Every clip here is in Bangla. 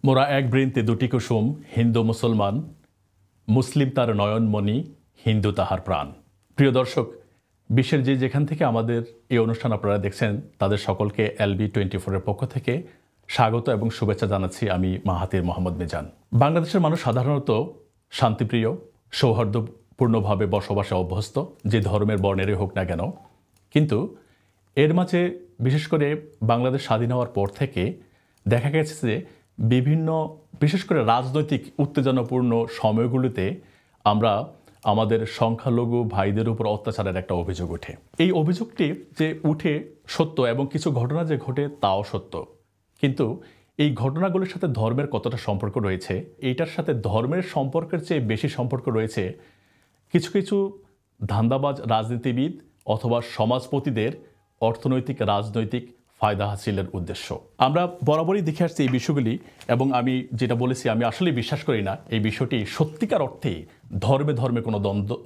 মোরা এক বৃন্তে দুটি কুসুম, হিন্দু মুসলমান, মুসলিম তার নয়নমণি, হিন্দু তাহার প্রাণ। প্রিয় দর্শক, বিশ্বের যেখান থেকে আমাদের এই অনুষ্ঠান আপনারা দেখছেন তাদের সকলকে LB24-এর পক্ষ থেকে স্বাগত এবং শুভেচ্ছা জানাচ্ছি। আমি মাহাতির মোহাম্মদ মিজান। বাংলাদেশের মানুষ সাধারণত শান্তিপ্রিয়, সৌহার্দ্যপূর্ণভাবে বসবাসে অভ্যস্ত, যে ধর্মের বর্ণেরই হোক না কেন। কিন্তু এর মাঝে বিশেষ করে বাংলাদেশ স্বাধীন হওয়ার পর থেকে দেখা গেছে যে বিভিন্ন বিশেষ করে রাজনৈতিক উত্তেজনাপূর্ণ সময়গুলিতে আমরা আমাদের সংখ্যালঘু ভাইদের উপর অত্যাচারের একটা অভিযোগ ওঠে। এই অভিযোগটি যে উঠে সত্য এবং কিছু ঘটনা যে ঘটে তাও সত্য, কিন্তু এই ঘটনাগুলির সাথে ধর্মের কতটা সম্পর্ক রয়েছে, এইটার সাথে ধর্মের সম্পর্কের চেয়ে বেশি সম্পর্ক রয়েছে কিছু কিছু ধান্দাবাজ রাজনীতিবিদ অথবা সমাজপতিদের অর্থনৈতিক রাজনৈতিক ফায়দা হাসিলের উদ্দেশ্য। আমরা বরাবরই দেখে আসছি এই বিষয়গুলি, এবং আমি যেটা বলেছি আমি আসলে বিশ্বাস করি না এই বিষয়টি সত্যিকার অর্থে ধর্মে ধর্মে কোনো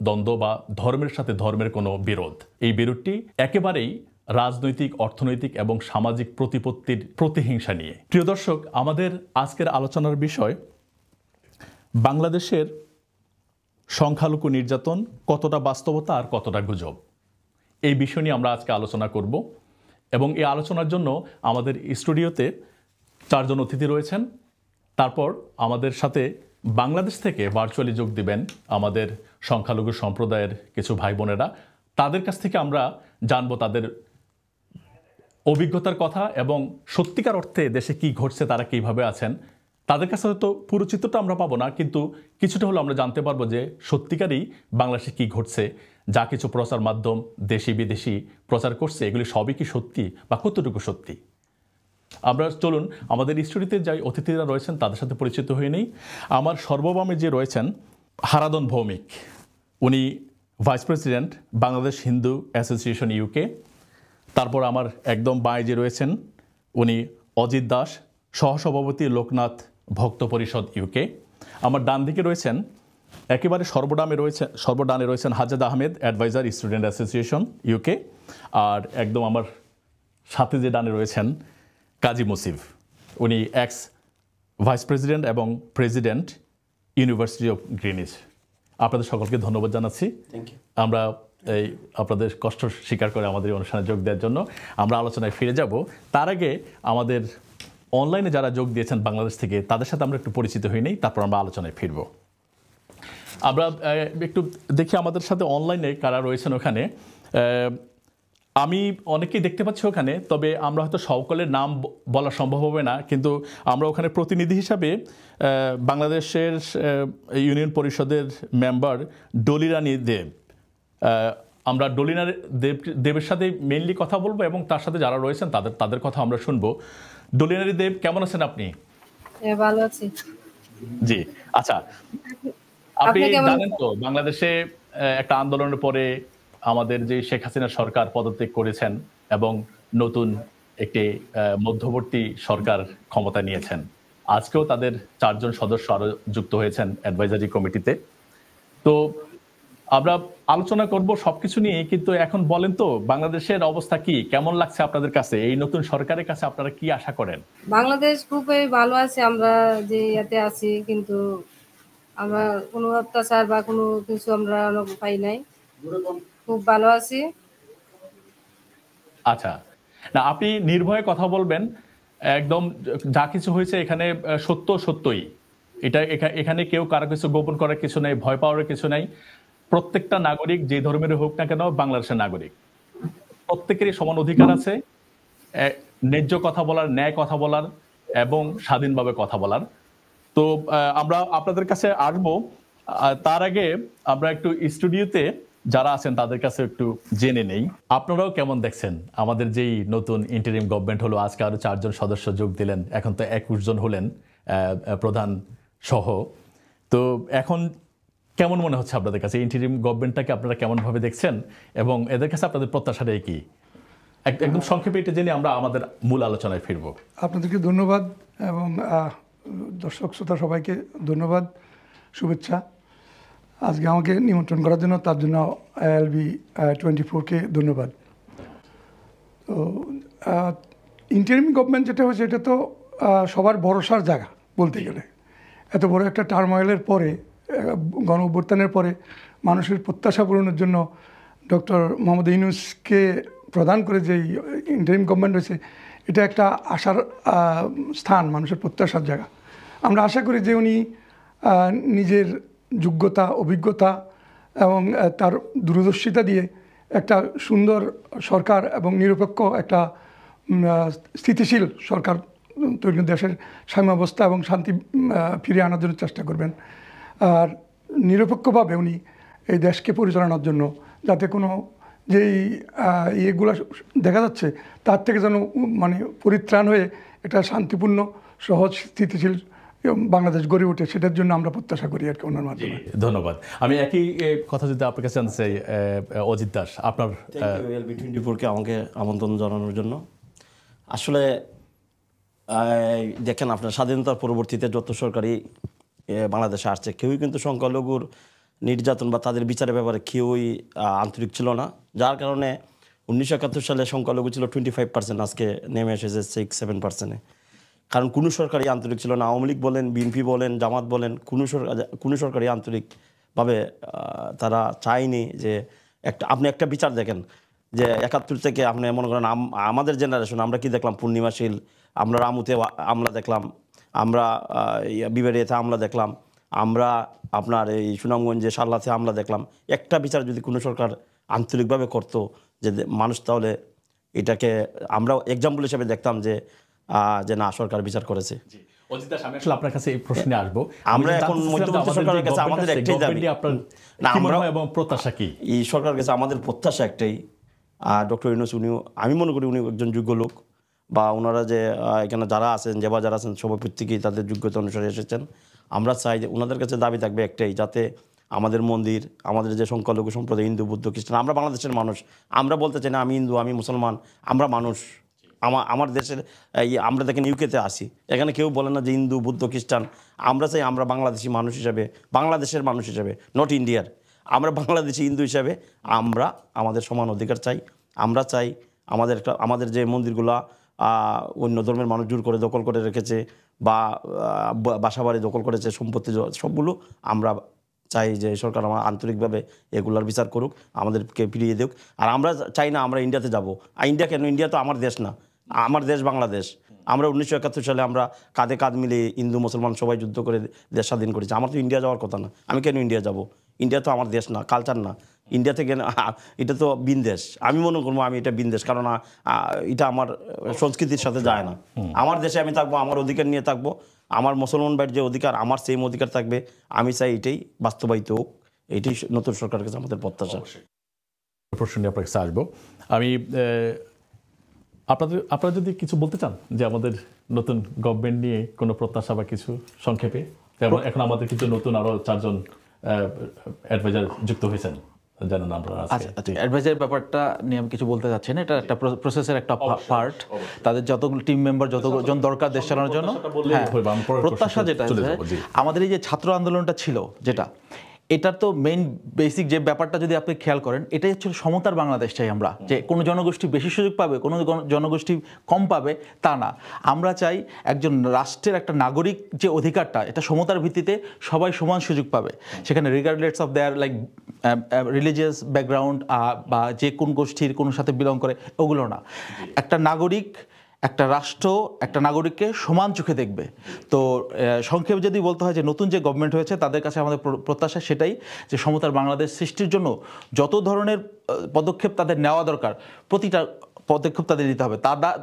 দ্বন্দ্ব বা ধর্মের সাথে ধর্মের কোনো বিরোধ। এই বিরোধটি একেবারেই রাজনৈতিক, অর্থনৈতিক এবং সামাজিক প্রতিপত্তির প্রতিহিংসা নিয়ে। প্রিয় দর্শক, আমাদের আজকের আলোচনার বিষয় বাংলাদেশের সংখ্যালঘু নির্যাতন কতটা বাস্তবতা আর কতটা গুজব। এই বিষয় নিয়ে আমরা আজকে আলোচনা করব, এবং এই আলোচনার জন্য আমাদের স্টুডিওতে 4 জন অতিথি রয়েছেন। তারপর আমাদের সাথে বাংলাদেশ থেকে ভার্চুয়ালি যোগ দিবেন আমাদের সংখ্যালঘু সম্প্রদায়ের কিছু ভাই বোনেরা। তাদের কাছ থেকে আমরা জানবো তাদের অভিজ্ঞতার কথা এবং সত্যিকার অর্থে দেশে কি ঘটছে, তারা কিভাবে আছেন। তাদের কাছে হয়তো পুরো চিত্রটা আমরা পাবো না, কিন্তু কিছুটা হলো আমরা জানতে পারবো যে সত্যিকারই বাংলাদেশে কি ঘটছে। যা কিছু প্রচার মাধ্যম দেশি বিদেশি প্রচার করছে এগুলি সবই কি সত্যি বা কতটুকু সত্যি। আমরা চলুন আমাদের স্টুডিওতে যাই অতিথিরা রয়েছেন তাদের সাথে পরিচিত হয়ে নেই। আমার সর্ববামে যে রয়েছেন হারাদন ভৌমিক, উনি vice president Bangladesh Hindu association UK। তারপর আমার একদম বাঁয়ে যে রয়েছেন উনি অজিত দাস, সহসভাপতি লোকনাথ ভক্ত পরিষদ UK। আমার ডান দিকে রয়েছেন একেবারে সর্বডানে রয়েছেন Hazad Ahmed, adviser student association UK। আর একদম আমার সাথে যে ডানে রয়েছেন কাজী মুসিফ, উনি এক্স ভাইস প্রেসিডেন্ট এবং প্রেসিডেন্ট ইউনিভার্সিটি অফ গ্রিনিচ। আপনাদের সকলকে ধন্যবাদ জানাচ্ছি। আমরা এই আপনাদের কষ্ট স্বীকার করে আমাদের অনুষ্ঠানে যোগ দেওয়ার জন্য আমরা আলোচনায় ফিরে যাব। তার আগে আমাদের অনলাইনে যারা যোগ দিয়েছেন বাংলাদেশ থেকে তাদের সাথে আমরা একটু পরিচিত হই নেই, তারপর আমরা আলোচনায় ফিরব। আমরা একটু দেখি আমাদের সাথে অনলাইনে কারা রয়েছেন ওখানে। আমি অনেকেই দেখতে পাচ্ছি ওখানে, তবে আমরা হয়তো সকলের নাম বলা সম্ভব হবে না, কিন্তু আমরা ওখানে প্রতিনিধি হিসাবে বাংলাদেশের ইউনিয়ন পরিষদের মেম্বার ডলিরানী দেব, আমরা ডলিরানী দেবের সাথে মেইনলি কথা বলবো এবং তার সাথে যারা রয়েছেন তাদের কথা আমরা শুনবো। ডলিরানী দেব, কেমন আছেন আপনি? ভালো আছি। জি, আচ্ছা, আপনি জানেন তো বাংলাদেশে একটা আন্দোলনের পরে আমাদের যে শেখ হাসিনা সরকার পদত্যাগ করেছেন এবং নতুন একটি মধ্যবর্তী সরকার ক্ষমতা নিয়েছেন। আজকেও তাদের 4 জন সদস্য আরো যুক্ত হয়েছেন অ্যাডভাইজারি কমিটিতে। তো আমরা আলোচনা করব সবকিছু নিয়ে, কিন্তু এখন বলেন তো বাংলাদেশের অবস্থা কি, কেমন লাগছে আপনাদের কাছে? এই নতুন সরকারের কাছে আপনারা কি আশা করেন? বাংলাদেশ খুবই ভালো আছে, আমরা যে ইয়াতে আছি, কিন্তু আমরা কোনো অত্যাচার বা কোনো কিছু আমরা পাই নাই, খুব ভালো আছি। আচ্ছা, না আপনি নির্ভয়ে কথা বলবেন, একদম যা কিছু হয়েছে এখানে সত্যই। এখানে কেউ কারো কিছু গোপন করার কিছু নেই, ভয় পাওয়ার কিছু নেই। প্রত্যেকটা নাগরিক যে ধর্মের হোক না কেন বাংলাদেশের নাগরিক, প্রত্যেকেরই সমান অধিকার আছে ন্যায্য কথা বলার, ন্যায় কথা বলার এবং স্বাধীনভাবে কথা বলার। তো আমরা আপনাদের কাছে আসবো। তার আগে আমরা একটু স্টুডিওতে যারা আছেন তাদের কাছে একটু জেনে নেই আপনারাও কেমন দেখছেন আমাদের যেই নতুন ইন্টারিম গভর্নমেন্ট হলো। আজকে আরো 4 জন সদস্য যোগ দিলেন, এখন তো 21 জন হলেন প্রধান সহ। তো এখন কেমন মনে হচ্ছে আপনাদের কাছে ইন্টারিম গভর্নমেন্টটাকে আপনারা কেমন ভাবে দেখছেন এবং এদের কাছে আপনাদের প্রত্যাশাটা কি? একদম সংক্ষেপে এটা জেনে আমরা আমাদের মূল আলোচনায় ফিরবো। আপনাদেরকে ধন্যবাদ এবং দর্শক শ্রোতা সবাইকে ধন্যবাদ, শুভেচ্ছা আজকে আমাকে নিমন্ত্রণ করার জন্য, তার জন্য LB24-কে ধন্যবাদ। তো ইন্টারিম গভর্নমেন্ট যেটা হয়েছে এটা তো সবার ভরসার জায়গা, বলতে গেলে। এত বড় একটা টার্ময়েলের পরে, গণ অভ্যুত্থানের পরে মানুষের প্রত্যাশা পূরণের জন্য ডক্টর মোহাম্মদ ইউনূসকে প্রদান করে যে ইন্টারিম গভর্নমেন্ট হয়েছে, এটা একটা আশার স্থান, মানুষের প্রত্যাশার জায়গা। আমরা আশা করি যে উনি নিজের যোগ্যতা, অভিজ্ঞতা এবং তার দূরদর্শিতা দিয়ে একটা সুন্দর সরকার এবং নিরপেক্ষ একটা স্থিতিশীল সরকার তৈরি, দেশের সাম্যাবস্থা এবং শান্তি ফিরিয়ে আনার জন্য চেষ্টা করবেন। আর নিরপেক্ষভাবে উনি এই দেশকে পরিচালনার জন্য, যাতে কোনো যেই ইয়েগুলো দেখা যাচ্ছে তার থেকে যেন মানে পরিত্রাণ হয়ে এটা শান্তিপূর্ণ, সহজ, স্থিতিশীল বাংলাদেশ গড়ে ওঠে, সেটার জন্য আমরা প্রত্যাশা করি আর কি ওনার মাধ্যমে। ধন্যবাদ। আমি একই কথা যদি আপনার কাছে জানতে চাই, অজিত দাস, আপনার LB24-কে আমাকে আমন্ত্রণ জানানোর জন্য। আসলে দেখেন, আপনার স্বাধীনতার পরবর্তীতে যত সরকারি বাংলাদেশে আসছে, কেউই কিন্তু সংখ্যালঘুর নির্যাতন বা তাদের বিচারের ব্যাপারে কেউই আন্তরিক ছিল না, যার কারণে 1971 সালে সংখ্যালঘু ছিল 25%, আজকে নেমে এসেছে 6-7%। কারণ কোনো সরকারই আন্তরিক ছিল না। আওয়ামী লীগ বলেন, বিএনপি বলেন, জামাত বলেন, কোনো সরকারই আন্তরিকভাবে তারা চায়নি যে আপনি একটা বিচার দেখেন যে 71 থেকে আপনি মনে করেন আমাদের জেনারেশন আমরা কি দেখলাম, পূর্ণিমাশীল, আমরা রামুতে আমলা দেখলাম, আমরা বিবাড়িয়াতে আমলা দেখলাম, আমরা আপনার এই সুনামগঞ্জে সাল্লাতে আমলা দেখলাম। একটা বিচার যদি কোনো সরকার আন্তরিকভাবে করতো যে মানুষ, তাহলে এটাকে আমরা এক্সাম্পল হিসেবে দেখতাম যে না, সরকার বিচার করেছে। অজিত দাস, আমি আসলে আপনার কাছে এই প্রশ্নে আসবো। আমরা এখন মধ্যবর্তী সরকারের কাছে আমাদের একটাই দাবি, আমরা এবং প্রত্যাশা কি এই সরকারের কাছে আমাদের প্রত্যাশা একটাই, ডক্টর ইউনূস উনিও, আমি মনে করি উনি একজন যোগ্য লোক, বা ওনারা যে এখানে যারা আছেন, যারা আছেন সবাই প্রত্যেকেই তাদের যোগ্যতা অনুসারে এসেছেন। আমরা চাই যে ওনাদের কাছে দাবি থাকবে একটাই, যাতে আমাদের মন্দির, আমাদের যে সংখ্যালঘু সম্প্রদায়, হিন্দু, বৌদ্ধ, খ্রিস্টান, আমরা বাংলাদেশের মানুষ, আমরা বলতে চাই না আমি হিন্দু, আমি মুসলমান, আমরা মানুষ। আমার দেশের আমরা দেখেন ইউকেতে আসি, এখানে কেউ বলে না যে হিন্দু, বৌদ্ধ, খ্রিস্টান। আমরা চাই আমরা বাংলাদেশি মানুষ হিসাবে, বাংলাদেশের মানুষ হিসাবে, নট ইন্ডিয়ার, আমরা বাংলাদেশি হিন্দু হিসাবে আমরা আমাদের সমান অধিকার চাই। আমরা চাই আমাদের যে মন্দিরগুলা অন্য ধর্মের মানুষ জোর করে দখল করে রেখেছে, বা বাসাবাড়ি দখল করেছে, সম্পত্তি, সবগুলো আমরা চাই যে সরকার আমার আন্তরিকভাবে এগুলার বিচার করুক, আমাদেরকে ফিরিয়ে দেখ। আর আমরা চাই না আমরা ইন্ডিয়াতে যাব। আর ইন্ডিয়া কেন? ইন্ডিয়া তো আমার দেশ না, আমার দেশ বাংলাদেশ। আমরা 1971 সালে আমরা কাঁধে কাঁধ মিলে হিন্দু মুসলমান সবাই যুদ্ধ করে দেশ স্বাধীন করেছি। আমার তো ইন্ডিয়া যাওয়ার কথা না, আমি কেন ইন্ডিয়া যাব? ইন্ডিয়া তো আমার দেশ না, কালচার না। ইন্ডিয়া থেকে এটা তো বিনদেশ, আমি মনে করবো আমি এটা বিনদেশ, কারণ এটা আমার সংস্কৃতির সাথে যায় না। আমার দেশে আমি থাকবো, আমার অধিকার নিয়ে থাকবো, আমার মুসলমান ভাইয়ের যে অধিকার, আমার সেম অধিকার থাকবে। আমি চাই এটাই বাস্তবায়িত হোক, এটাই নতুন সরকারের কাছে আমাদের প্রত্যাশা। প্রশ্ন নিয়ে আপনার কাছে আসবো আমি। আপনারা যদি কিছু বলতে চান যে আমাদের নতুন গভর্নমেন্ট নিয়ে কোনো প্রত্যাশা বা কিছু সংক্ষেপে, যেমন এখন আমাদের কিন্তু নতুন আরো 4 জন অ্যাডভাইজার যুক্ত হয়েছেন, জানেন আপনারা। আচ্ছা, অ্যাডভাইজার ব্যাপারটা নিয়ে আমি কিছু বলতে চাচ্ছি না, এটা একটা প্রসেসের একটা পার্ট। তাদের যতগুলো টিম মেম্বার, যতজন দরকার দেশ চালানোর জন্য, প্রত্যাশা যেটা আমাদের এই যে ছাত্র আন্দোলনটা ছিল, যেটা এটার তো মেইন বেসিক যে ব্যাপারটা যদি আপনি খেয়াল করেন, এটাই হচ্ছে সমতার বাংলাদেশ চাই আমরা। যে কোনো জনগোষ্ঠী বেশি সুযোগ পাবে, কোনো জনগোষ্ঠী কম পাবে তা না। আমরা চাই একজন রাষ্ট্রের একটা নাগরিক যে অধিকারটা, এটা সমতার ভিত্তিতে সবাই সমান সুযোগ পাবে, সেখানে regardless of their like religious background বা যে কোন গোষ্ঠীর কোন সাথে বিলং করে, ওগুলো না। একটা নাগরিক, একটা রাষ্ট্র একটা নাগরিককে সমান চোখে দেখবে। তো সংক্ষেপে যদি বলতে হয় যে নতুন যে গভর্নমেন্ট হয়েছে তাদের কাছে আমাদের প্রত্যাশা সেটাই, যে সমতার বাংলাদেশ সৃষ্টির জন্য যত ধরনের পদক্ষেপ তাদের নেওয়া দরকার, প্রতিটা পদক্ষেপ তাদের নিতে হবে।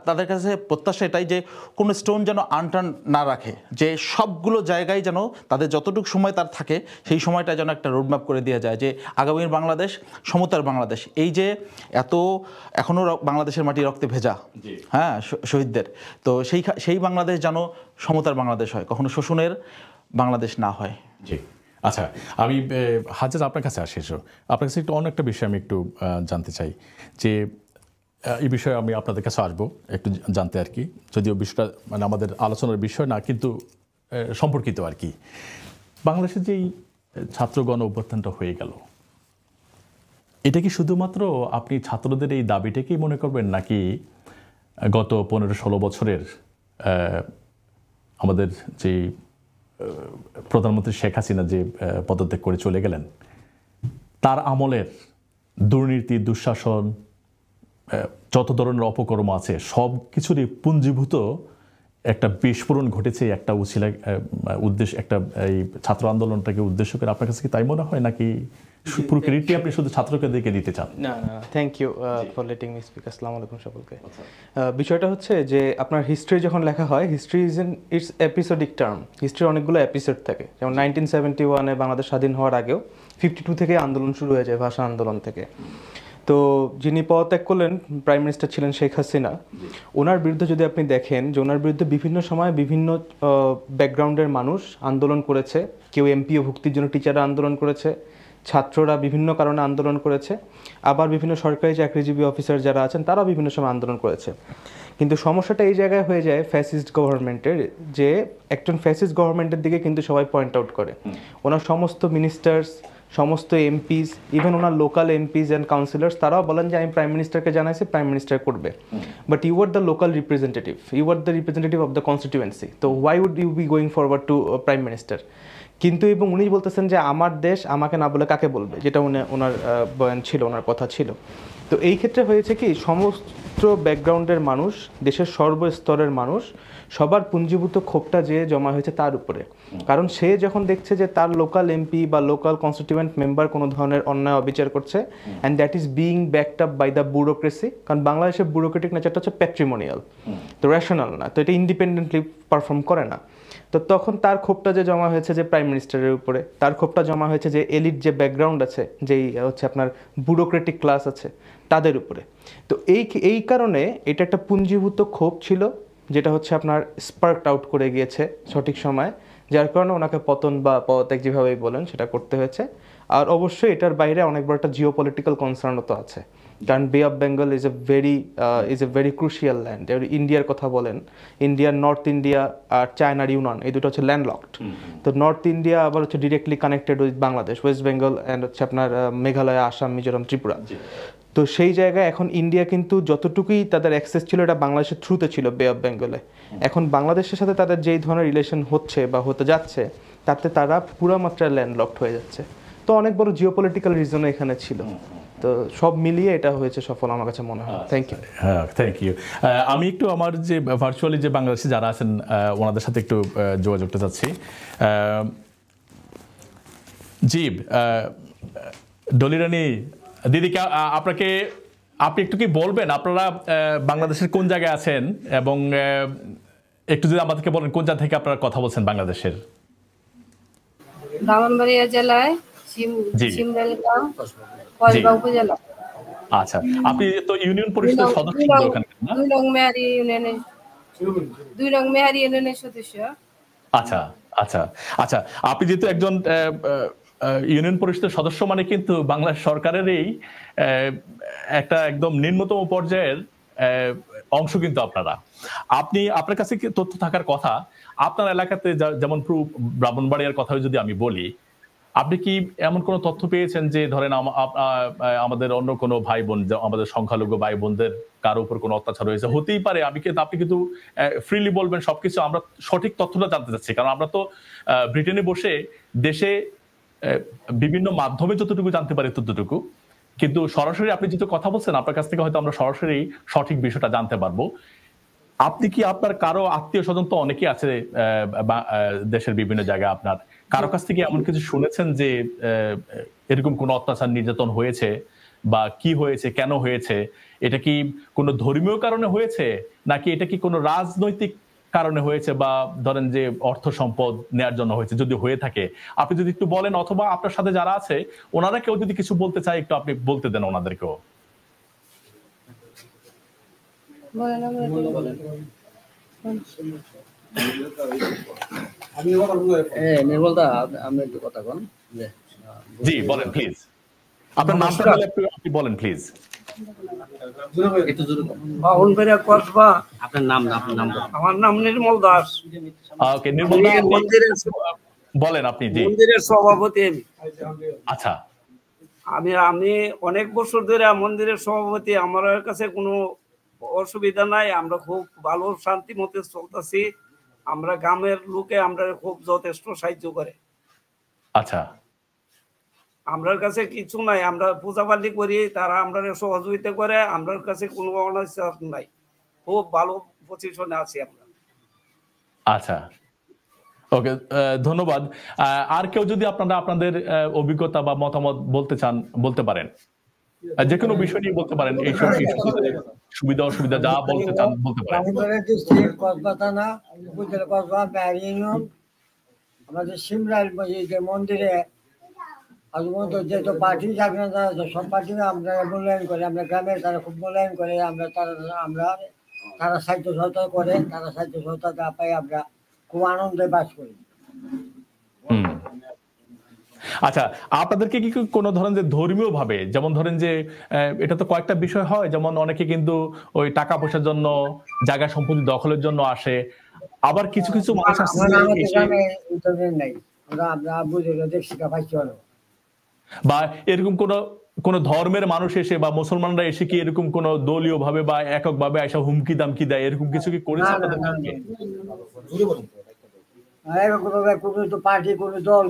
তাদের কাছে প্রত্যাশা এটাই যে কোনো স্টোন যেন আনটার্ন না রাখে, যে সবগুলো জায়গায় যেন তাদের যতটুকু সময় তার থাকে সেই সময়টা যেন একটা রোডম্যাপ করে দেওয়া যায়, যে আগামীর বাংলাদেশ সমতার বাংলাদেশ। এই যে এত এখনও বাংলাদেশের মাটি রক্তে ভেজা, হ্যাঁ, শহীদদের, তো সেই বাংলাদেশ যেন সমতার বাংলাদেশ হয়, কখনো শোষণের বাংলাদেশ না হয়। জি, আচ্ছা, আমি হাজার আপনার কাছে আসি। আপনার কাছে একটু অনেকটা বিষয় আমি একটু জানতে চাই, যে এই বিষয়ে আমি আপনাদের কাছে আসবো একটু জানতে আর কি, যদিও বিষয়টা মানে আমাদের আলোচনার বিষয় না, কিন্তু সম্পর্কিত আর কি। বাংলাদেশের যেই ছাত্র গণ অভ্যুত্থানটা হয়ে গেল, এটা কি শুধুমাত্র আপনি ছাত্রদের এই দাবিটাকেই মনে করবেন, নাকি গত 15-16 বছরের আমাদের যে প্রধানমন্ত্রী শেখ হাসিনা যে পদত্যাগ করে চলে গেলেন, তার আমলের দুর্নীতি, দুঃশাসন, যত ধরনের অপকর্ম আছে সব কিছুরই পুঞ্জীভূত একটা বিস্ফোরণ ঘটেছে একটা উদ্দেশ্য, একটা এই ছাত্র আন্দোলনটাকে উদ্দেশ্য করে। আপনার কাছে কি তাই মনে হয়, নাকি পুরো ক্রেডিটটি আপনি শুধু ছাত্রকে দিকে দিতে চান? না না, thank you for letting me speak. আসসালামু আলাইকুম সকলকে। বিষয়টা হচ্ছে যে আপনার হিস্ট্রি যখন লেখা হয়, history is its episodic term. হিস্ট্রির অনেকগুলো এপিসোড থাকে, যেমন 1971-এ বাংলাদেশ স্বাধীন হওয়ার আগেও 52 থেকে আন্দোলন শুরু হয়ে যায়, ভাষা আন্দোলন থেকে। তো যিনি পদত্যাগ করলেন প্রাইম মিনিস্টার ছিলেন শেখ হাসিনা। ওনার বিরুদ্ধে যদি আপনি দেখেন যে ওনার বিরুদ্ধে বিভিন্ন সময় বিভিন্ন ব্যাকগ্রাউন্ডের মানুষ আন্দোলন করেছে। কেউ এমপিও ভুক্তির জন্য টিচাররা আন্দোলন করেছে, ছাত্ররা বিভিন্ন কারণে আন্দোলন করেছে, আবার বিভিন্ন সরকারি চাকরিজীবী অফিসার যারা আছেন তারাও বিভিন্ন সময় আন্দোলন করেছে। কিন্তু সমস্যাটা এই জায়গায় হয়ে যায় ফ্যাসিস্ট গভর্নমেন্টের, যে একজন ফ্যাসিস্ট গভর্নমেন্টের দিকে কিন্তু সবাই পয়েন্ট আউট করে। ওনার সমস্ত মিনিস্টার্স, সমস্ত এমপিস, ইভেন ওনার লোকাল এমপিস অ্যান্ড কাউন্সিলার্স, তারাও বলেন যে আমি প্রাইম মিনিস্টারকে জানাইছি, প্রাইম মিনিস্টার করবে। But you are the local representative, you are the representative of the constituency, তো why would you be going forward to prime minister? কিন্তু এবং উনি বলতেছেন যে আমার দেশ আমাকে না বলে কাকে বলবে, যেটা ওনার বয়ান ছিল, ওনার কথা ছিল। তো এই ক্ষেত্রে হয়েছে কি, সমস্ত ব্যাকগ্রাউন্ডের মানুষ, দেশের সর্বস্তরের মানুষ, সবার পুঞ্জীভূত ক্ষোভটা যে জমা হয়েছে তার উপরে। কারণ সে যখন দেখছে যে তার লোকাল এমপি বা লোকাল কনস্টিটিউয়েন্ট মেম্বার কোনো ধরনের অন্যায় অবিচার করছে, and that is being backed up by the bureaucracy. কারণ বাংলাদেশের ব্যুরোক্রেটিক নেচারটা হচ্ছে প্যাট্রিমোনিয়াল, তো র্যাশনাল না, তো এটা ইন্ডিপেন্ডেন্টলি পারফর্ম করে না। তো তখন তার ক্ষোভটা যে জমা হয়েছে যে প্রাইম মিনিস্টারের উপরে, তার ক্ষোভটা জমা হয়েছে যে এলিট যে ব্যাকগ্রাউন্ড আছে, যেই হচ্ছে আপনার ব্যুরোক্রেটিক ক্লাস আছে তাদের উপরে। তো এই কারণে এটা একটা পুঞ্জীভূত ক্ষোভ ছিল, যেটা হচ্ছে আপনার স্পার্কড আউট করে গিয়েছে সঠিক সময়, যার কারণে ওনাকে পতন বা পদত্যাগ যেভাবেই বলেন সেটা করতে হয়েছে। আর অবশ্যই এটার বাইরে অনেক বড় একটা জিও পলিটিক্যাল কনসার্নও তো আছে, কারণ বে of Bengal is a very crucial land. ইন্ডিয়ার কথা বলেন, ইন্ডিয়ার নর্থ ইন্ডিয়া আর চায়নার ইউনান, এই দুটো হচ্ছে ল্যান্ডলকড। তো নর্থ ইন্ডিয়া আবার হচ্ছে directly connected with Bangladesh, West Bengal and হচ্ছে আপনার মেঘালয়, আসাম, মিজোরাম, ত্রিপুরা। তো সেই জায়গায় এখন ইন্ডিয়া কিন্তু যতটুকুই তাদের অ্যাক্সেস ছিল এটা বাংলাদেশের থ্রুতে ছিল বে অফ বেঙ্গলে। এখন বাংলাদেশের সাথে তাদের যেই ধরনের রিলেশন হচ্ছে বা হতে যাচ্ছে, তাতে তারা পুরো মাত্রায় ল্যান্ডলকড হয়ে যাচ্ছে। তো অনেক বড় জিওপলিটিক্যাল রিজনও এখানে ছিল। তো সব মিলিয়ে এটা হয়েছে সফল আমার কাছে মনে হয়। Thank you. হ্যাঁ, থ্যাংক ইউ। আমি একটু আমার যে ভার্চুয়ালি যে বাংলাদেশে যারা আছেন ওনাদের সাথে একটু যোগাযোগটা চাচ্ছি। জি, ডলিরানী দিদি, আপনি একটু কি বলবেন আপনারা বাংলাদেশের কোন জায়গায় আছেন, এবং একটু যদি আমাদেরকে বলেন কোন জায়গা থেকে আপনারা কথা বলছেন বাংলাদেশের? ব্রাহ্মণবাড়িয়া জেলায় শিমরালী গ্রাম, কসবা উপজেলা। আচ্ছা, আপনি তো ইউনিয়ন পরিষদের সদস্য ওখানে না? 2 নং মেহারি ইউনিয়নের সদস্য। আচ্ছা আচ্ছা আচ্ছা, আপনি যেহেতু একজন ইউনিয়ন পরিষদের সদস্য, মানে কিন্তু বাংলাদেশ সরকারেরই একটা একদম নিম্নতম পর্যায়ের অংশ কিন্তু আপনার কাছে কি তথ্য থাকার কথা, আপনার এলাকাতে যেমন ব্রাহ্মণবাড়িয়ার কথা যদি আমি বলি, আপনি কি এমন কোনো তথ্য পেয়েছেন যে ধরেন আমাদের অন্য কোনো ভাই বোন, আমাদের সংখ্যালঘু ভাই বোনদের কারো উপর কোনো অত্যাচার হয়েছে? হতেই পারে, আপনি কিন্তু ফ্রিলি বলবেন সবকিছু, আমরা সঠিক তথ্যটা জানতে চাচ্ছি। কারণ আমরা তো ব্রিটেনে বসে দেশে বিভিন্ন মাধ্যমে যতটুকু জানতে পারি ততটুকু, কিন্তু সরাসরি আপনি যেহেতু কথা বলছেন, আপনার কাছ থেকে হয়তো আমরা সরাসরি সঠিক বিষয়টা জানতে পারবো। আপনি কি আপনার কারো আত্মীয় স্বজন তো অনেকেই আছে দেশের বিভিন্ন জায়গায়, আপনার কারো কাছ থেকে এমন কিছু শুনেছেন যে এরকম কোনো অত্যাচার নির্যাতন হয়েছে, বা কি হয়েছে, কেন হয়েছে? এটা কি কোনো ধর্মীয় কারণে হয়েছে, নাকি এটা কি কোনো রাজনৈতিক কারণে হয়েছে, বা ধরেন যে অর্থ সম্পদ নেয়ার জন্য হয়েছে? যদি হয়ে থাকে আপনি যদি একটু বলেন, অথবা আপনার সাথে যারা আছে ওনারা কেউ যদি কিছু বলতে চায় একটু আপনি বলতে দেন ওনাদেরকেও। জি বলেন প্লিজ, আপনার নামটা বলে আপনি বলেন প্লিজ। আপনার নাম? আমার নাম নির্মল দাস। ওকে, নির্মল দাস বলেন আপনি। জি, মন্দিরের সভাপতি। আচ্ছা, আমি অনেক বছর ধরে মন্দিরের সভাপতি। আমার কাছে কোনো অসুবিধা নাই, আমরা খুব ভালো শান্তি মতে চলতেছি। আমরা গ্রামের লোকে আমরা খুব যথেষ্ট সাহায্য করে। আচ্ছা, আমরার কাছে কিছু নাই, আমরা পূজাপালি করি, তারা আমরা সহযোগিতা করে, আমরার কাছে কোনো অনাচার নাই, খুব ভালো পজিশনে আছি আমরা। আচ্ছা, ওকে, ধন্যবাদ। আর কেউ যদি আপনারা আপনাদের অভিজ্ঞতা বা মতামত বলতে চান বলতে পারেন, যে কোনো বিষয় নিয়ে বলতে পারেন, এইসব সুবিধা অসুবিধা যা বলতে চান বলতে পারেন। আমাদের সিমরাইল যে মন্দিরে যেহেতু পার্টি থাকবে না, সব পার্টি আমরা মূল্যায়ন করি, আমরা গ্রামের তারা খুব মূল্যায়ন করে, তারা সাহায্য সহযোগিতা করে, তারা সাহায্য সহযোগিতা পাই, আমরা খুব আনন্দে বাস করি। আচ্ছা, আপনাদেরকে কি কোনো ধরেন যে ধর্মীয় ভাবে, যেমন ধরেন যে এটা তো কয়েকটা বিষয় হয়, যেমন অনেকে কিন্তু ওই টাকা পয়সার জন্য, জায়গা সম্পত্তি দখলের জন্য আসে, আবার কিছু কিছু মানুষ বা এরকম কোন ধর্মের মানুষ এসে বা মুসলমানরা এসে কি এরকম কোন দলীয় ভাবে বা একক ভাবে এসে হুমকি দামকি দেয়, এরকম কিছু কি করেছে আপনাদের? পার্টি কোন দল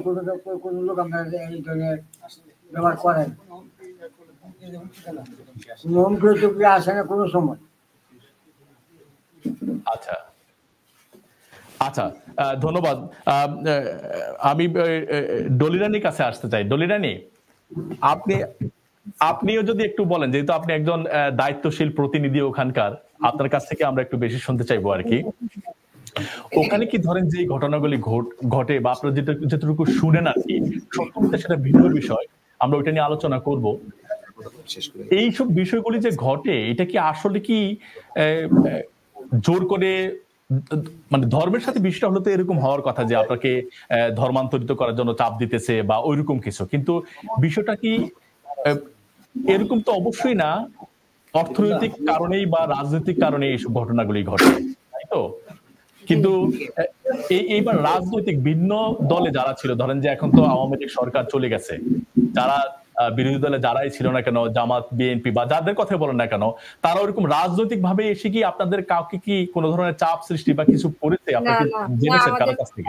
কোন লোক আমরা এই ধরনের ব্যবহার করেন, হুমকি আসে না কোনো সময়। আচ্ছা, আচ্ছা, ধন্যবাদ। আমি ডলিরানির কাছে আসতে চাই। ডলিরানি, আপনিও যদি একটু বলেন, যেহেতু আপনি একজন দায়িত্বশীল প্রতিনিধি ওখানকার, আপনার কাছ থেকে আমরা একটু বেশি শুনতে চাইবো আর কি। ওখানে কি ধরেন যে ঘটনাগুলি ঘটে বা আপনারা যেটুকু শুনেন আর কি, সত্যি সেটা ভিন্ন বিষয়, আমরা ওইটা নিয়ে আলোচনা করব। এইসব বিষয়গুলি যে ঘটে, এটা কি আসলে কি জোর করে, মানে ধর্মের সাথে বিষয়টা হলো তো এরকম হওয়ার কথা যে আপনাকে ধর্মান্তরিত করার জন্য চাপ দিতেছে বা ওইরকম কিছু, কিন্তু বিষয়টা কি এরকম তো অবশ্যই না, অর্থনৈতিক কারণেই বা রাজনৈতিক কারণে এইসব ঘটনাগুলি ঘটে, তাই তো? কিন্তু এইবার রাজনৈতিক ভিন্ন দলে যারা ছিল, ধরেন যে এখন তো আওয়ামী লীগ সরকার চলে গেছে, যারা বিরোধী দলে যারাই ছিল না কেন, জামাত, বিএনপি বা যাদের কথা বলেন না কেন, তারা ওরকম রাজনৈতিক ভাবে এসে কি আপনাদের কাউকে কি কোনো ধরনের চাপ সৃষ্টি বা কিছু করেছে? আপনাকে জেনেছেন কারো কাছ থেকে?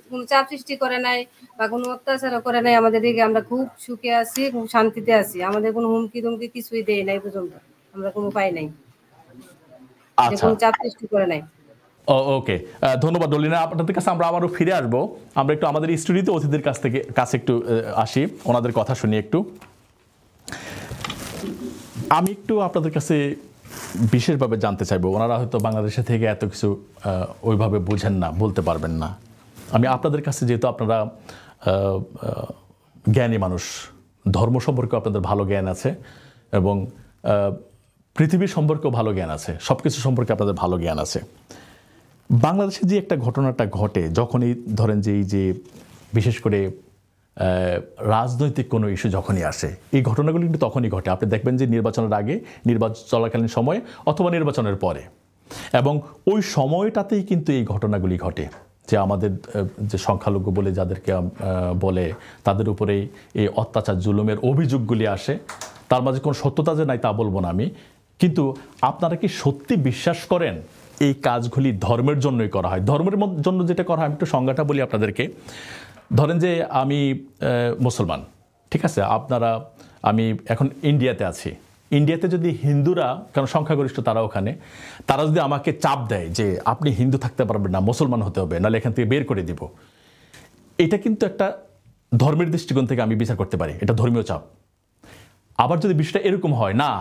কোনো চাপ সৃষ্টি করে নাই বা কোনো অত্যাচার করে নাই আমাদের দিকে। আমরা খুব সুখে আছি, খুব শান্তিতে আছি, আমাদের কোনো হুমকি তুমকি কিছুই দেয় নাই পর্যন্ত, আমরা কোনো পাই নাই, কোনো চাপ সৃষ্টি করে নাই। ওকে, ধন্যবাদ ডলিনা। আপনাদের কাছে আমরা আবারও ফিরে আসবো। আমরা একটু আমাদের স্টুডিওতে অতিথিদের কাছে একটু আসি, ওনাদের কথা শুনি একটু। আমি একটু আপনাদের কাছে বিশেষভাবে জানতে চাইবো, ওনারা হয়তো বাংলাদেশে থেকে এত কিছু ওইভাবে বুঝেন না, বলতে পারবেন না। আমি আপনাদের কাছে, যেহেতু আপনারা জ্ঞানী মানুষ, ধর্ম সম্পর্কে আপনাদের ভালো জ্ঞান আছে এবং পৃথিবীর সম্পর্কেও ভালো জ্ঞান আছে, সব কিছু সম্পর্কে আপনাদের ভালো জ্ঞান আছে। বাংলাদেশে যে একটা ঘটনাটা ঘটে, যখনই ধরেন যে এই যে বিশেষ করে রাজনৈতিক কোনো ইস্যু যখনই আসে, এই ঘটনাগুলি কিন্তু তখনই ঘটে। আপনি দেখবেন যে নির্বাচনের আগে, নির্বাচন চলাকালীন সময়ে অথবা নির্বাচনের পরে, এবং ওই সময়টাতেই কিন্তু এই ঘটনাগুলি ঘটে যে আমাদের যে সংখ্যালঘু বলে যাদেরকে বলে, তাদের উপরেই এই অত্যাচার জুলুমের অভিযোগগুলি আসে। তার মাঝে কোনো সত্যতা যে নাই তা বলবো না আমি, কিন্তু আপনারা কি সত্যি বিশ্বাস করেন এই কাজগুলি ধর্মের জন্যই করা হয়? ধর্মের জন্য যেটা করা হয়, আমি একটু সংজ্ঞাটা বলি আপনাদেরকে। ধরেন যে আমি মুসলমান, ঠিক আছে, আমি এখন ইন্ডিয়াতে আছি। ইন্ডিয়াতে যদি হিন্দুরা, কারণ সংখ্যাগরিষ্ঠ তারা ওখানে, তারা যদি আমাকে চাপ দেয় যে আপনি হিন্দু থাকতে পারবেন না, মুসলমান হতে হবে, নাহলে এখান থেকে বের করে দিব, এটা কিন্তু একটা ধর্মের দৃষ্টিকোণ থেকে আমি বিচার করতে পারি, এটা ধর্মীয় চাপ। আবার যদি বিষয়টা এরকম হয়, না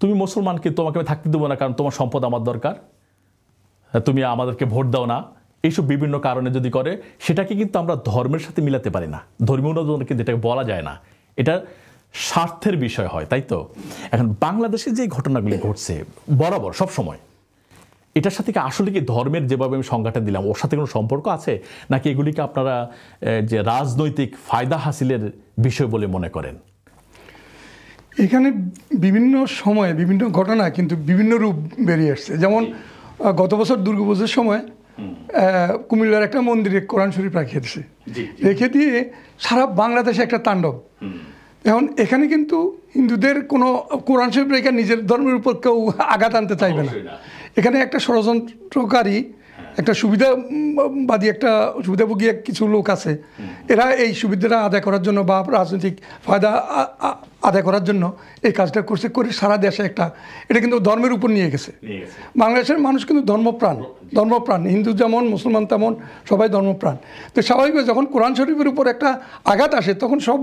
তুমি মুসলমানকে, তোমাকে আমি থাকতে দেবো না কারণ তোমার সম্পদ আমার দরকার, তুমি আমাদেরকে ভোট দাও না, এইসব বিভিন্ন কারণে যদি করে, সেটাকে কিন্তু আমরা ধর্মের সাথে মিলাতে পারি না, ধর্মীয় অনুযায়ী কিন্তু এটাকে বলা যায় না, এটা স্বার্থের বিষয় হয়, তাই তো? এখন বাংলাদেশে যে ঘটনাগুলি ঘটছে বরাবর সব সময়, এটার সাথে কি আসলে কি ধর্মের, যেভাবে আমি সংজ্ঞাটা দিলাম, ওর সাথে কোনো সম্পর্ক আছে, নাকি এগুলিকে আপনারা যে রাজনৈতিক ফায়দা হাসিলের বিষয় বলে মনে করেন? এখানে বিভিন্ন সময়ে বিভিন্ন ঘটনা কিন্তু বিভিন্ন রূপ বেরিয়ে আসছে। যেমন গত বছর দুর্গাপুজোর সময় কুমিল্লার একটা মন্দিরে কোরআন শরীফ রেখে দিয়ে সারা বাংলাদেশে একটা তাণ্ডব। এখন এখানে কিন্তু হিন্দুদের কোনো কোরআন শরীফ রেখে নিজের ধর্মের উপর কেউ আঘাত আনতে চাইবে না। এখানে একটা ষড়যন্ত্রকারী একটা সুবিধাবাদী একটা সুবিধাভোগী কিছু লোক আছে, এরা এই সুবিধাটা আদায় করার জন্য বা রাজনৈতিক ফায়দা আদায় করার জন্য এই কাজটা করছে, করে সারা দেশে একটা, এটা কিন্তু ধর্মের উপর নিয়ে গেছে। বাংলাদেশের মানুষ কিন্তু ধর্মপ্রাণ, হিন্দু যেমন মুসলমান তেমন সবাই ধর্মপ্রাণ। তো স্বাভাবিকভাবে যখন কোরআন শরীফের উপর একটা আঘাত আসে তখন সব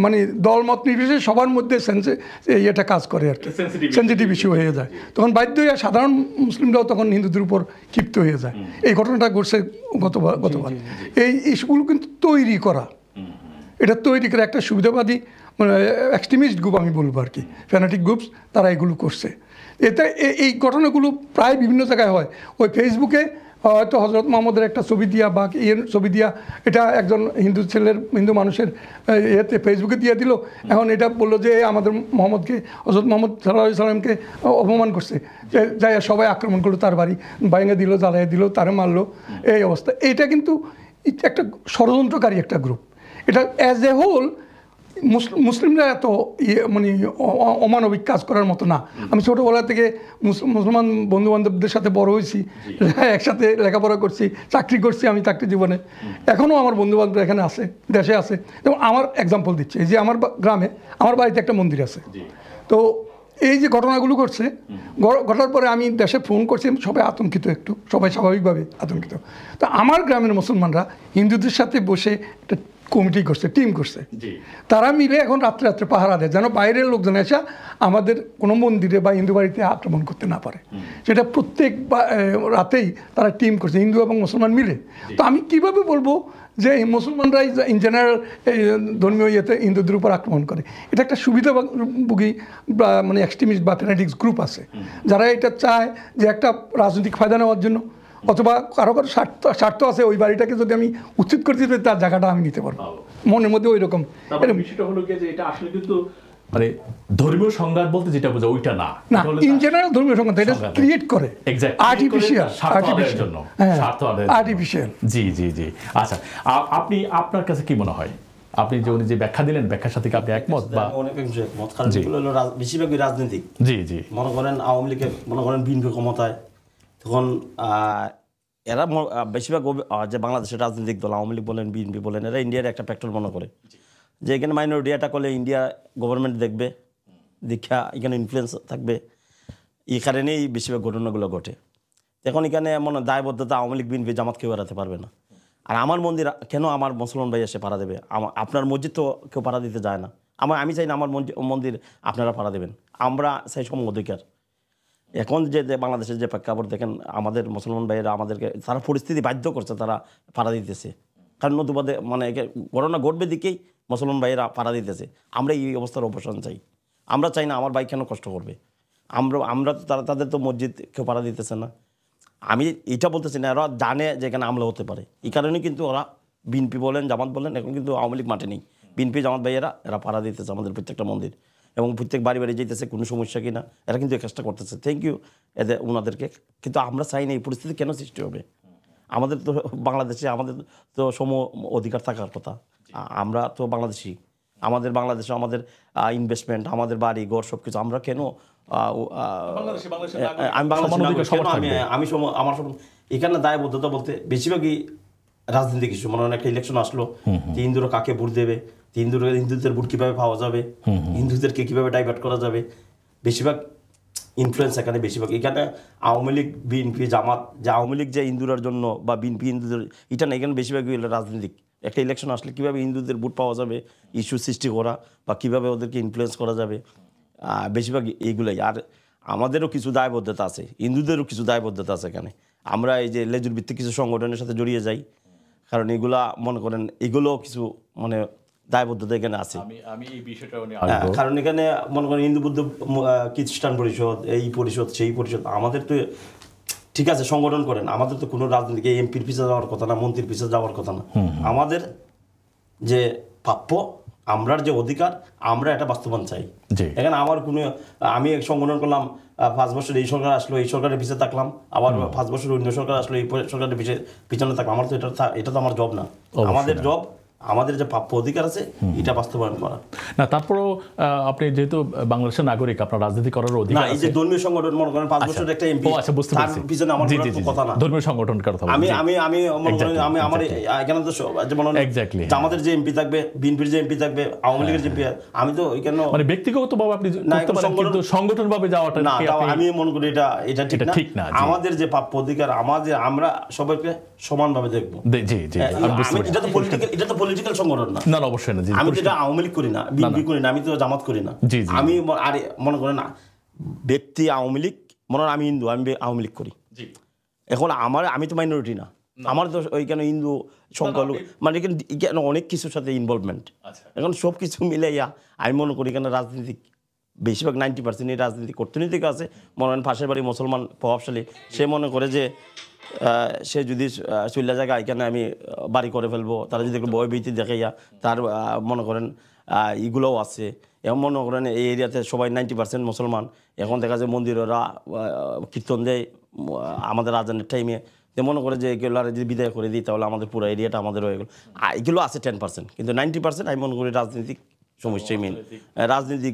মানে দলমত নির্বিশেষে সবার মধ্যে এটা কাজ করে আর কি, সেন্সিটিভ ইস্যু হয়ে যায়। তখন বাধ্য হয়ে সাধারণ মুসলিমরাও তখন হিন্দুদের উপর ক্ষিপ্ত হয়ে যায়। এই ঘটনাটা ঘটছে গতবার। এই ইস্যুগুলো কিন্তু তৈরি করা, এটা তৈরি করে একটা সুবিধাবাদী মানে এক্সট্রিমিস্ট গ্রুপ আমি বলবো আর কি, ফ্যানাটিক গ্রুপস, তারা এগুলো করছে। এতে এই ঘটনাগুলো প্রায় বিভিন্ন জায়গায় হয়। ওই ফেসবুকে হয়তো হজরত মোহাম্মদের একটা ছবি দিয়া বা ছবি দিয়া, এটা একজন হিন্দু মানুষের এতে ফেসবুকে দিয়ে দিল, এখন এটা বললো যে আমাদের মোহাম্মদকে, হজরত মোহাম্মদ সাল্লাল্লাহু আলাইহি সাল্লামকে অপমান করছে, যাই সবাই আক্রমণ করলো, তার বাড়ি ভাঙে দিল, জ্বালিয়ে দিল, তারে মারলো, এই অবস্থা। এটা কিন্তু একটা ষড়যন্ত্রকারী একটা গ্রুপ। এটা অ্যাজ এ হোল মুসলিমরা এত মানে অমানবিক কাজ করার মতো না। আমি ছোটোবেলা থেকে মুসলমান বন্ধুবান্ধবদের সাথে বড় হয়েছি, একসাথে লেখাপড়া করছি, চাকরি করছি আমি চাকরি জীবনে, এখনও আমার বন্ধুবান্ধব এখানে আছে, দেশে আছে। যেমন আমার এক্সাম্পল দিচ্ছে, এই যে আমার গ্রামে আমার বাড়িতে একটা মন্দির আছে। তো এই যে ঘটনাগুলো ঘটছে, ঘটার পরে আমি দেশে ফোন করছি, সবাই আতঙ্কিত, একটু সবাই স্বাভাবিকভাবে আতঙ্কিত। তো আমার গ্রামের মুসলমানরা হিন্দুদের সাথে বসে একটা কমিটি করছে, টিম করছে, তারা মিলে এখন রাত্রে রাত্রে পাহারা দেয় যেন বাইরের লোকজন এসে আমাদের কোনো মন্দিরে বা হিন্দু বাড়িতে আক্রমণ করতে না পারে। সেটা প্রত্যেক রাতেই তারা টিম করছে, হিন্দু এবং মুসলমান মিলে। তো আমি কিভাবে বলবো যে মুসলমানরাই ইন জেনারেল ধর্মীয় ইয়েতে হিন্দুদের উপর আক্রমণ করে? এটা একটা সুবিধাভোগী বা মানে এক্সট্রিমিস্ট বা ফ্যানাটিক্স গ্রুপ আছে, যারা এটা চায় যে একটা রাজনৈতিক ফায়দা নেওয়ার জন্য, অথবা কারো স্বার্থ আছে ওই বাড়িটাকে যদি আমি উচ্ছেদ করতে চাই তার জায়গাটা আমি নিতে পারবো, মনের মধ্যে ওই রকম। বিষয়টা হলো যে এটা আসলে কিন্তু মানে ধর্মীয় সংঘাত বলতে যেটা বোঝা ওইটা না, ইন জেনারেল ধর্মীয় সংঘাত এটা ক্রিয়েট করে আর্টিফিশিয়াল। জি জি জি। আচ্ছা, আপনি আপনার কাছে কি মনে হয়, আপনি যে উনি যে ব্যাখ্যা দিলেন ব্যাখ্যার সাথে কি আপনি একমত? বা অনেক একমত, কারণ এগুলো হলো বেশিরভাগই রাজনীতিক। জি জি। মনে করেন আওয়ামী লীগের, মনে করেন বিএনপি ক্ষমতায়, তখন এরা বেশিরভাগ যে বাংলাদেশের রাজনৈতিক দল আওয়ামী লীগ বলেন, বিএনপি বলেন, এরা ইন্ডিয়ার একটা ফ্যাক্টর মনে করে যে এখানে মাইনরিটি অ্যাটাক করলে ইন্ডিয়া গভর্নমেন্ট দেখবে, দীক্ষা এখানে ইনফ্লুয়েন্স থাকবে, এই কারণেই বেশিরভাগ ঘটনাগুলো ঘটে। এখন এখানে এমন দায়বদ্ধতা আওয়ামী লীগ বিএনপি জামাত কেউ এড়াতে পারবে না। আর আমার মন্দির কেন আমার মুসলমান ভাই এসে পাড়া দেবে? আপনার মসজিদ তো কেউ পাড়া দিতে যায় না। আমি চাই না আমার মন্দির আপনারা পাড়া দেবেন, আমরা চাই সম অধিকার। এখন যে বাংলাদেশের যে প্রেক্ষাপট দেখেন, আমাদের মুসলমান ভাইয়েরা আমাদেরকে তারা পরিস্থিতি বাধ্য করছে, তারা পাড়া দিতেছে, কারণ নতুবাদে মানে ঘটনা ঘটবে দিকেই মুসলমান ভাইয়েরা পাড়া দিতেছে। আমরা এই অবস্থার অবসান চাই। আমরা চাই না আমার ভাই কেন কষ্ট করবে। আমরা তো তাদের তো মসজিদ কেউ পাড়া দিতেছে না। আমি এটা বলতেছি না, ওরা জানে যে এখানে হামলা হতে পারে, এই কারণে কিন্তু ওরা বিএনপি বলেন, জামাত বলেন, এখন কিন্তু আওয়ামী লীগ মাঠে নেই, বিএনপি জামাত ভাইয়েরা এরা পাড়া দিতেছে আমাদের প্রত্যেকটা মন্দির, এবং প্রত্যেক বাড়ি বাড়ি যেতেছে, কোনো সমস্যা কিনা এরা কিন্তু এই কাজটা করতেছে। থ্যাংক ইউ এদের ওনাদেরকে। কিন্তু আমরা চাই না এই পরিস্থিতি কেন সৃষ্টি হবে। আমাদের তো বাংলাদেশে আমাদের তো সম অধিকার থাকার কথা। আমরা তো বাংলাদেশি, আমাদের বাংলাদেশে আমাদের ইনভেস্টমেন্ট, আমাদের বাড়ি ঘর সব কিছু, আমরা কেন আমার এখানে দায়বদ্ধতা বলতে বেশিরভাগই রাজনীতিক ইস্যু। মনে হয় একটা ইলেকশন আসলো, হিন্দুরা কাকে ভোট দেবে, হিন্দুদের ভোট কীভাবে পাওয়া যাবে, হিন্দুদেরকে কীভাবে ডাইভার্ট করা যাবে, বেশিরভাগ ইনফ্লুয়েন্স এখানে বেশিরভাগ। এখানে আওয়ামী লীগ বিএনপি জামাত, যে আওয়ামী লীগ যে হিন্দুরার জন্য বা বিএনপি হিন্দুদের, এটা না, এখানে বেশিরভাগই রাজনীতিক। একটা ইলেকশন আসলে কীভাবে হিন্দুদের ভোট পাওয়া যাবে, ইস্যু সৃষ্টি করা বা কীভাবে ওদেরকে ইনফ্লুয়েন্স করা যাবে, বেশিরভাগ এইগুলাই। আর আমাদেরও কিছু দায়বদ্ধতা আছে, হিন্দুদেরও কিছু দায়বদ্ধতা আছে এখানে। আমরা এই যে লেজুর ভিত্তিক কিছু সংগঠনের সাথে জড়িয়ে যাই, কারণ এগুলা মনে করেন এগুলো কিছু মানে দায়বদ্ধতা এখানে আছে। কারণ এখানে মনে করেন হিন্দু বুদ্ধ খ্রিস্টান পরিষদ, এই পরিষদ সেই পরিষদ, আমাদের তো ঠিক আছে সংগঠন করেন, আমাদের তো কোনো রাজনীতিকে এমপির পিছিয়ে যাওয়ার কথা না, মন্ত্রীর পিছিয়ে যাওয়ার কথা না। আমাদের যে প্রাপ্য, আমরার যে অধিকার, আমরা এটা বাস্তবায়ন চাই। এখানে আমার কোনো, আমি এক সংগঠন করলাম, 5 বছর এই সরকার আসলো, এই সরকারের পিছিয়ে থাকলাম, আবার 5 বছর অন্য সরকার আসলো, এই সরকারের পিছনে থাকলাম, আমার তো এটা তো আমার জব না। আমাদের জব আমাদের যে প্রাপ্য অধিকার আছে এটা বাস্তবায়ন করা। না তারপরও আপনি যেহেতু বাংলাদেশের নাগরিক, আপনার রাজনীতি করার না, অধিকার এই যে আছে। ধর্মীয় সংগঠন মনে করেন 5 বছরের একটা এমপি, আচ্ছা বুঝতে তার পারছি। পিছনে আমার জি, কোনো জি, জি, কথা না। ধর্মীয় সংগঠন কথা বলছি। আমি মনে করেন আমি আমার Exactly. এখানে তো যেমন Exactly. আমাদের যে এমপি থাকবে, বিএনপির যে এমপি থাকবে, আওয়ামী লীগের যে এমপি, আমি তো এখানে মানে ব্যক্তিগতভাবে আপনি না, করতে পারেন, কিন্তু সংগঠনভাবে যাওয়াটা না, কি তাও আপনি- আমি মনে করি এটা ঠিক না। জি। আমাদের যে প্রাপ্য অধিকার, আমরা সবাইকে সমানভাবে দেখবো। জি জি আমি বুঝতে পারছি। এটা তো পলিটিক্যাল সংগঠন না। না না, অবশ্যই না। জি, আমি তো এটা আওয়ামী লীগ করি না, বিএনপি করি না, আমি তো জামাত করি না। জি, জি। আমি আরে মনে করেন না, ব্যক্তি আওয়ামী লীগ, মনে হয় আমি হিন্দু, আমি আওয়ামী লীগ করি। এখন আমি তো মাইনরিটি না, আমার তো ওইখানে হিন্দু সংখ্যালঘু, মানে এখানে অনেক কিছুর সাথে ইনভলভমেন্ট। এখন সব কিছু মিলাইয়া আমি মনে করি এখানে রাজনীতিক বেশিরভাগ 90% এই রাজনীতিক অর্থনৈতিক আছে। মনে করেন পাশের বাড়ি মুসলমান প্রভাবশালী, সে মনে করে যে সে যদি চল্লা জায়গা এখানে আমি বাড়ি করে ফেলবো, তারা যদি একটু ভয় ভীতি দেখাইয়া তার মনে করেন এগুলোও আছে। এখন মনে করেন এই এরিয়াতে সবাই 90% মুসলমান। এখন দেখা যায় মন্দিরেরা কীর্তন দেয় আমাদের আজানের টাইমে, মনে করে যে এগুলো যদি বিদায় করে দিই তাহলে আমাদের পুরো এরিয়াটা আমাদের হয়ে গেল। এগুলো আছে 10%, কিন্তু 90% আমি মনে করি রাজনৈতিক সমস্যাই মেন, রাজনৈতিক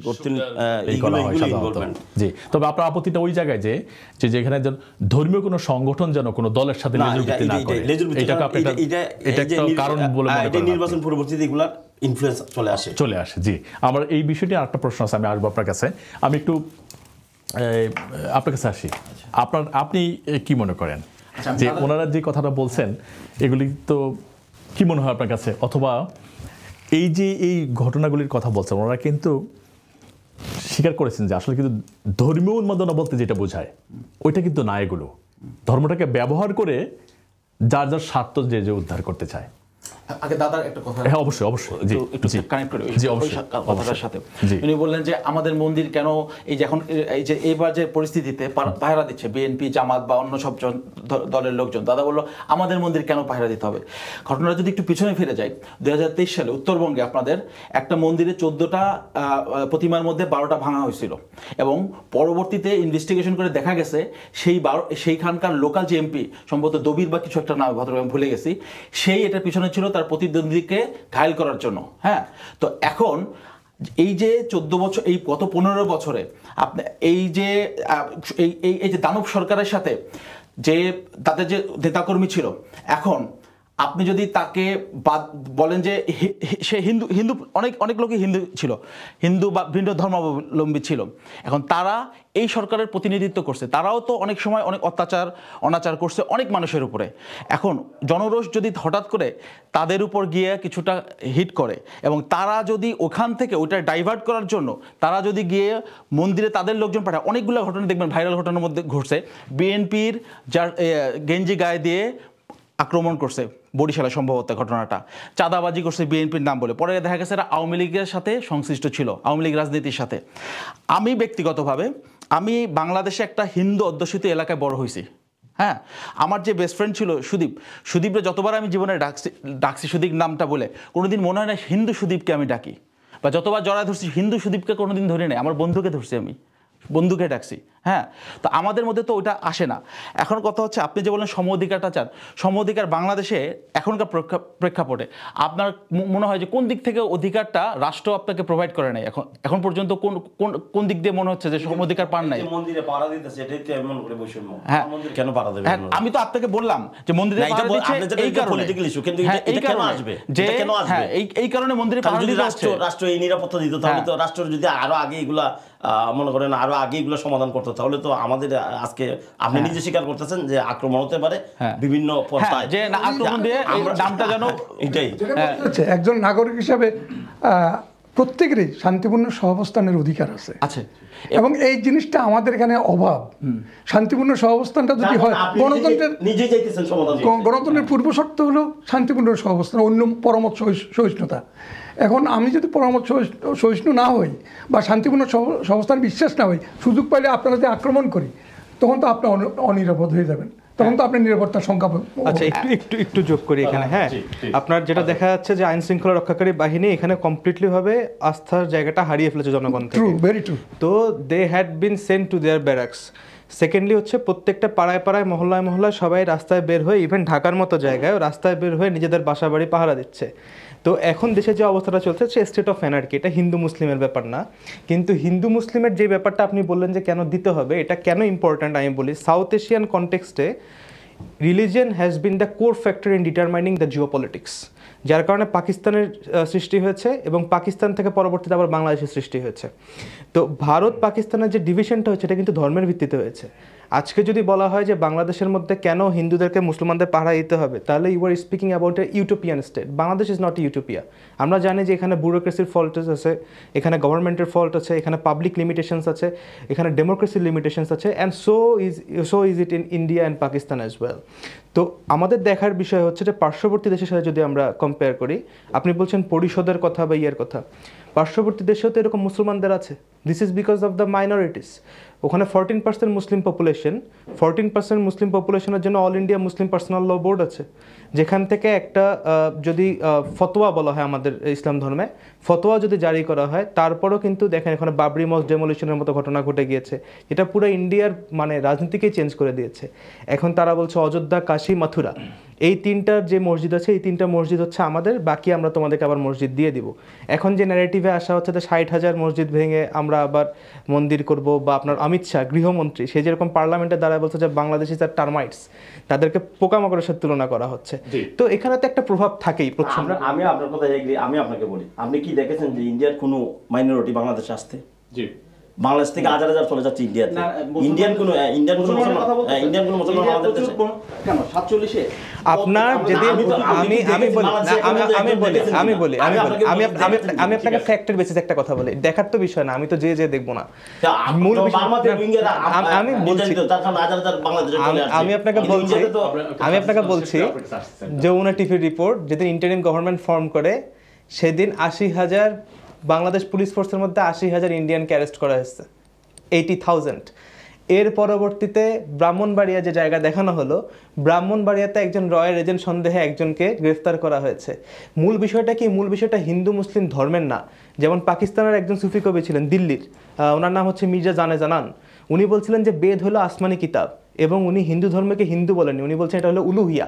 ইনভলভমেন্ট। জি, তবে আপনার আপত্তিটা ওই জায়গায় যে যেখানে ধর্মীয় কোনো সংগঠন যেন কোনো দলের সাথে লেজুরভিত্তি না করে, এটাকে আপনি এটা একটা কারণ বলে মনে করেন? নির্বাচন পরবর্তীতে এগুলা ইনফ্লুয়েন্স চলে আসে। জি, আমার এই বিষয়টি আরেকটা প্রশ্ন আছে, আমি আসবো আপনার কাছে। আমি একটু আপনার কাছে আসি। আপনি কি মনে করেন যে ওনারা যে কথাটা বলছেন এগুলি তো কি মনে হয় আপনার কাছে? অথবা এই যে এই ঘটনাগুলির কথা বলছেন, ওনারা কিন্তু স্বীকার করেছেন যে আসলে কিন্তু ধর্মীয় উন্মাদনা বলতে যেটা বোঝায় ওইটা কিন্তু না, এগুলো ধর্মটাকে ব্যবহার করে যার যার স্বার্থ যে উদ্ধার করতে চায়। আগে দাদার একটা কথা, হ্যাঁ অবশ্যই অবশ্যই, জি একটু কানেক্ট করে কথাটার সাথে। উনি বললেন যে আমাদের মন্দির কেন এই যে এখন এই যে এইবার যে পরিস্থিতিতে পাহারা দিচ্ছে বিএনপি, জামাত বা অন্য সব দলের লোকজন, দাদা বললো আমাদের মন্দির কেন পাহারা দিতে হবে। ঘটনাটা যদি একটু পিছনে ফিরে যায়, 2023 সালে উত্তরবঙ্গে আপনাদের একটা মন্দিরে 14টা প্রতিমার মধ্যে 12টা ভাঙা হয়েছিল, এবং পরবর্তীতে ইনভেস্টিগেশন করে দেখা গেছে সেইখানকার লোকাল যে এমপি, সম্ভবত দবির বা কিছু একটা নাম ভদ্রভাবে ভুলে গেছি, সেই এটার পিছনে ছিল তার প্রতিদ্বন্দ্বীকে ঘায়েল করার জন্য। হ্যাঁ, তো এখন এই যে 14 বছর, এই গত 15 বছরে আপনি এই যে দানব সরকারের সাথে যে তাদের যে নেতাকর্মী ছিল, এখন আপনি যদি তাকে বলেন যে সে হিন্দু অনেক লোকই হিন্দু ছিল, হিন্দু বা ভিন্ন ধর্মাবলম্বী ছিল, এখন তারা এই সরকারের প্রতিনিধিত্ব করছে, তারাও তো অনেক সময় অনেক অনাচার করছে অনেক মানুষের উপরে। এখন জনরোষ যদি হঠাৎ করে তাদের উপর গিয়ে কিছুটা হিট করে, এবং তারা যদি ওখান থেকে ওইটা ডাইভার্ট করার জন্য তারা যদি গিয়ে মন্দিরে তাদের লোকজন পাঠায়, অনেকগুলো ঘটনা দেখবেন ভাইরাল ঘটনার মধ্যে ঘটছে। বিএনপির যার গেঞ্জি গায়ে দিয়ে আক্রমণ করছে বরিশালে সম্ভবত ঘটনাটা, চাঁদাবাজি করছে বিএনপির নাম বলে, পরে দেখা গেছে এরা আওয়ামী লীগের সাথে সংশ্লিষ্ট ছিল, আওয়ামী লীগ রাজনীতির সাথে। আমি ব্যক্তিগতভাবে আমি বাংলাদেশে একটা হিন্দু অধ্যুষিত এলাকায় বড় হয়েছি। হ্যাঁ, আমার যে বেস্ট ফ্রেন্ড ছিল সুদীপরে যতবার আমি জীবনে ডাকছি সুদীপ নামটা বলে, কোনোদিন মনে হয় না হিন্দু সুদীপকে আমি ডাকি, বা যতবার জড়ায় ধরছি হিন্দু সুদীপকে কোনোদিন ধরি নাই, আমার বন্ধুকে ধরছি, আমি বন্ধুকে ডাকছি। হ্যাঁ, তো আমাদের মধ্যে তো ওইটা আসে না। এখন কথা হচ্ছে আপনি যে বলেন সম অধিকারটা চান, সম অধিকার বাংলাদেশে এখনকার প্রেক্ষাপটে আপনার মনে হয় যে কোন দিক থেকে অধিকারটা রাষ্ট্র আপনাকে প্রোভাইড করে নাই? এখন পর্যন্ত কোন দিক দিয়ে মনে হচ্ছে যে সম অধিকার পান নাই? মন্দিরে পাহারা দিতেছে, এটাই তো আমি মনে করি বৈষম্য। হ্যাঁ, মন্দির কেন পাহারা দেবে? আমি তো আপনাকে বললাম যে মন্দিরে পাহারা দিচ্ছে এই কারণে, পলিটিক্যাল ইস্যু, কিন্তু এটা কেন আসবে? যে হ্যাঁ এই কারণে মন্দিরে পাহারা দিতে হচ্ছে। রাষ্ট্র এই নিরাপত্তা দিত, তাহলে তো রাষ্ট্র যদি আরো আগে এগুলা মনে করেন আরো আগে এগুলো সমাধান করতো, তাহলে তো আমাদের আজকে আপনি নিজে স্বীকার করতেছেন যে আক্রমণ হতে পারে বিভিন্ন পর্যায়ে, যে না আক্রমণ দিয়ে নামটা জানো। এটাই একজন নাগরিক হিসাবে প্রত্যেকেরই শান্তিপূর্ণ সহাবস্থানের অধিকার আছে, এবং এই জিনিসটা আমাদের এখানে অভাব। শান্তিপূর্ণ সহাবস্থানটা যদি হয়, গণতন্ত্রের পূর্ব শর্ত হলো শান্তিপূর্ণ সহাবস্থান, অন্য পরমত সহিষ্ণুতা। এখন আমি যদি পরমত সহিষ্ণু না হই বা শান্তিপূর্ণ সহাবস্থান বিশ্বাস না হই, সুযোগ পাইলে আপনারা যদি আক্রমণ করি, তখন তো আপনি অনিরাপদ হয়ে যাবেন, তখন তো আপনি নিরাপত্তার সংখ্যা। আচ্ছা, একটু যোগ করি এখানে। হ্যাঁ, আপনার যেটা দেখা যাচ্ছে যে আইন শৃঙ্খলা রক্ষাকারী বাহিনী এখানে কমপ্লিটলি ভাবে আস্থার জায়গাটা হারিয়ে ফেলেছে জনগণ থেকে। True, very true. তো they had been sent to their barracks. Secondly হচ্ছে প্রত্যেকটা পাড়ায় পাড়ায় মহল্লায় মহল্লায় সবাই রাস্তায় বের হয়ে, ইভেন ঢাকার মতো জায়গায় রাস্তায় বের হয়ে নিজেদের বাসা বাড়ি পাহারা দিচ্ছে। তো এখন দেশে যে অবস্থাটা চলছে সে স্টেট অফ অ্যানার্কি, এটা হিন্দু মুসলিমের ব্যাপার না। কিন্তু হিন্দু মুসলিমের যে ব্যাপারটা আপনি বললেন যে কেন দিতে হবে, এটা কেন ইম্পর্ট্যান্ট আমি বলি। সাউথ এশিয়ান কনটেক্সটে religion has been the core factor in determining the geopolitics, যার কারণে পাকিস্তানের সৃষ্টি হয়েছে এবং পাকিস্তান থেকে পরবর্তীতে আবার বাংলাদেশের সৃষ্টি হয়েছে। তো ভারত পাকিস্তানের যে ডিভিশনটা হয়েছে এটা কিন্তু ধর্মের ভিত্তিতে হয়েছে। আজকে যদি বলা হয় যে বাংলাদেশের মধ্যে কেন হিন্দুদেরকে মুসলমানদের পাহারা দিতে হবে, তাহলে you are speaking about a utopian state. Bangladesh is not utopia. আমরা জানি যে এখানে ব্যুরোক্রেসির ফল্ট আছে, এখানে গভর্নমেন্টের ফল্ট আছে, এখানে পাবলিক লিমিটেশনস আছে, এখানে ডেমোক্রেসির লিমিটেশনস আছে, and so is it in India and Pakistan as well. তো আমাদের দেখার বিষয় হচ্ছে যে পার্শ্ববর্তী দেশের সাথে যদি আমরা কম্পেয়ার করি, আপনি বলছেন পরিষদের কথা বা ইয়ের কথা, পার্শ্ববর্তী দেশেও তো এরকম মুসলমানদের আছে। This is because of the minorities. ওখানে 14% মুসলিম পপুলেশন, 14% মুসলিম পপুলেশনের জন্য অল ইন্ডিয়া মুসলিম পার্সোনাল ল বোর্ড আছে, যেখান থেকে একটা যদি ফতোয়া বলা হয় আমাদের ইসলাম ধর্মে, ফতোয়া যদি জারি করা হয়, তারপরও কিন্তু দেখেন এখানে বাবরি মসজিদ ডেমোলিশনের মতো ঘটনা ঘটে গিয়েছে, এটা পুরো ইন্ডিয়ার মানে রাজনীতিকেই চেঞ্জ করে দিয়েছে। এখন তারা বলছে অযোধ্যা, কাশী, মথুরা, এই তিনটার যে মসজিদ আছে, এই তিনটা মসজিদ হচ্ছে আমাদের, বাকি আমরা তোমাদেরকে আবার মসজিদ দিয়ে দিব। এখন যে ন্যারেটিভে আসা হচ্ছে যে 60,000 মসজিদ ভেঙে আমরা আবার মন্দির করব, বা আপনার অমিত শাহ গৃহমন্ত্রী সে যেরকম পার্লামেন্টে দাঁড়ায় বলছে যে বাংলাদেশি তার টার্মাইটস, তাদেরকে পোকামাকড়ের সাথে তুলনা করা হচ্ছে। তো এখানে তো একটা প্রভাব থাকেই। আমি আপনার কথা এগ্রি। আমি আপনাকে বলি, আপনি কি দেখেছেন যে ইন্ডিয়ার কোনো মাইনরিটি বাংলাদেশে আসতে? জি, বাংলাদেশ থেকে হাজার হাজার চলে যাচ্ছে ইন্ডিয়াতে। ইন্ডিয়ান কোনো মুসলমান আমাদের দেশে কেন 47-এ আপনার যদি আমি আপনাকে ফ্যাক্টের বেসিস একটা কথা বলি, দেখার তো বিষয় না, আমি তো যে দেখবো না। মূল আমি আপনাকে বলছি যে UNITIF রিপোর্ট যেদিন ইন্টারিম গভর্নমেন্ট ফর্ম করে, সেদিন 80,000 বাংলাদেশ পুলিশ ফোর্সের মধ্যে 80,000 ইন্ডিয়ানকে অ্যারেস্ট করা হয়েছে, 80,000। এর পরবর্তীতে ব্রাহ্মণবাড়িয়া যে জায়গা দেখানো হলো, ব্রাহ্মণবাড়িয়াতে একজন রয়ের এজেন্ট সন্দেহে একজনকে গ্রেফতার করা হয়েছে। মূল বিষয়টা কি? মূল বিষয়টা হিন্দু মুসলিম ধর্মের না। যেমন পাকিস্তানের একজন সুফি কবি ছিলেন দিল্লির, ওনার নাম হচ্ছে মির্জা জানান। উনি বলছিলেন যে বেদ হলো আসমানি কিতাব, এবং উনি হিন্দু ধর্মকে হিন্দু বলেননি, উনি বলছেন এটা হলো উলুহিয়া।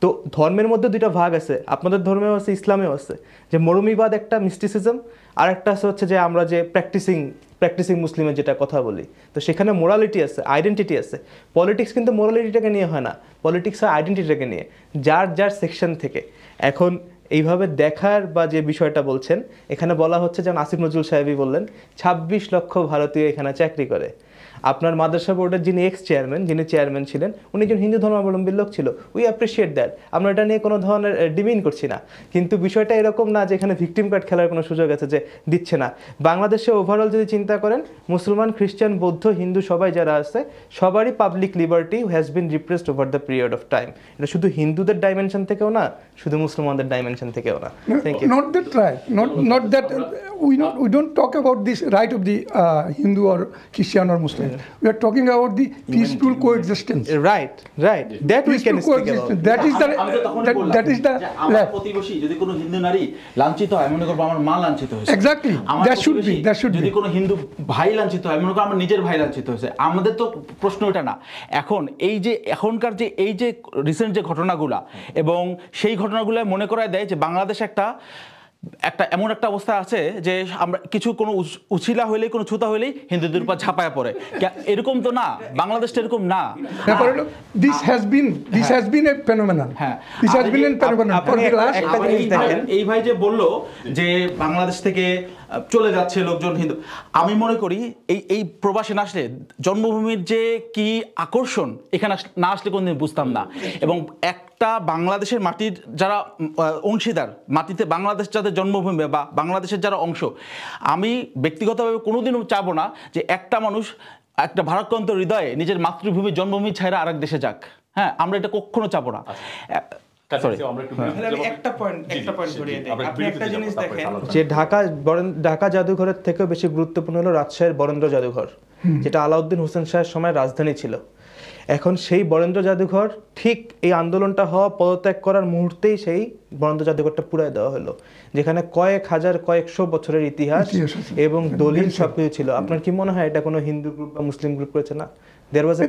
তো ধর্মের মধ্যে দুইটা ভাগ আছে, আপনাদের ধর্মেও আছে, ইসলামেও আছে, যে মরমিবাদ একটা মিস্টিসিজম, আর একটা হচ্ছে যে আমরা যে প্র্যাকটিসিং মুসলিমের যেটা কথা বলি। তো সেখানে মোরালিটি আছে, আইডেন্টিটি আছে। পলিটিক্স কিন্তু মোরালিটিটাকে নিয়ে হয় না, পলিটিক্স হয় আইডেন্টিটিটাকে নিয়ে, যার সেকশন থেকে। এখন এইভাবে দেখার বা যে বিষয়টা বলছেন, এখানে বলা হচ্ছে যেমন আসিফ নজরুল সাহেবই বললেন 26 লক্ষ ভারতীয় এখানে চাকরি করে। আপনার মাদ্রাসা বোর্ডের যিনি যিনি চেয়ারম্যান ছিলেন, উনি একজন হিন্দু ধর্মাবলম্বীর লোক ছিল। উই অ্যাপ্রিসিয়েট দ্যাট, আমরা এটা নিয়ে কোনো ধরনের ডিমিন করছি না। কিন্তু বিষয়টা এরকম না যে এখানে ভিকটিম কার্ড খেলার কোনো সুযোগ আছে যে দিচ্ছে না। বাংলাদেশে ওভারঅল যদি চিন্তা করেন, মুসলমান, খ্রিস্টান, বৌদ্ধ, হিন্দু সবাই যারা আছে, সবারই public liberty has been repressed over the period of time. এটা শুধু হিন্দুদের ডাইমেনশন থেকেও না, শুধু মুসলমানদের ডাইমেনশন থেকেও না। Thank you. Not that right, not that we don't talk about this right of the Hindu or Christian or Muslim. We are talking about the peaceful coexistence. Right. That we can speak about. That is the আমার প্রতিবেশী যদি কোনো হিন্দু নারী লাঞ্ছিত হয়, মনে করবো আমার মা লাঞ্ছিত হয়েছে। Exactly. That should be. যদি কোনো হিন্দু ভাই লাঞ্ছিত হয়, মনে করো আমার নিজের ভাই লাঞ্ছিত হয়েছে। আমাদের তো প্রশ্ন এটা না। এখন এখনকার যে এই যে রিসেন্ট যে ঘটনাগুলা, এবং সেই ঘটনাগুলো মনে করায় দেয় যে বাংলাদেশ একটা এমন একটা অবস্থা আছে যে আমরা কিছু কোনো উছিলা হইলেই, কোনো ছুতা হইলেই হিন্দুদের উপর ঝাঁপায় পড়ে। এরকম তো না, বাংলাদেশটা এরকম না। This has been a phenomenon. This has been a phenomenon for the last. এই ভাই যে বললো যে বাংলাদেশ থেকে চলে যাচ্ছে লোকজন হিন্দু, আমি মনে করি এই প্রবাসে না আসলে জন্মভূমির যে কি আকর্ষণ, এখানে না আসলে কোনদিন বুঝতাম না। এবং একটা বাংলাদেশের মাটির যারা অংশীদার, মাটিতে বাংলাদেশ যাদের জন্মভূমি বা বাংলাদেশের যারা অংশ, আমি ব্যক্তিগতভাবে কোনোদিনও চাবো না যে একটা মানুষ একটা ভারাক্রান্ত হৃদয়ে নিজের মাতৃভূমি জন্মভূমি ছাড়া আরেক দেশে যাক। হ্যাঁ, আমরা এটা কখনো চাবো না। যে ঢাকা জাদুঘরের থেকেও বেশি গুরুত্বপূর্ণ হলো রাজশাহীর বরেন্দ্র জাদুঘর, যেটা আলাউদ্দিন হোসেন শাহের সময় রাজধানী ছিল। এখন সেই বরেন্দ্র জাদুঘর ঠিক এই আন্দোলনটা হওয়া পদত্যাগ করার মুহূর্তেই সেই বরেন্দ্র জাদুঘরটা পুরাই দেওয়া হলো, যেখানে কয়েক হাজার কয়েকশো বছরের ইতিহাস এবং দলিল সবকিছু ছিল। আপনার কি মনে হয় এটা কোনো হিন্দু গ্রুপ বা মুসলিম গ্রুপ করেছে? না, there was a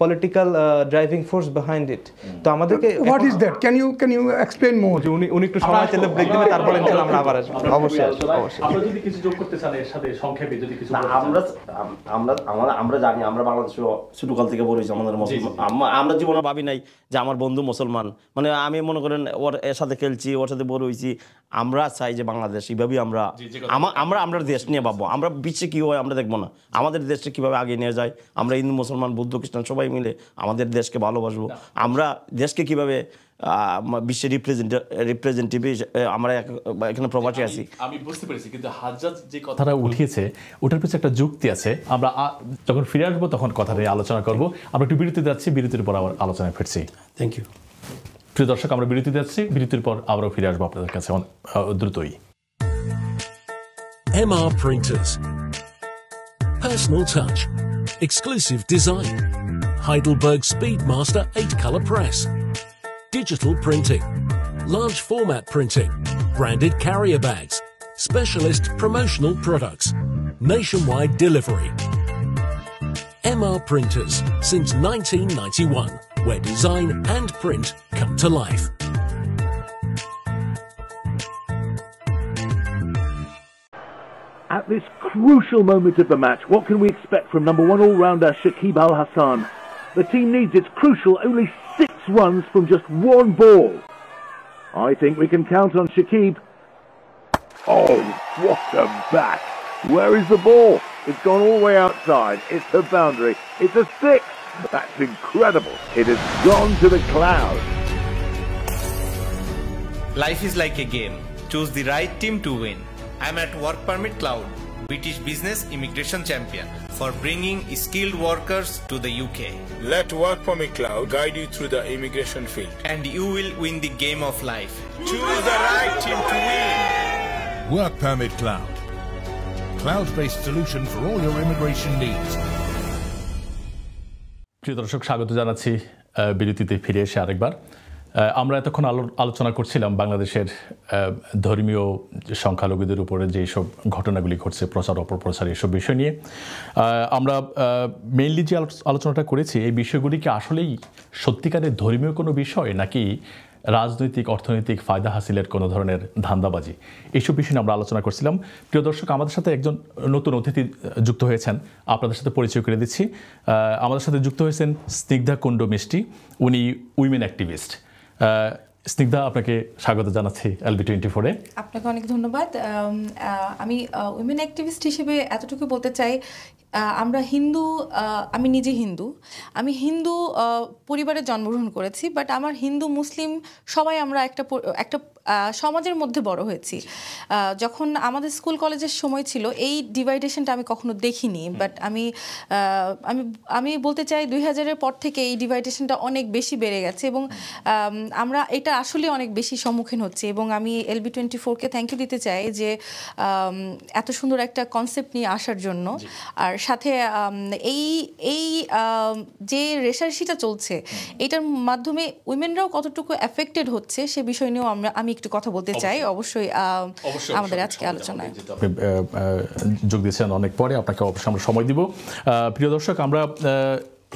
political driving force behind it. তো আমাদেরকে what is that, can you explain more? উনি একটু সময় চাইলে ব্রেক দিবে, তারপরে ইনশাআল্লাহ আমরা আবার আসবো। অবশ্যই আপনি যদি কিছু যোগ করতে চান এর সাথে সংক্ষেপে যদি কিছু আমরা জানি, আমরা বাংলাদেশে ছোটকাল থেকে বড় হয়েছি, আমাদের আমরা জীবনে ভাবি নাই যে আমার বন্ধু মুসলমান, মানে আমি মনে করেন ওর এর সাথে খেলছি, ওর সাথে বড় হয়েছি। আমরা চাই যে বাংলাদেশ এইভাবেই আমরা দেশ নিয়ে ভাববো, আমরা বিশ্বে কি হয় আমরা দেখবো না, আমাদের দেশটা কিভাবে আগে নিয়ে যায়, আমরা হিন্দু মুসলমান বৌদ্ধ খ্রিস্টান সবাই মিলে আমাদের দেশকে ভালোবাসবো, আমরা দেশকে কিভাবে বিশ্বের রিপ্রেজেন্টেটিভ আমরা এখানে প্রবাসী আছি। আমি বুঝতে পেরেছি, কিন্তু হাজ্জাজ যে কথাটা উঠিয়েছে ওটার পিছনে একটা যুক্তি আছে। আমরা যখন ফিরে আসবো তখন কথা নিয়ে আলোচনা করব। আমরা একটু বিরতি যাচ্ছি, বিরতির পর আবার আলোচনায় ফিরছি। Thank you. প্রিয় দর্শক, আমরা বিরতি যাচ্ছি, বিরতির পর আবারও ফিরে আসবো আপনাদের কাছে দ্রুতই। MR Printers. Personal touch. Exclusive design. Heidelberg Speedmaster 8-color press. Digital printing. Large format printing. Branded carrier bags. Specialist promotional products. Nationwide delivery. MR Printers since 1991, where design and print come to life. At this crucial moment of the match, what can we expect from number one all-rounder Shakib Al Hassan? The team needs its crucial only 6 runs from just one ball. I think we can count on Shakib. Oh, what a bat! Where is the ball? It's gone all the way outside. It's the boundary. It's a 6. That's incredible. It has gone to the clouds. Life is like a game. Choose the right team to win. I'm at Work Permit Cloud, British Business Immigration Champion, for bringing skilled workers to the UK. Let Work Permit Cloud guide you through the immigration field. And you will win the game of life. Choose the right team to win. Work Permit Cloud. Cloud-based solution for all your immigration needs. প্রিয় দর্শক, স্বাগত জানাচ্ছি বিরতিতে ফিরে এসে আরেকবার। আমরা এতক্ষণ আলোচনা করছিলাম বাংলাদেশের ধর্মীয় সংখ্যালঘুদের উপরে যেসব ঘটনাগুলি ঘটছে, প্রচার অপপ্রচার, এসব বিষয় নিয়ে আমরা মেইনলি যে আলোচনাটা করেছি, এই বিষয়গুলি কি আসলেই সত্যিকারের ধর্মীয় কোনো বিষয়, নাকি রাজনৈতিক অর্থনৈতিক ফায়দা হাসিলের কোনো ধরনের ধান্দাবাজি, এইসব বিষয় নিয়ে আমরা আলোচনা করছিলাম। প্রিয় দর্শক, আমাদের সাথে একজন নতুন অতিথি যুক্ত হয়েছেন, আপনাদের সাথে পরিচয় করে দিচ্ছি। আমাদের সাথে যুক্ত হয়েছেন স্নিগ্ধা কুণ্ড মিষ্টি, উনি উইমেন অ্যাক্টিভিস্ট। স্নিগ্ধা, আপনাকে স্বাগত জানাচ্ছি LB24-এ। আপনাকে অনেক ধন্যবাদ। আমি উইমেন অ্যাক্টিভিস্ট হিসেবে এতটুকু বলতে চাই, আমরা হিন্দু, আমি নিজে হিন্দু, আমি হিন্দু পরিবারে জন্মগ্রহণ করেছি, বাট আমার হিন্দু মুসলিম সবাই আমরা একটা সমাজের মধ্যে বড় হয়েছি। যখন আমাদের স্কুল কলেজের সময় ছিল এই ডিভাইডেশনটা আমি কখনো দেখিনি, বাট আমি বলতে চাই 2000-এর পর থেকে এই ডিভাইডেশনটা অনেক বেশি বেড়ে গেছে এবং আমরা এটা আসলে অনেক বেশি সম্মুখীন হচ্ছে। এবং আমি LB24-কে থ্যাংক ইউ দিতে চাই যে এত সুন্দর একটা কনসেপ্ট নিয়ে আসার জন্য। আর সাথে এই যে রেশারেশিটা চলছে, এটার মাধ্যমে উইমেনরাও কতটুকু এফেক্টেড হচ্ছে সে বিষয় নিয়েও আমি একটু কথা বলতে চাই। অবশ্যই আমাদের আজকে আলোচনায় আপনি যোগ দিয়েছেন অনেক পরে, আপনাকে অবশ্যই আমরা সময় দিব। প্রিয় দর্শক, আমরা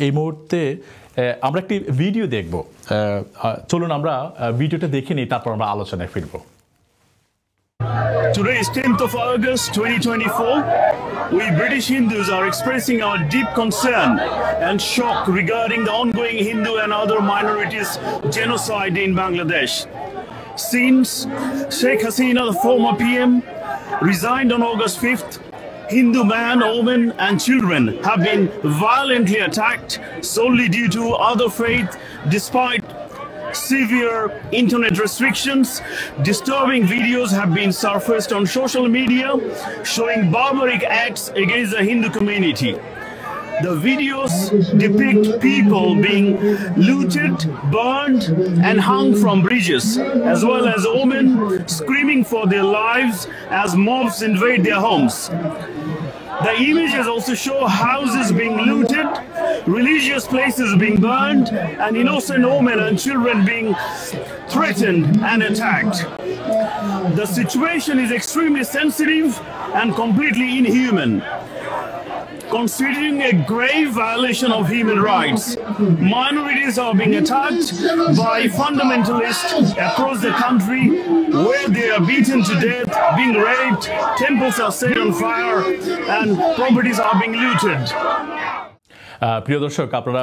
এই মুহূর্তে আমরা একটি ভিডিও দেখব, চলুন আমরা ভিডিওটা দেখে নিই, তারপর আমরা আলোচনায় ফিরব। Today is 10th of August 2024. We British Hindus are expressing our deep concern and shock regarding the ongoing Hindu and other minorities genocide in Bangladesh. Since Sheikh Hasina, the former PM, resigned on August 5th, Hindu men, women and children have been violently attacked solely due to other faith, despite severe internet restrictions. Disturbing videos have been surfaced on social media showing barbaric acts against the Hindu community. The videos depict people being looted, burned and hung from bridges, as well as women screaming for their lives as mobs invade their homes. The images also show houses being looted, religious places being burned, and innocent women and children being threatened and attacked. The situation is extremely sensitive and completely inhuman, constituting a grave violation of human rights. Minorities are being attacked by fundamentalists across the country, where they are beaten to death, being raped, temples are set on fire, and properties are being looted. প্রিয় দর্শক, আপনারা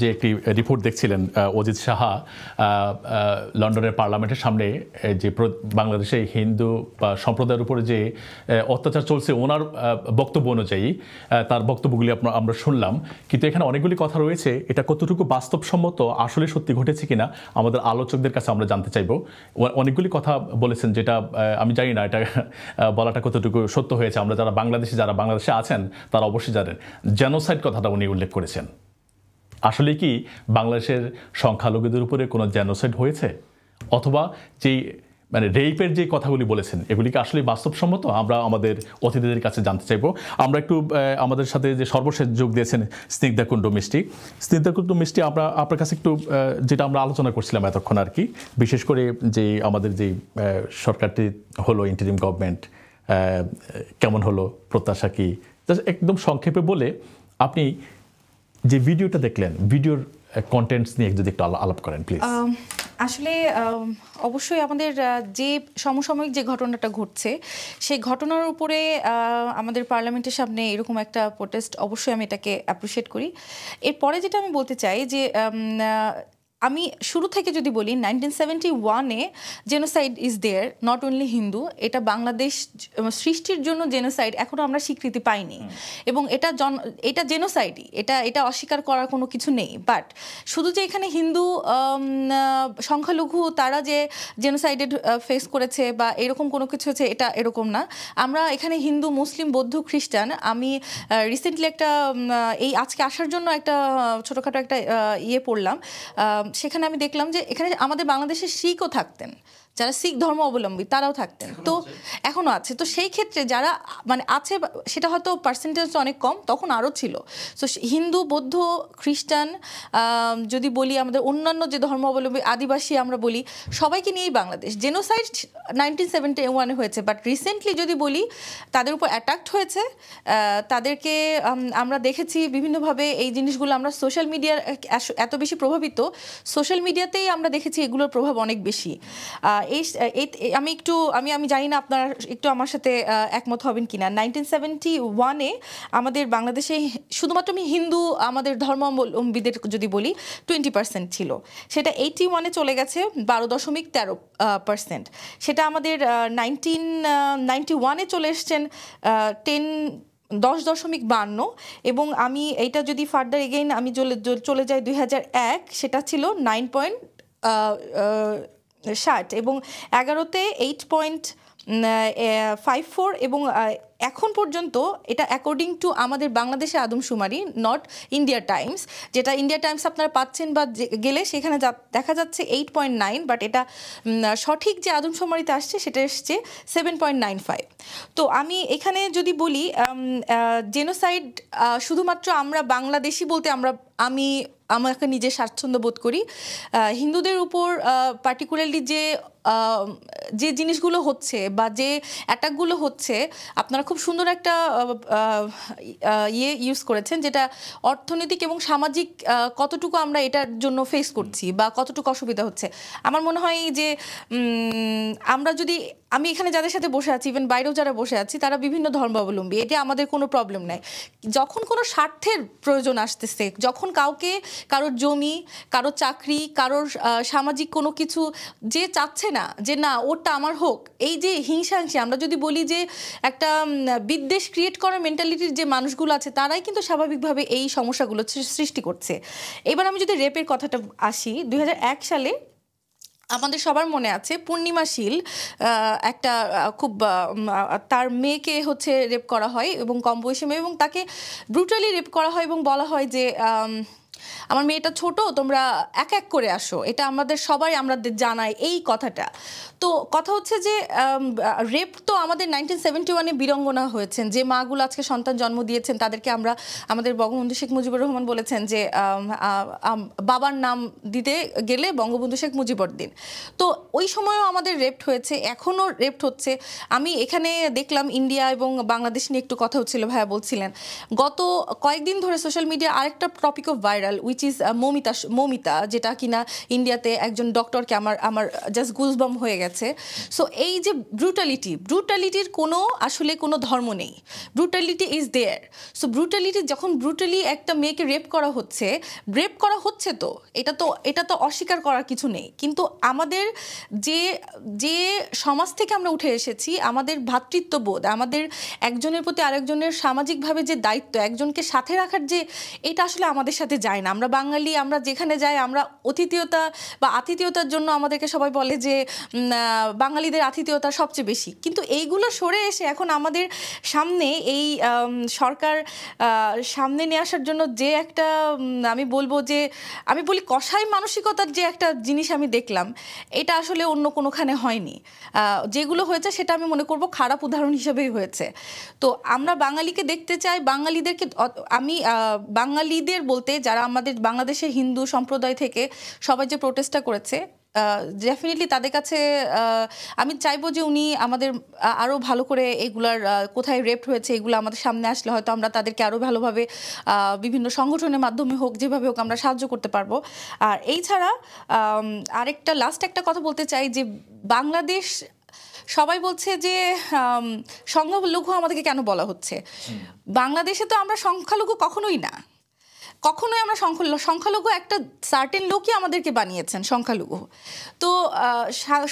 যে একটি রিপোর্ট দেখছিলেন, অজিত সাহা লন্ডনের পার্লামেন্টের সামনে যে বাংলাদেশে হিন্দু সম্প্রদায়ের উপরে যে অত্যাচার চলছে ওনার বক্তব্য অনুযায়ী তার বক্তব্যগুলি আমরা শুনলাম, কিন্তু এখানে অনেকগুলি কথা রয়েছে, এটা কতটুকু বাস্তবসম্মত, আসলে সত্যি ঘটেছে কিনা আমাদের আলোচকদের কাছে আমরা জানতে চাইব। অনেকগুলি কথা বলেছেন যেটা আমি জানি না এটা বলাটা কতটুকু সত্য হয়েছে। আমরা যারা বাংলাদেশে আছেন তারা অবশ্যই জানেন। জেনোসাইড কথাটা উনি উল্লেখ করেছেন। আসলে কি বাংলাদেশের সংখ্যালঘুদের উপরে কোনো জেনোসাইড হয়েছে, অথবা যেই মানে রেইপের যে কথাগুলি বলেছেন এগুলি কি আসলে বাস্তবসম্মত? আমরা আমাদের অতিথিদের কাছে জানতে চাইব। আমরা একটু আমাদের সাথে যে সর্বশেষ যোগ দিয়েছেন স্নিগ্ধাকুণ্ড মিষ্টি, আমরা আপনার কাছে একটু যেটা আমরা আলোচনা করছিলাম এতক্ষণ আর কি, বিশেষ করে যে আমাদের যে সরকারটি হলো ইন্টারিম গভর্নমেন্ট কেমন হলো, প্রত্যাশা কি, একদম সংক্ষেপে বলে আপনি যে ভিডিওটা দেখলেন, ভিডিওর কন্টেন্টস নিয়ে যদি একটু আলাপ করেন প্লিজ। আসলে অবশ্যই আমাদের যে সমসাময়িক যে ঘটনাটা ঘটছে সেই ঘটনার উপরে আমাদের পার্লামেন্টের সামনে এরকম একটা প্রোটেস্ট, অবশ্যই আমি এটাকে অ্যাপ্রিশিয়েট করি। এরপরে যেটা আমি বলতে চাই যে আমি শুরু থেকে যদি বলি 1971-এ genocide is there, not only Hindu, এটা বাংলাদেশ সৃষ্টির জন্য জেনোসাইড এখনও আমরা স্বীকৃতি পাইনি, এবং এটা জেনোসাইডই, এটা অস্বীকার করার কোনো কিছু নেই। বাট শুধু যে এখানে হিন্দু সংখ্যালঘু তারা যে জেনোসাইডেড ফেস করেছে বা এরকম কোনো কিছু হচ্ছে, এটা এরকম না। আমরা এখানে হিন্দু, মুসলিম, বৌদ্ধ, খ্রিস্টান, আমি রিসেন্টলি একটা এই আজকে আসার জন্য একটা ছোটোখাটো একটা পড়লাম, সেখানে আমি দেখলাম যে এখানে আমাদের বাংলাদেশে শিখও থাকতেন, যারা শিখ ধর্ম অবলম্বী তারাও থাকতেন, তো এখনও আছে। তো সেই ক্ষেত্রে যারা মানে আছে, সেটা হয়তো পার্সেন্টেজ অনেক কম, তখন আরও ছিল। সো হিন্দু, বৌদ্ধ, খ্রিস্টান যদি বলি, আমাদের অন্যান্য যে ধর্ম অবলম্বী আদিবাসী আমরা বলি, সবাইকে নিয়েই বাংলাদেশ। জেনোসাইড 1971-এ হয়েছে, বাট রিসেন্টলি যদি বলি তাদের উপর অ্যাটাকড হয়েছে, তাদেরকে আমরা দেখেছি বিভিন্নভাবে। এই জিনিসগুলো আমরা সোশ্যাল মিডিয়ার এত বেশি প্রভাবিত, সোশ্যাল মিডিয়াতেই আমরা দেখেছি এগুলোর প্রভাব অনেক বেশি। আমি জানি না আপনারা একটু আমার সাথে একমত হবেন কিনা। 1971-এ আমাদের বাংলাদেশে শুধুমাত্র আমি হিন্দু, আমাদের ধর্মাবলম্বীদের যদি বলি 20% ছিল, সেটা 81-এ চলে গেছে 12.13%। সেটা আমাদের 1991-এ চলে এসছেন 10.52, এবং আমি এইটা যদি ফার্দার এগেইন আমি চলে যাই 2001, সেটা ছিল 9.60, এবং 11-তে 8.54, এবং এখন পর্যন্ত এটা অ্যাকর্ডিং টু আমাদের বাংলাদেশের আদমশুমারি, নট ইন্ডিয়া টাইমস, যেটা ইন্ডিয়া টাইমস আপনারা পাচ্ছেন বা গেলে সেখানে দেখা যাচ্ছে 8.9, বাট এটা সঠিক যে আদমশুমারিতে আসছে সেটা এসছে 7.95। তো আমি এখানে যদি বলি জেনোসাইড শুধুমাত্র আমরা বাংলাদেশি বলতে আমাকে নিজে স্বাচ্ছন্দ্য বোধ করি। হিন্দুদের উপর পার্টিকুলারলি যে জিনিসগুলো হচ্ছে বা যে অ্যাটাকগুলো হচ্ছে, আপনারা খুব সুন্দর একটা ইউজ করেছেন, যেটা অর্থনৈতিক এবং সামাজিক কতটুকু আমরা এটার জন্য ফেস করছি বা কতটুকু অসুবিধা হচ্ছে। আমার মনে হয় যে আমি এখানে যাদের সাথে বসে আছি, ইভেন বাইরেও যারা বসে আছি, তারা বিভিন্ন ধর্মাবলম্বী, এটা আমাদের কোনো প্রবলেম নাই। যখন কোনো স্বার্থের প্রয়োজন আসতেছে, যখন কারোর জমি, কারোর চাকরি, কারোর সামাজিক কোনো কিছু যে চাচ্ছে না যে না ওরটা আমার হোক, এই যে হিংসাংশী, আমরা যদি বলি যে একটা বিদ্বেষ ক্রিয়েট করার মেন্টালিটির যে মানুষগুলো আছে, তারাই কিন্তু স্বাভাবিকভাবে এই সমস্যাগুলো সৃষ্টি করছে। এবার আমি যদি রেপের কথাটা আসি, 2001 সালে আমাদের সবার মনে আছে পূর্ণিমা শীল একটা খুব তার মেয়েকে রেপ করা হয়, এবং কম বয়সী মেয়ে, এবং তাকে ব্রুটালি রেপ করা হয়, এবং বলা হয় যে আমার মেয়েটা ছোট, তোমরা এক এক করে আসো, এটা আমাদের সবাই আমাদের জানাই এই কথাটা। তো কথা হচ্ছে যে রেপ তো আমাদের 1971-এ বীরঙ্গনা হয়েছেন, যে মাগুলো আজকে সন্তান জন্ম দিয়েছেন তাদেরকে আমরা, আমাদের বঙ্গবন্ধু শেখ মুজিবুর রহমান বলেছেন যে বাবার নাম দিতে গেলে বঙ্গবন্ধু শেখ মুজিবর দিন। তো ওই সময়ও আমাদের রেপ্ট হয়েছে, এখনও রেপ্ট হচ্ছে। আমি এখানে দেখলাম ইন্ডিয়া এবং বাংলাদেশ নিয়ে একটু কথা হচ্ছিল, ভাইয়া বলছিলেন গত কয়েকদিন ধরে সোশ্যাল মিডিয়া আরেকটা topic of viral, which is Moumita, যেটা কিনা ইন্ডিয়াতে একজন ডক্টরকে আমার জাস্ট গুজবাম হয়ে গেছে। সো এই যে ব্রুটালিটির কোনো আসলে কোনো ধর্ম নেই, brutality is there. So brutality যখন ব্রুটালি একটা মেয়েকে রেপ করা হচ্ছে তো এটা তো অস্বীকার করার কিছু নেই। কিন্তু আমাদের যে সমাজ থেকে আমরা উঠে এসেছি, আমাদের ভ্রাতৃত্ববোধ, আমাদের একজনের প্রতি আরেকজনের সামাজিকভাবে যে দায়িত্ব, একজনকে সাথে রাখার যে, এটা আসলে আমাদের সাথে যায় না। আমরা বাঙালি, আমরা যেখানে যাই আমরা অতিথিয়তা বা আতিথেয়তার জন্য আমাদেরকে সবাই বলে যে বাঙালিদের আতিথেয়তা সবচেয়ে বেশি। কিন্তু এইগুলো সরে এসে এখন আমাদের সামনে এই সরকার সামনে নিয়ে আসার জন্য যে একটা আমি বলি কষাই মানসিকতার যে একটা জিনিস আমি দেখলাম, এটা আসলে অন্য কোনোখানে হয়নি। যেগুলো হয়েছে সেটা আমি মনে করব খারাপ উদাহরণ হিসেবেই হয়েছে। তো আমরা বাঙালিকে দেখতে চাই, বাঙালিদের বলতে যারা আমাদের বাংলাদেশের হিন্দু সম্প্রদায় থেকে সবাই যে প্রোটেস্টটা করেছে, ডেফিনেটলি তাদের কাছে আমি চাইবো যে উনি আমাদের আরও ভালো করে এগুলার কোথায় রেপ হয়েছে এগুলো আমাদের সামনে আসলে হয়তো আমরা তাদেরকে আরও ভালোভাবে বিভিন্ন সংগঠনের মাধ্যমে হোক, যেভাবে হোক আমরা সাহায্য করতে পারবো। আর এই ছাড়া লাস্ট একটা কথা বলতে চাই যে বাংলাদেশ, সবাই বলছে যে সংখ্যালঘু আমাদেরকে কেন বলা হচ্ছে। বাংলাদেশে তো আমরা সংখ্যালঘু কখনোই না, আমরা সংখ্যালঘু একটা সার্টেন লোকই আমাদেরকে বানিয়েছেন সংখ্যালঘু। তো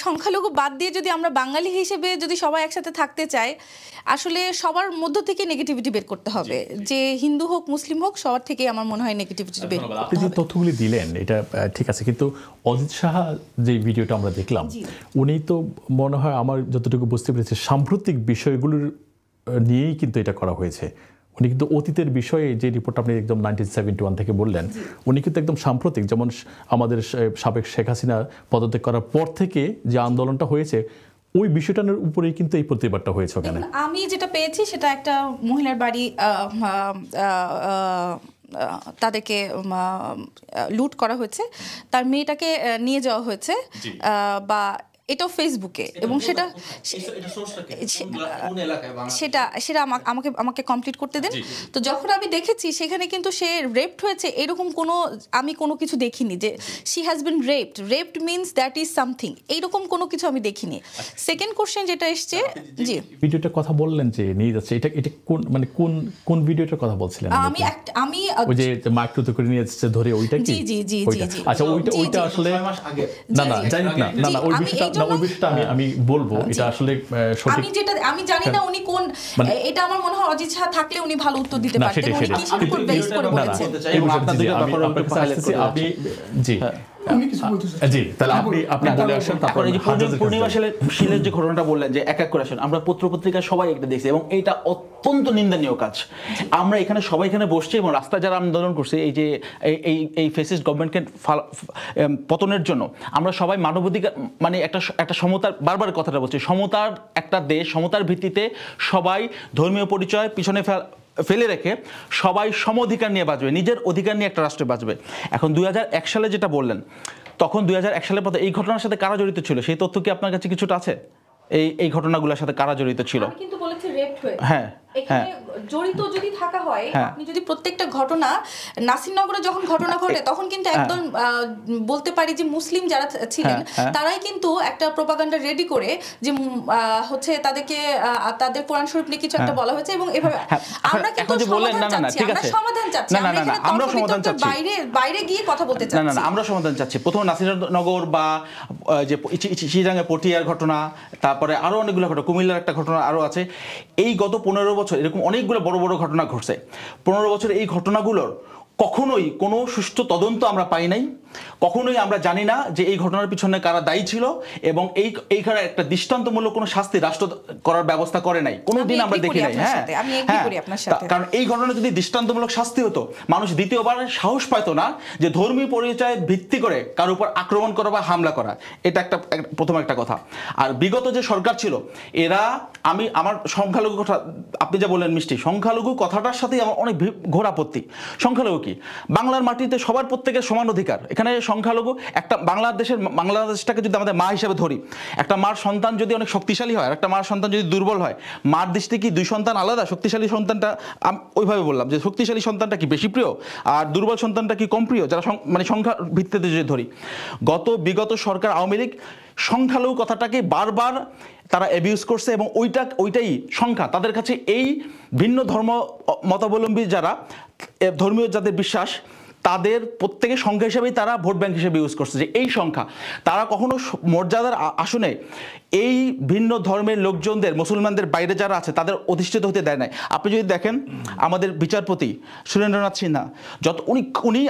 সংখ্যালঘু বাদ দিয়ে যদি আমরা বাঙালি হিসেবে যদি সবাই একসাথে থাকতে চাই, আসলে সবার মধ্য থেকে নেগেটিভিটি বের করতে হবে, যে হিন্দু হোক মুসলিম হোক সবার থেকেই আমার মনে হয় নেগেটিভিটি বের করতে হবে। আপনি যে তথ্যগুলি দিলেন এটা ঠিক আছে, কিন্তু অজিত সাহা যে ভিডিওটা আমরা দেখলাম, উনি তো মনে হয় আমার যতটুকু বুঝতে পেরেছি সাম্প্রতিক বিষয়গুলোর নিয়েই কিন্তু এটা করা হয়েছে। উনি কিন্তু অতীতের বিষয়ে যে রিপোর্ট আপনি একদম 1971 থেকে বললেন, উনি কিন্তু একদম সাম্প্রতিক, যেমন আমাদের সাবেক শেখ হাসিনা পদত্যাগ করার পর থেকে যে আন্দোলনটা হয়েছে ওই বিষয়টার উপরেই কিন্তু এই প্রতিবাদটা হয়েছে। ওখানে আমি যেটা পেয়েছি সেটা একটা মহিলার বাড়ি, তাদেরকে লুট করা হয়েছে, তার মেয়েটাকে নিয়ে যাওয়া হয়েছে, বা এটাও ফেসবুকে, এবং সেটা আমাকে কমপ্লিট করতে দেন। তো যখন আমি দেখেছি সেখানে কিন্তু সে রেপড হয়েছে এরকম আমি কোনো কিছু দেখিনি, যে she has been raped means that is something, এইরকম কোনো কিছু আমি দেখিনি। সেকেন্ড কোশ্চেন যেটা এসছে, জি ভিডিওটার কথা বললেন যে নিয়ে যাচ্ছে, এটা কোন ভিডিওটার কথা বলছিলেন? আমি ওই যে মাইক্রো করে নিয়ে যাচ্ছে ধরে, ওইটা কি? জি আচ্ছা, ওইটা আসলে না জানি না ওই বিষয়টা আমি বলবো, এটা আসলে আমি জানি না উনি কোন, এটা আমার মনে হয় অজিত শাহ থাকলে উনি ভালো উত্তর দিতে পারতেন, উনি কিসের উপর বেস করে বলেছেন। আপনি জি তাহলে আপনি বলে আসেন। তারপরে যে পূর্ণিমা শীলের যে ঘটনাটা বললেন যে এক এক করে আসেন, আমরা পত্রিকায় সবাই একটা দেখছি এবং এইটা অত্যন্ত নিন্দনীয় কাজ। আমরা এখানে সবাই এখানে বসছি এবং রাস্তায় যারা আন্দোলন করছে এই যে এই ফ্যাসিস্ট গভর্নমেন্টকে পতনের জন্য, আমরা সবাই মানবাধিকার মানে একটা সমতার, বারবার কথাটা বলছি, সমতার একটা দেশ, সমতার ভিত্তিতে সবাই ধর্মীয় পরিচয় পিছনে ফেলে রেখে সবাই সম অধিকার নিয়ে বাঁচবে, নিজের অধিকার নিয়ে একটা রাষ্ট্রে বাঁচবে। এখন 2001 সালে যেটা বললেন, তখন 2001 সালের পথে এই ঘটনার সাথে কারা জড়িত ছিল সেই তথ্য কি আপনার কাছে কিছুটা আছে? এই ঘটনাগুলোর সাথে কারা জড়িত ছিল? কিন্তু বলেছে রেপ হয়েছে। হ্যাঁ, এখানে জড়িত যদি থাকা হয়, আপনি যদি প্রত্যেকটা ঘটনা, নাসিরনগরে যখন ঘটনা ঘটে তখন কিন্তু একদম বলতে পারি যে মুসলিম যারা ছিলেন তারাই কিন্তু একটা প্রোপাগান্ডা রেডি করে যে হচ্ছে তাদেরকে তাদের কোরআন শরীফ নিয়ে কিছু একটা বলা হয়েছে, এবং এভাবে আমরা কিন্তু সমাধান চাচ্ছি, আমরা সমাধান চাচ্ছি, বাইরে গিয়ে কথা বলতে চাচ্ছি না, আমরা সমাধান চাচ্ছি। প্রথম নাসিরনগর বা যে চিটাগাং পটিয়ার ঘটনা, তারপরে আরো অনেকগুলো ঘটনা, কুমিল্লার একটা ঘটনা আরো আছে। এই গত 15 বছর এরকম অনেকগুলো বড় বড় ঘটনা ঘটছে। 15 বছর এই ঘটনাগুলোর কখনোই কোনো সুষ্ঠু তদন্ত আমরা পাই নাই। কখনোই আমরা জানি না যে এই ঘটনার পিছনে কারা দায়ী ছিল, এবং এইখানে একটা দৃষ্টান্তমূলক কোনো শাস্তি রাষ্ট্র করার ব্যবস্থা করে নাই, কোনোদিন আমরা দেখি নাই। হ্যাঁ, কারণ এই ঘটনা যদি দৃষ্টান্তমূলক শাস্তি হতো, মানুষ দ্বিতীয়বার সাহস পাইতো না যে ধর্মীয় পরিচয় ভিত্তি করে কারোর উপর আক্রমণ করা বা হামলা করা। এটা প্রথম একটা কথা। আর বিগত যে সরকার ছিল এরা, আমার সংখ্যালঘু কথা আপনি যা বললেন মিষ্টি, সংখ্যালঘু কথাটার সাথে আমার অনেক ঘোর আপত্তি। সংখ্যালঘু কি? বাংলার মাটিতে সবার প্রত্যেকের সমান অধিকার। এখানে সংখ্যালঘু একটা বাংলাদেশটাকে যদি আমাদের মা হিসেবে ধরি, একটা মার সন্তান যদি অনেক শক্তিশালী হয় আর একটা মার সন্তান যদি দুর্বল হয়, মার দৃষ্টি কি দুই সন্তান আলাদা? শক্তিশালী সন্তানটা ওইভাবে বললাম যে শক্তিশালী সন্তানটা কি বেশি প্রিয় আর দুর্বল সন্তানটা কি কম প্রিয়, যারা মানে সংখ্যা ভিত্তিতে যদি ধরি। বিগত সরকার আওয়ামী লীগ সংখ্যালঘু কথাটাকে বারবার তারা অ্যাবিউজ করছে, এবং ওইটাই সংখ্যা তাদের কাছে এই ভিন্ন ধর্ম মতাবলম্বী যারা, ধর্মীয় যাদের বিশ্বাস, তাদের প্রত্যেকে সংখ্যা হিসেবেই তারা ভোট ব্যাংক হিসেবে ইউজ করছে, যে এই সংখ্যা। তারা কখনো মর্যাদার আসনে এই ভিন্ন ধর্মের লোকজনদের, মুসলমানদের বাইরে যারা আছে তাদের অধিষ্ঠিত হতে দেয় নাই। আপনি যদি দেখেন আমাদের বিচারপতি সুরেন্দ্রনাথ সিনহা, উনি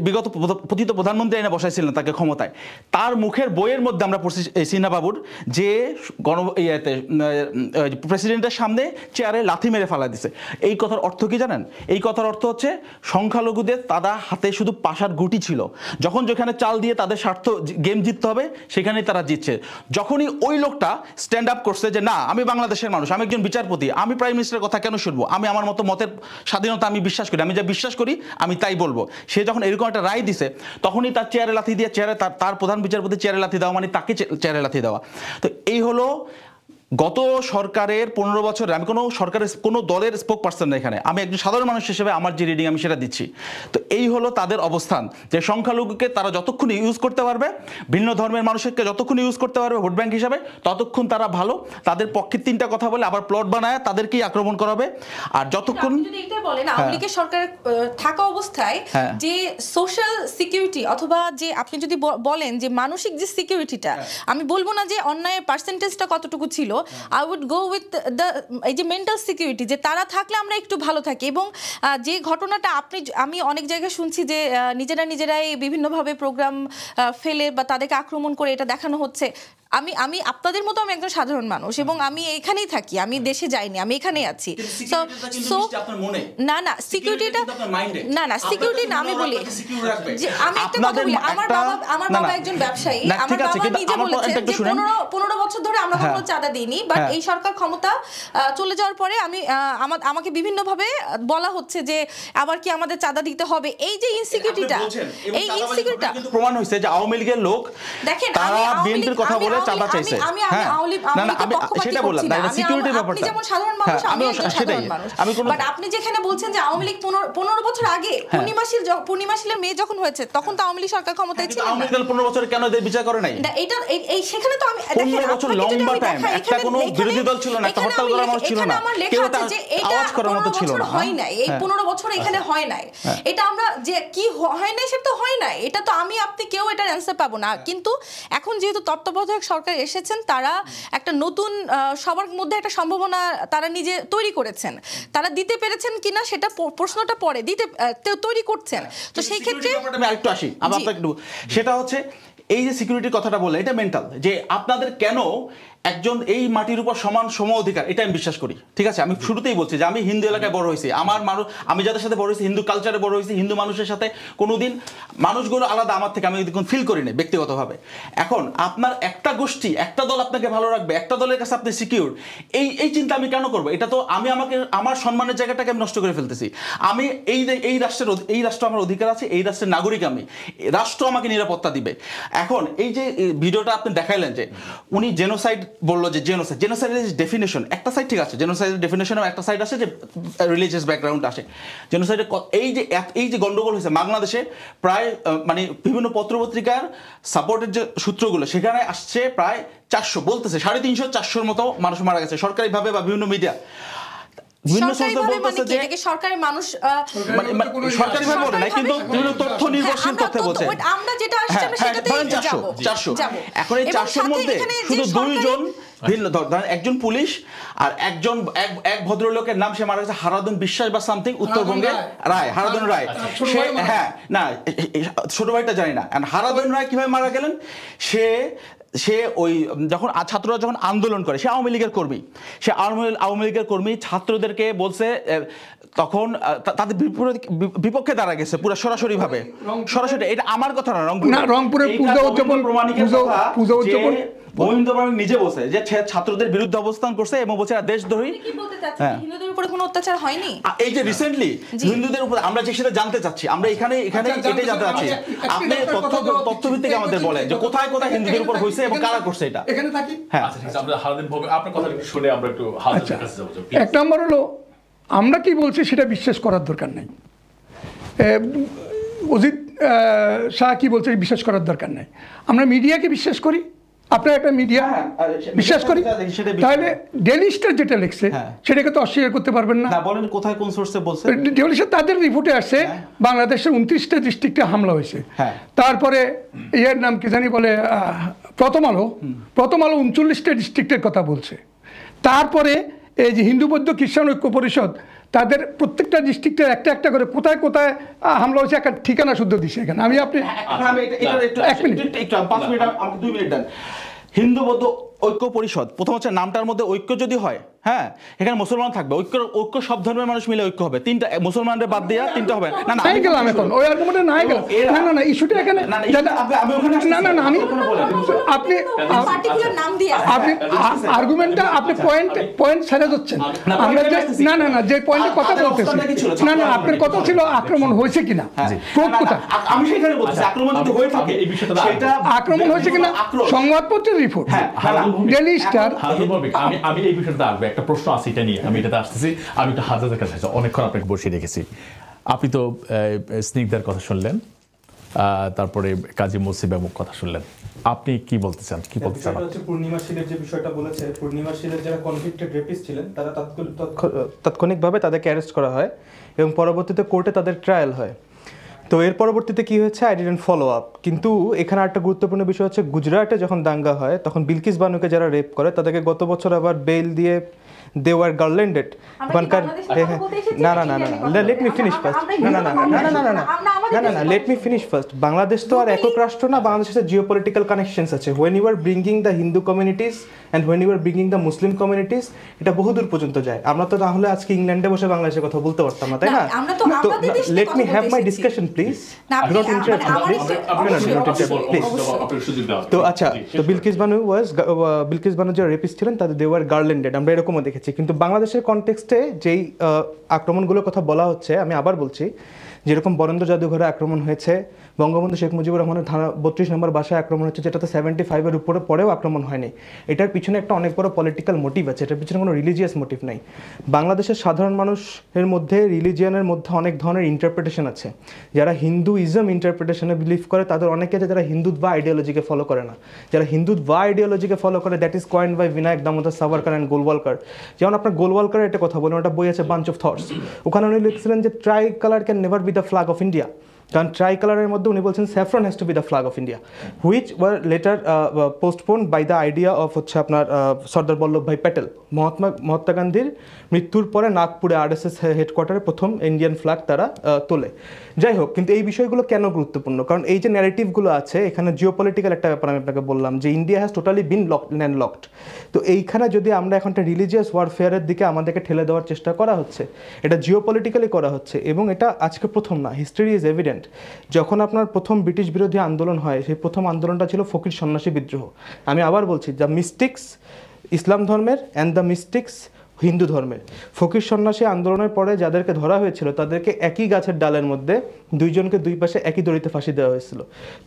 বিগত পতিত প্রধানমন্ত্রী এনে বসাইছিলেন তাকে ক্ষমতায়, তার মুখের বইয়ের মধ্যে আমরা পড়ছি সিনহা বাবুর যে প্রেসিডেন্টের সামনে চেয়ারে লাথি মেরে ফেলা দিছে। এই কথার অর্থ কি জানেন? এই কথার অর্থ হচ্ছে সংখ্যালঘুদের তারা হাতে শুধু পাশার গুটি ছিল, যখন যেখানে চাল দিয়ে তাদের স্বার্থ গেম জিততে হবে সেখানেই তারা জিতছে। যখনই ওই লোকটা স্ট্যান্ড আপ করছে যে না, আমি বাংলাদেশের মানুষ, আমি একজন বিচারপতি, আমি প্রাইম মিনিস্টারের কথা কেন শুনবো, আমি আমার মতো মতের স্বাধীনতা আমি বিশ্বাস করি, আমি যা বিশ্বাস করি আমি তাই বলবো, সে যখন এরকম একটা রায় দিছে তখনই তার চেয়ারে লাথি দিয়ে তার প্রধান বিচারপতি চেয়ারে লাথি দেওয়া মানে তাকে চেয়ারে লাথি দেওয়া। তো এই হলো গত সরকারের 15 বছরে। আমি কোনো সরকারের কোনো দলের স্পোক পারসন না এখানে, আমি একজন সাধারণ মানুষ হিসেবে আমার যে রিডিং আমি সেটা দিচ্ছি। তো এই হলো তাদের অবস্থান, যে সংখ্যালঘুকে তারা যতক্ষণ ইউজ করতে পারবে, ভিন্ন ধর্মের মানুষকে যতক্ষণ ইউজ করতে পারবে ভোট ব্যাংক হিসাবে, ততক্ষণ তারা ভালো। তাদের পক্ষে 3টা কথা বলে আবার প্লট বানায় তাদেরকেই আক্রমণ করাবে। আর যতক্ষণ আওয়ামী লীগের সরকারের থাকা অবস্থায় যে সোশ্যাল সিকিউরিটি, অথবা যে আপনি যদি বলেন যে মানসিক যে সিকিউরিটিটা, আমি বলবো না যে অন্যায়ের পার্সেন্টেজটা কতটুকু ছিল, I would go with এই যে মেন্টাল সিকিউরিটি, যে তারা থাকলে আমরা একটু ভালো থাকি। এবং যে ঘটনাটা আমি অনেক জায়গায় শুনছি যে নিজেরাই বিভিন্নভাবে প্রোগ্রাম ফেলে বা তাদেরকে আক্রমণ করে এটা দেখানো হচ্ছে। আমি আপনাদের মতো আমি একজন সাধারণ মানুষ, এবং আমি এখানেই থাকি, আমি দেশে যাইনি, আমি এখানেই আছি। না সিকিউরিটিটা না সিকিউরিটি না, আমি বলি যে আমি একটা কথা বলি, আমার বাবা একজন ব্যবসায়ী, আমার বাবা নিজে বলেছেন যে 15 বছর ধরে আমরা কোনো চাঁদা দিইনি, বাট এই সরকার ক্ষমতা চলে যাওয়ার পরে আমাকে বিভিন্নভাবে বলা হচ্ছে যে আবার কি আমাদের চাঁদা দিতে হবে। এই যে ইনসিকিউরিটিটা, এই ইনসিকিউরিটিটা প্রমাণ হয়েছে যে আওয়ামী লীগের লোক দেখেন, তারা বিএনপির কথা বলে চাঁদা চাইছে। আমি সেটা বললাম না, সিকিউরিটি ব্যাপারটা যেমন সাধারণ মানুষ, আমি সাধারণ মানুষ, বাট আপনি যেখানে বলছেন যে আওয়ামী লীগ 15 বছর আগে পূর্ণিমাশীলের মেয়ে যখন হয়েছে তখন তো আওয়ামী লীগ সরকার ক্ষমতায় ছিল। আওয়ামী লীগ 15 বছর কেন বিচার করে নাই? এটা সেখানে তো আমি 15 বছর লম্বা টাইম, একটা কোনো বিরোধী দল ছিল না, একটা হরতাল করার মানুষ ছিল না, কেউ আওয়াজ করার মতো ছিল না। হয় নাই এই 15 বছর এখানে হয় নাই, এটা আমরা যে কি হয় নাই সেটা তো হয় নাই, এটা তো আমি আপনি কেউ এটার অ্যানসার পাবো না। কিন্তু এখন যেহেতু তত্ত্বাবধায়ক সরকার এসেছেন, তারা একটা নতুন সবার মধ্যে একটা সম্ভাবনা তারা নিজে তৈরি করেছেন, তারা দিতে পেরেছেন কিনা সেটা প্রশ্নটা পরে তৈরি করছেন। তো সেই ক্ষেত্রে আমি আরেকটু আসি, সেটা হচ্ছে এই যে সিকিউরিটির কথাটা বলে, এটা মেন্টাল, যে আপনাদের কেন একজন এই মাটির উপর সম অধিকার, এটা আমি বিশ্বাস করি। ঠিক আছে, আমি শুরুতেই বলছি যে আমি হিন্দু এলাকায় বড় হয়েছি, আমি যাদের সাথে বড় হয়েছি, হিন্দু কালচারে বড় হয়েছি, হিন্দু মানুষের সাথে কোনোদিন মানুষগুলো আলাদা আমার থেকে, আমি ফিল করি না ব্যক্তিগতভাবে। এখন আপনার একটা গোষ্ঠী, একটা দল আপনাকে ভালো রাখবে, একটা দলের কাছে আপনি সিকিউর, এই চিন্তা আমি কেন করবো? এটা তো আমার সম্মানের জায়গাটাকে আমি নষ্ট করে ফেলতেছি। আমি এই রাষ্ট্র আমার অধিকার আছে, এই রাষ্ট্রের নাগরিক আমি, রাষ্ট্র আমাকে নিরাপত্তা দিবে। এখন এই যে ভিডিওটা আপনি দেখাইলেন যে উনি জেনোসাইড বললো, যে জেনোসাইডের ডেফিনেশন একটা সাইড ঠিক আছে, জেনোসাইডের ডেফিনেশনের একটা সাইড আছে যে রিলিজিয়াস ব্যাকগ্রাউন্ড আসে। জেনোসাইডের এই যে গন্ডগোল হয়েছে বাংলাদেশে, প্রায় মানে বিভিন্ন পত্রপত্রিকার সাপোর্টের যে সূত্রগুলো, সেখানে আসছে প্রায় 400, বলতেছে 350-400 মতো মানুষ মারা গেছে সরকারিভাবে বা বিভিন্ন মিডিয়া। সরকারের মানুষ সরকারিভাবে বলে নাই, কিন্তু বিভিন্ন তথ্য নির্ভরশীল তথ্য বলছে আমরা যেটা আসছে আমরা সেটাতেই যাব। এখন এই 400-র মধ্যে শুধু 2 জন ভিন্ন ধরেন একজন পুলিশ আর একজন এক ভদ্রলোকের নাম সে মারা গেছে হারাধন বিশ্বাস বা সামথিং, উত্তরবঙ্গে রায়, হারাধন রায়। সে হ্যাঁ না ছোট ভাইটা জানি না। হারাধন রায় কিভাবে মারা গেলেন, সে ওই যখন ছাত্ররা যখন আন্দোলন করে, সে আওয়ামী লীগের কর্মী, সে আওয়ামী লীগের কর্মী ছাত্রদেরকে বলছে, তখন তাদের বিপক্ষে দাঁড়া গেছে পুরো সরাসরি ভাবে, সরাসরি। এটা আমার কথা না, রংপুরে পূজা উদযাপন নিজে বলছে যে ছাত্রদের বিরুদ্ধে অবস্থান করছে এবং বলছে দেশদ্রোহী। হিন্দুদের উপরে কোনো অত্যাচার হয়নি এই যে রিসেন্টলি হিন্দুদের উপর আমরা যে সেটা জানতে চাচ্ছি, আমরা এখানে এটাই জানতে চাচ্ছি। আপনি তথ্যভিত্তিক আমাদের বলেন যে কোথায় কোথায় হিন্দুদের উপর হয়েছে এবং কারা করছে এটা। এখানে থাকি হ্যাঁ, আমরা হারাদিন ভোগ আপনার কথা শুনে আমরা একটু হারাদিনের কাছে যাব। এক নম্বর হলো আমরা কি বলছি সেটা বিশ্বাস করার দরকার নেই। অজিত শাহ কি বলছে বিশ্বাস করার দরকার নেই। আমরা মিডিয়াকে বিশ্বাস করি, আপনার একটা মিডিয়া বিশ্বাস করি, তাহলে ডেইলি স্টার যেটা লিখছে সেটাকে তো অস্বীকার করতে পারবেন না। বলেন কোথায় কোন সোর্সে বলছে? ডেইলি স্টার তাদের রিপোর্টে আসছে বাংলাদেশের 29টা ডিস্ট্রিক্টে হামলা হয়েছে। তারপরে এর নাম কি জানি বলে প্রথম আলো 39টা ডিস্ট্রিক্টের কথা বলছে। তারপরে এই যে হিন্দু বৌদ্ধ খ্রিস্টান ঐক্য পরিষদ তাদের প্রত্যেকটা ডিস্ট্রিক্টের একটা একটা করে কোথায় কোথায় হামলা হয়েছে একটা ঠিকানা শুদ্ধ দিছে এখানে। আমি আপনি 2 মিনিট দেন। হিন্দু বৌদ্ধ ঐক্য পরিষদ, প্রথম হচ্ছে নামটার মধ্যে ঐক্য যদি হয়, হ্যাঁ এখানে মুসলমান থাকবে, ঐক্য সব ধর্মের মানুষ মিলে ঐক্য হবে, 3টা মুসলমানদের বাদ দিয়ে 3টা হবে না। না আমি গেলাম এখন ওই আর্গুমেন্টে না গেলাম, না না ইস্যুটা এখানে আমি আপনি নাম দিয়ে আপনি আর্গুমেন্টটা আপনি পয়েন্ট ছেড়ে যাচ্ছেন। আমরা না না না যে পয়েন্টে কথা বলতেছি, না না আপনার কথা ছিল আক্রমণ হয়েছে কিনা, প্রুফ কোথায়? আমি সেখানে বলছি আক্রমণ যদি হয়ে থাকে এই বিষয়টা সেটা আক্রমণ হয়েছে কিনা সংবাদপত্রের রিপোর্ট ডেইলি স্টার। আমি এই বিষয়টা আসবে একটা প্রশ্ন আছে এটা নিয়ে, আমি এটাতে আসতেছি। আমি একটু হাজারের কাছে অনেকক্ষণ আপনাকে বসিয়ে রেখেছি। আপনি তো স্নিগ্ধার কথা শুনলেন, তারপরে কাজী মুসিব বাবুর কথা শুনলেন, আপনি কি বলতে চান? কি বলতে চান? পূর্ণিমা শীলের যে বিষয়টা বলেছে, পূর্ণিমা শীলের যারা কনভিক্টেড রেপিস্ট ছিলেন তারা তাৎক্ষণিকভাবে তাদেরকে অ্যারেস্ট করা হয় এবং পরবর্তীতে কোর্টে তাদের ট্রায়াল হয়। তো এর পরবর্তীতে কি হয়েছে আই ডিডন্ট ফলো আপ। কিন্তু এখানে একটা গুরুত্বপূর্ণ বিষয় হচ্ছে গুজরাটে যখন দাঙ্গা হয় তখন বিলকিস বানুকে যারা রেপ করে তাদেরকে গত বছর আবার বেল দিয়ে they were garlanded ওখানকার না না না না let me finish first না না না না না না না না না let me finish first Bangladesh তো আর একক রাষ্ট্র না, বাংলাদেশের সাথে জিওপলিটিক্যাল কানেকশনস আছে। when you are bringing the Hindu communities and when you are bringing the Muslim communities এটা বহুদূর পর্যন্ত যায়। আমরা তো তাহলে আজকে ইংল্যান্ডে বসে বাংলাদেশের কথা বলতে পারতাম না, তাই না? তো let me have my discussion please, do not interrupt please, তো আচ্ছা তো বিলকিস বানু যে রেপিস্ট ছিলেন তাদের they were garlanded আমরা এরকমও দেখেছি। কিন্তু বাংলাদেশের কনটেক্সটে যেই আক্রমণগুলোর কথা বলা হচ্ছে, আমি আবার বলছি, যেরকম বরেন্দ্র জাদুঘরে আক্রমণ হয়েছে, বঙ্গবন্ধু শেখ মুজিবুর রহমানের ধারা 32 নম্বর বাসায় আক্রমণ হচ্ছে, যেটাতে 75-এর উপরে পরেও আক্রমণ হয়নি। এটার পিছনে একটা অনেক বড় পলিটিক্যাল মোটিভ আছে, এটার পিছনে কোনো রিলিজিয়াস মোটিভ নাই। বাংলাদেশের সাধারণ মানুষের মধ্যে রিলিজিয়ানের মধ্যে অনেক ধরনের ইন্টারপ্রিটেশন আছে। যারা হিন্দুইজম ইন্টারপ্রিটেশনে বিলিভ করে তাদের অনেকে আছে যারা হিন্দুত্বা আইডিওলজিকে ফলো করে না। যারা হিন্দুত্বা আইডিওলজিকে ফলো করে that is coined by Vinayak Damodar Savarkar and Golwalkar. যেমন আপনার গোলওয়ালকারের একটা কথা বলেন, ওটা বই আছে বাঞ্চ অফ থটস, ওখানে উনি লিখছিলেন যে tricolour can never be the flag of India. কারণ ট্রাই কালারের মধ্যে উনি বলছেন saffron has to be the flag of India, which were later postpone by the idea of হচ্ছে আপনার সর্দার বল্লভভাই প্যাটেল। মহাত্মা গান্ধীর মৃত্যুর পরে নাগপুরে আরএসএস হেডকোয়ার্টারে প্রথম ইন্ডিয়ান ফ্ল্যাগ তারা তোলে। যাই হোক, কিন্তু এই বিষয়গুলো কেন গুরুত্বপূর্ণ? কারণ এই যে ন্যারেটিভগুলো আছে এখানে জিওপলিটিক্যাল একটা ব্যাপার আমি আপনাকে বললাম যে India has totally been landlocked. তো এইখানে যদি আমরা এখন একটা রিলিজিয়াস ওয়ারফেয়ারের দিকে আমাদেরকে ঠেলে দেওয়ার চেষ্টা করা হচ্ছে, এটা জিওপলিটিক্যালি করা হচ্ছে এবং এটা আজকে প্রথম না, হিস্ট্রি ইজ এভিডেন্ট। যখন আপনার প্রথম ব্রিটিশ বিরোধী আন্দোলন হয় সেই প্রথম আন্দোলনটা ছিল ফকির সন্ন্যাসী বিদ্রোহ। আমি আবার বলছি, দ্য মিস্টিক্স ইসলাম ধর্মের অ্যান্ড দ্য মিস্টিক্স হিন্দু ধর্মের। ফকির সন্ন্যাসী আন্দোলনের পরে যাদেরকে ধরা হয়েছিল তাদেরকে একই গাছের ডালের মধ্যে দুইজনকে দুই পাশে একই দড়িতে ফাঁসি দেওয়া হয়েছিল।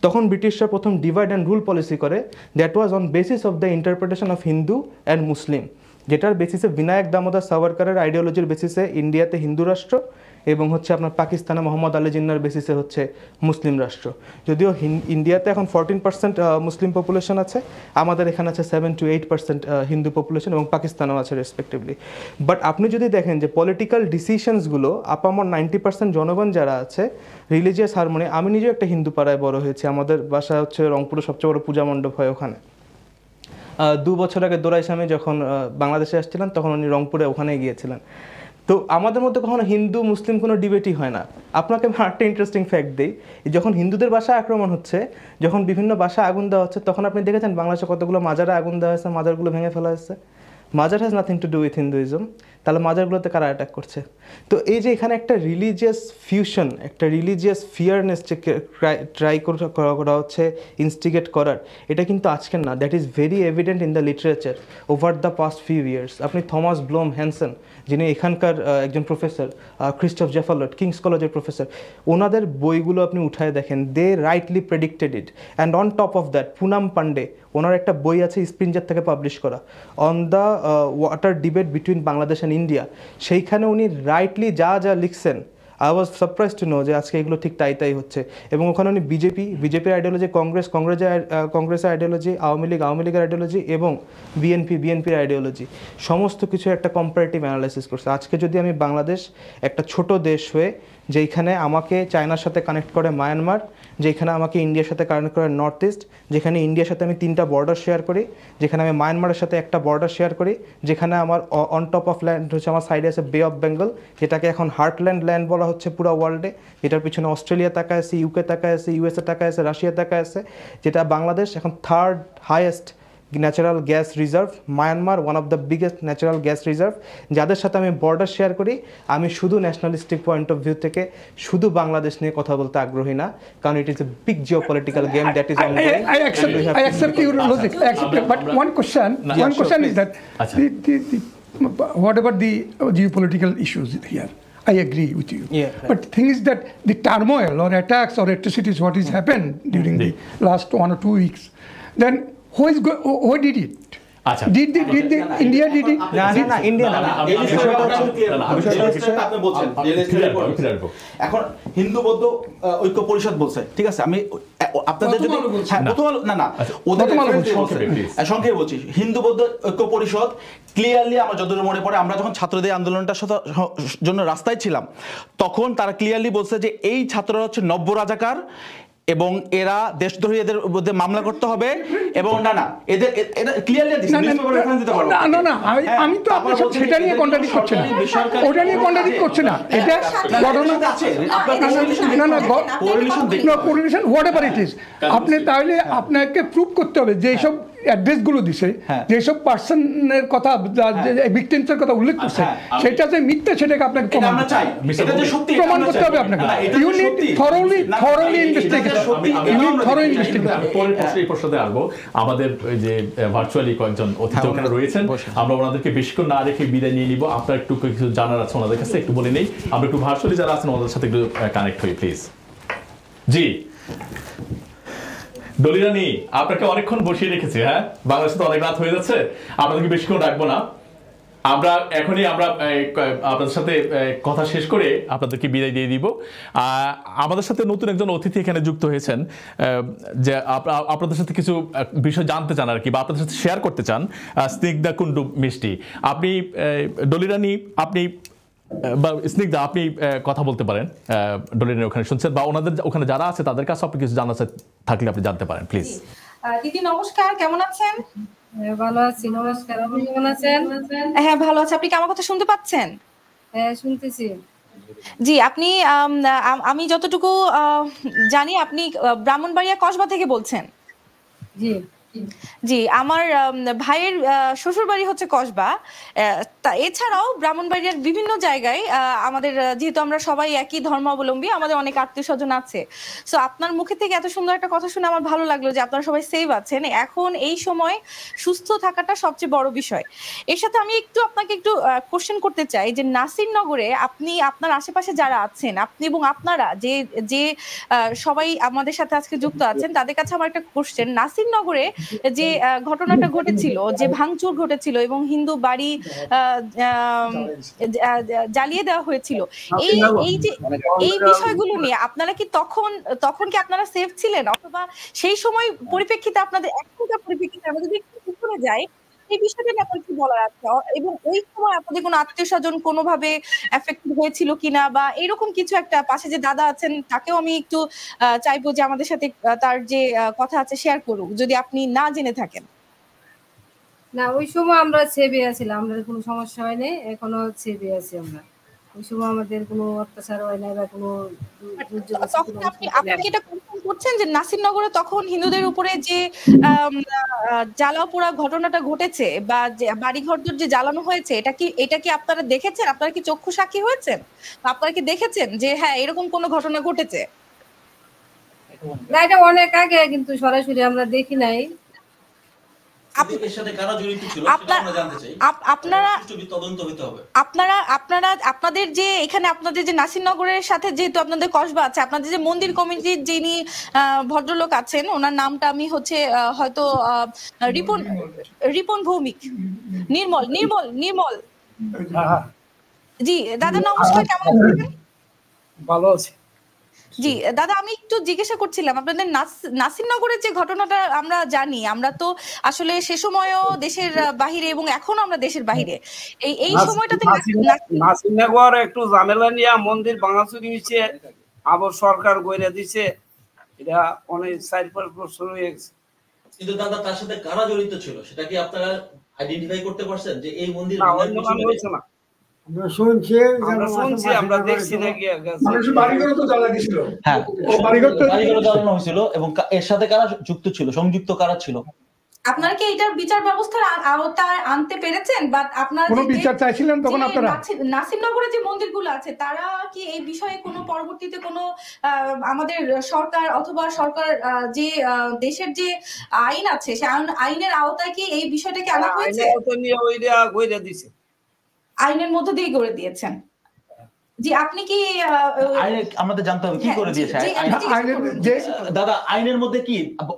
তখন ব্রিটিশরা প্রথম ডিভাইড অ্যান্ড রুল পলিসি করে, that was on basis of the interpretation of Hindu and Muslim, যেটার বেসিসে বিনায়ক দামোদর সাভারকারের আইডিওলজির বেসিসে ইন্ডিয়াতে হিন্দু রাষ্ট্র এবং হচ্ছে আপনার পাকিস্তানে মোহাম্মদ আলী জিন্নার বেসিসে হচ্ছে মুসলিম রাষ্ট্র। যদিও ইন্ডিয়াতে এখন 14% মুসলিম পপুলেশন আছে, আমাদের এখানে আছে 7 to 8% হিন্দু পপুলেশন এবং পাকিস্তানেও আছে রেসপেক্টিভলি। বাট আপনি যদি দেখেন যে পলিটিক্যাল ডিসিশনসগুলো আপামর 90% জনগণ যারা আছে রিলিজিয়াস হারমোনি, আমি নিজেও একটা হিন্দু পাড়ায় বড় হয়েছি, আমাদের বাসা হচ্ছে রংপুরে সবচেয়ে বড় পূজা মণ্ডপ হয় ওখানে। 2 বছর আগে দোরাই স্বামী যখন বাংলাদেশে আসছিলেন তখন উনি রংপুরে ওখানে গিয়েছিলেন। তো আমাদের মধ্যে কখনো হিন্দু মুসলিম কোনো ডিবেটই হয় না। আপনাকে একটা ইন্টারেস্টিং ফ্যাক্ট দিই, যখন হিন্দুদের বাসায় আক্রমণ হচ্ছে, যখন বিভিন্ন বাসায় আগুন দেওয়া হচ্ছে, তখন আপনি দেখেছেন বাংলাদেশে কতগুলো মাজারে আগুন দেওয়া হয়েছে, মাজারগুলো ভেঙে ফেলা হয়েছে। মাজার has nothing to do with Hinduism, তাহলে মাজারগুলোতে কারা অ্যাটাক করছে? তো এই যে এখানে একটা রিলিজিয়াস ফিউশন, একটা রিলিজিয়াস ফিয়ারনেস যে ট্রাই করা হচ্ছে ইনস্টিগেট করার, এটা কিন্তু আজকের না, that is very evident in the literature over the past few years. আপনি থমাস ব্লোম হ্যানসন, যিনি এখানকার একজন প্রফেসর, ক্রিস্টোফ জেফারলট কিংস কলেজের প্রফেসর, ওনাদের বইগুলো আপনি উঠায় দেখেন, they rightly predicted it. And on top of that Poonam Pandey, ওনার একটা বই আছে স্প্রিঞ্জার থেকে পাবলিশ করা, on the water debate between Bangladesh and India, সেইখানে উনি রাইটলি যা যা লিখছেন, I was surprise to know যে আজকে এগুলো ঠিক তাই হচ্ছে। এবং ওখানে উনি বিজেপির আইডিওলজি, কংগ্রেসের আইডিওলজি, আওয়ামী লীগের আইডিওলজি এবং বিএনপির আইডিওলজি, সমস্ত কিছু একটা কম্পারেটিভ অ্যানালাইসিস করছে। আজকে যদি আমি বাংলাদেশ একটা ছোট দেশ হয়ে, যেখানে আমাকে চায়নার সাথে কানেক্ট করে মায়ানমার, যেখানে আমাকে ইন্ডিয়ার সাথে কানেক্ট করে নর্থ ইস্ট, যেখানে ইন্ডিয়ার সাথে আমি 3টা বর্ডার শেয়ার করি, যেখানে আমি মায়ানমারের সাথে একটা বর্ডার শেয়ার করি, যেখানে আমার অন টপ অফ ল্যান্ড হচ্ছে আমার সাইডে আছে বে অফ বেঙ্গল, যেটাকে এখন হার্টল্যান্ড ল্যান্ড বলা হচ্ছে পুরো ওয়ার্ল্ডে, যেটার পিছনে অস্ট্রেলিয়া তাকায় আছে, ইউকে তাকায় আছে, ইউএসএ তাকায় আছে, রাশিয়া তাকায় আছে, যেটা বাংলাদেশ এখন 3rd highest natural gas reserve, Myanmar one of the biggest natural gas reserve, যাদের সাথে আমি বর্ডার শেয়ার করি। আমি শুধু ন্যাশনালিস্টিক পয়েন্ট অফ ভিউ থেকে শুধু বাংলাদেশ নিয়ে কথা বলতে আগ্রহী না, কারণ it is a big geopolitical game that is ongoing. I accept your logic, but one question is that what about the geopolitical issues here? I agree with you. Yeah, right. But the thing is that the turmoil or attacks or atrocities what has happened during the last 1 or 2 weeks, then who did it? Did India did it? না ইন্ডিয়া না, এই বিষয়টা আপনি বলছেন এখন হিন্দু বৌদ্ধ ঐক্য পরিষদ বলছে, ঠিক আছে, আমি আপনাদের যদি না ওদের সংক্ষেপে বলছি, হিন্দু বৌদ্ধ ঐক্য পরিষদ ক্লিয়ারলি আমার যতদূর মনে পড়ে, আমরা যখন ছাত্রদের আন্দোলনটার জন্য রাস্তায় ছিলাম, তখন তারা ক্লিয়ারলি বলছে যে এই ছাত্ররা হচ্ছে নব্য রাজাকার এবং এরা দেশদ্রোহীদের বিরুদ্ধে মামলা করতে হবে এবং এদের এটা ক্লিয়ারলি দিছে, নিউজপেপারে রেফারেন্স দিতে পারবো। না আমি তো আপনার সাথে সেটা নিয়ে কন্ট্রাডিক্ট করছি না, ওটা নিয়ে কন্ট্রাডিক্ট করছি না, এটা ঘটনা আছে, না correlation what ever it is, আপনি তাহলে আপনাকে প্রুভ করতে হবে যে এইসব অ্যাড্রেসগুলো দিছে, যেসব পার্সনের কথা, ভিকটিমসের কথা উল্লেখ করছে, সেটা যে মিথ্যা সেটাকে আপনাকে প্রমাণ করতে হবে। আপনাকে ইউ নিড থরলি ইনভেস্টিগেশন, আমাদের যে ভার্চুয়ালি কয়েকজন অতিথি ওখানে রয়েছেন, আমরা ওনাদেরকে বেশিক্ষণ না রেখে বিদায় নিয়ে নিব। আপনার একটু কিছু জানার আছে ওনাদের কাছে, একটু বলে নেই, আমরা একটু ভার্চুয়ালি যারা আছেন ওনাদের সাথে একটু কানেক্ট হই প্লিজ। জি ডলিরানি, আপনাকে অনেকক্ষণ বসিয়ে রেখেছি, হ্যাঁ, বাংলাদেশে তো অনেক রাত হয়ে যাচ্ছে, আপনাদেরকে বেশিক্ষণ রাখবো না, আমরা আপনাদের সাথে কথা শেষ করে আপনাদেরকে বিদায় দিয়ে দিব। আমাদের সাথে নতুন একজন অতিথি এখানে যুক্ত হয়েছেন, যে আপনাদের সাথে কিছু বিষয় জানতে চান আর কি, বা আপনাদের সাথে শেয়ার করতে চান। স্নিগ্ধা কুন্ডু মিষ্টি, আপনি ডলিরানি, আপনি বা স্নিগ্ধা, আপনি কথা বলতে পারেন, ডলিরানি ওখানে শুনছেন, বা ওনাদের ওখানে যারা আছে তাদের কাছে আপনি কিছু জানার থাকলে আপনি জানতে পারেন প্লিজ। দিদি নমস্কার, কেমন আছেন? ভালো আছি, নমস্কার, আপনি কেমন আছেন? হ্যাঁ ভালো আছি, আপনি কি আমার কথা শুনতে পাচ্ছেন? হ্যাঁ শুনতেছি। জি, আপনি আমি যতটুকু জানি আপনি ব্রাহ্মণবাড়িয়া কসবা থেকে বলছেন। জি জি, আমার ভাইয়ের শ্বশুর বাড়ি হচ্ছে কসবা। এছাড়াও ব্রাহ্মণবাড়িয়ার বিভিন্ন জায়গায় আমাদের, যেহেতু আমরা সবাই একই ধর্মাবলম্বী, আমাদের অনেক আত্মীয় স্বজন আছে। সো আপনার মুখে থেকে এত সুন্দর একটা কথা শুনে আমার ভালো লাগলো যে আপনারা সবাই সেভ আছেন। এখন এই সময় সুস্থ থাকাটা সবচেয়ে বড় বিষয়। এর সাথে আমি আপনাকে একটু কোশ্চেন করতে চাই যে নাসিরনগরে আপনি, আপনার আশেপাশে যারা আছেন, আপনি এবং আপনারা যে সবাই আমাদের সাথে আজকে যুক্ত আছেন, তাদের কাছে আমার একটা কোশ্চেন। নাসিরনগরে যে ঘটনাটা ঘটেছিল, যে ভাঙচুর ঘটেছিল এবং হিন্দু বাড়ি জ্বালিয়ে দেওয়া হয়েছিল, এই বিষয়গুলো নিয়ে আপনারা কি তখন কি আপনারা সেফ ছিলেন, অথবা সেই সময় পরিপ্রেক্ষিতে আপনাদের এখনকার পরিপ্রেক্ষিতে আমরা যদি একটু পিছনে যাই, এই বিষয়টা নিয়ে আপনার কি বলার আছে, এবং ওই সময় আপনাদের কোনো আত্মীয় স্বজন কোনোভাবে এফেক্টেড হয়েছিল কিনা, বা এরকম কিছু একটা, পাশে যে দাদা আছেন তাকেও আমি একটু চাইবো যে আমাদের সাথে তার যে কথা আছে শেয়ার করুক, যদি আপনি না জেনে থাকেন। না ওই সময় আমরা সেভে আছিলাম, আমরা কোনো সমস্যা হয় নাই, এখনো সেভে আছি আমরা। ওই সময় আমাদের কোনো অত্যাচার হয় না বা কোনো দুর্যোগ তখন আপনি কি এটা কনফার্ম করছেন যে নাসিরনগরে তখন হিন্দুদের উপরে যে জ্বালাও পোড়া ঘটনাটা ঘটেছে বা বাড়িঘর যে জ্বালানো হয়েছে, এটা কি আপনারা দেখেছেন? আপনারা কি চক্ষু সাক্ষী হয়েছেন? আপনারা কি দেখেছেন যে হ্যাঁ এরকম কোনো ঘটনা ঘটেছে? না, এটা অনেক আগে, কিন্তু সরাসরি আমরা দেখি নাই। আপনাদের যে এখানে আপনাদের যে নাসিরনগরের সাথে যেহেতু আপনাদের কসবা আছে, আপনাদের যে মন্দির কমিটির যিনি ভদ্রলোক আছেন, ওনার নামটা আমি হচ্ছে হয়তো রিপন ভৌমিক, নির্মল। জি দাদা নমস্কার, কেমন আছেন? ভালো আছি। জি দাদা, আমি একটু জিজ্ঞাসা করছিলাম আপনাদের নাসিরনগরের যে ঘটনাটা আমরা জানি, আমরা তো আসলে সে সময়ও দেশের বাহিরে এবং এখনো আমরা দেশের বাহিরে, এই সময়টাতে নাসিরনগর একটু ঝামেলা নিয়ে মন্দির ভাঙাচুরি হয়েছে, আবার সরকার গইরা দিছে, এটা অনেক 4-5 বছর হয়ে গেছে। কিন্তু দাদা তার সাথে কারা জড়িত ছিল সেটা কি আপনারা আইডেন্টিফাই করতে পারছেন যে এই মন্দির হয়েছে না? আমরা শুনছি, আমরা দেখছি না কি বাড়িঘর তো জ্বালা গেছিল। হ্যাঁ, বাড়িঘর জ্বালানো হয়েছিল এবং এর সাথে কারা যুক্ত ছিল, সংযুক্ত কারা ছিল? আপনারা কি এটার বিচার ব্যবস্থার আওতায় আনতে পেরেছেন বা আপনারা কোনো বিচার চাইছিলেন তখন আপনারা? নাসিরনগরে যে মন্দিরগুলো আছে তারা কি এই বিষয়ে কোনো পরবর্তীতে কোনো আমাদের সরকার অথবা সরকার যে দেশের যে আইন আছে সে আইনের আওতায় কি এই বিষয়টাকে আনা হয়েছে? আইনের মধ্যে দিয়ে গড়ে দিয়েছেন। জি আপনি কি আমাদের জানতে হবে কি করে দিয়েছে দাদা, আইনের মধ্যে কি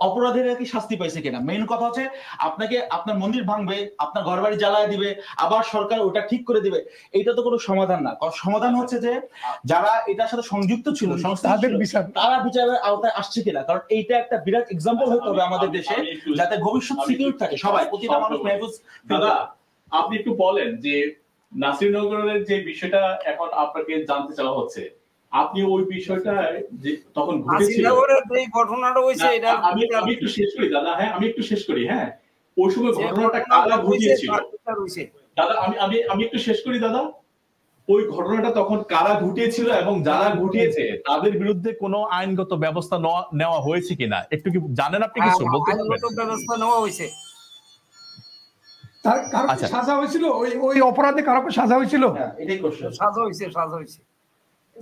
অপরাধীরা কি শাস্তি পাইছে কিনা? মেইন কথা হচ্ছে আপনাকে আপনার মন্দির ভাঙবে, আপনার ঘরবাড়ি জ্বালায় দিবে, আবার সরকার ওটা ঠিক করে দিবে, এটা তো কোনো সমাধান না। সমাধান হচ্ছে যে যারা এটার সাথে সংযুক্ত ছিল তারা বিচারের আওতায় আসছে কিনা, কারণ এইটা একটা বিরাট এক্সাম্পল হতে হবে আমাদের দেশে, যাতে ভবিষ্যৎ সিকিউর থাকে সবাই, প্রতিটা মানুষ মেহফুজ। দাদা আপনি একটু বলেন যে নাসিরনগরের যে বিষয়টা এখন আপনাকে জানতে চাওয়া হচ্ছে, আপনি ওই বিষয়টা যে তখন ঘটেছিল এই ঘটনাটা হইছে, এটা আমি একটু শেষ করি দাদা। হ্যাঁ আমি একটু শেষ করি। হ্যাঁ ওই সময় ঘটনাটা কারা ঘটিয়েছিল দাদা, আমি একটু শেষ করি দাদা। ওই ঘটনাটা তখন কারা ঘটিয়েছিল এবং যারা ঘটিয়েছে তাদের বিরুদ্ধে কোনো আইনগত ব্যবস্থা নেওয়া হয়েছে কিনা একটু কি জানেন আপনি? কিছু বলতে পারবেন? ব্যবস্থা নেওয়া হয়েছে। সাজা হয়েছিল ওই অপরাধে কারো সাজা হয়েছিল? এটাই কোশ্চেন। সাজা হয়েছে।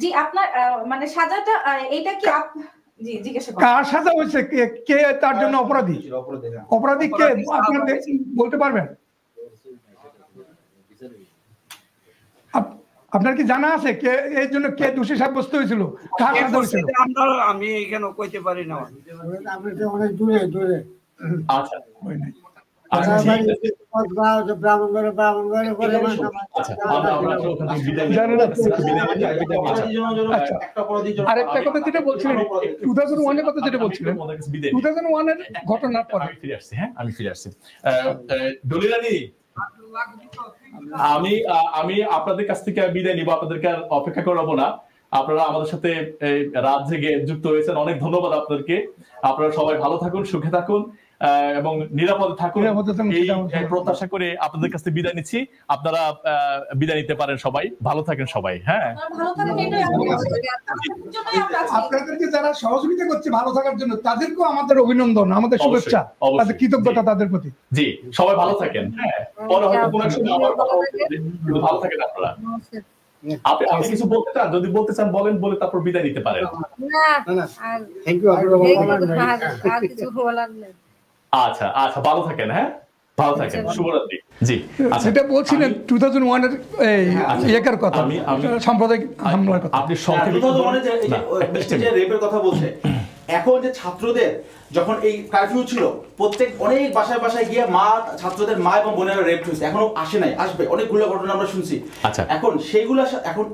জি আপনার মানে সাজাটা এটা কি জি জিজ্ঞাসা করুন, কার সাজা হয়েছে, কে তার জন্য অপরাধী? অপরাধী কে আপনারা বলতে পারবেন? আপনার কি জানা আছে কে এর জন্য কে দোষী সাব্যস্ত হয়েছিল, কার সাজা হয়েছিল? আমি এখানে কইতে পারি না, আপনি তো অনেক দূরে। আচ্ছা আরেকটা কথা যেটা বলছিলেন 2001 কথা যেটা বলছিলেন 2001 ঘটনার পরে আমি ফিরে আসছি। দলিলানি আমি আপনাদের কাছ থেকে বিদায় নিব, আপনাদেরকে আর অপেক্ষা করাবো না। আপনারা আমাদের সাথে রাত জেগে যুক্ত হয়েছেন, অনেক ধন্যবাদ আপনাদেরকে। আপনারা সবাই ভালো থাকুন, সুখে থাকুন এবং নিরাপদে থাকুন, এই প্রত্যাশা করে আপনাদের কাছ থেকে বিদায় নিচ্ছি। আপনারা বিদায় নিতে পারেন, সবাই ভালো থাকেন সবাই। হ্যাঁ আপনাদেরকে যারা সহযোগিতা করছে ভালো থাকার জন্য তাদেরকেও আমাদের অভিনন্দন, আমাদের শুভেচ্ছা, তাদের কৃতজ্ঞতা তাদের প্রতি। জি সবাই ভালো থাকেন। হ্যাঁ পরে হয়তো কোনো এক সময় আবার কথা হবে, ভালো থাকেন আপনারা। আপনি কিছু বলতে চান? যদি বলতে চান বলেন, বলে তারপর বিদায় নিতে পারেন। আচ্ছা ভালো থাকেন। হ্যাঁ ভালো থাকেন, শুভরাত্রি। জি সেটা বলছিলেন 2001 এর এর কথা, সাম্প্রদায়িক হামলার কথা। আপনি সংক্ষেপে 2001 যে রেপের কথা বলছে, এখন যে ছাত্রদের যখন এই কারফিউ ছিল, প্রত্যেক অনেক বাসায় গিয়ে ছাত্রদের মা এবং বোনেরা রেপ হয়েছে, এখনো আসে নাই, আসবে, অনেকগুলো ঘটনা আমরা শুনছি। আচ্ছা এখন সেইগুলো এখন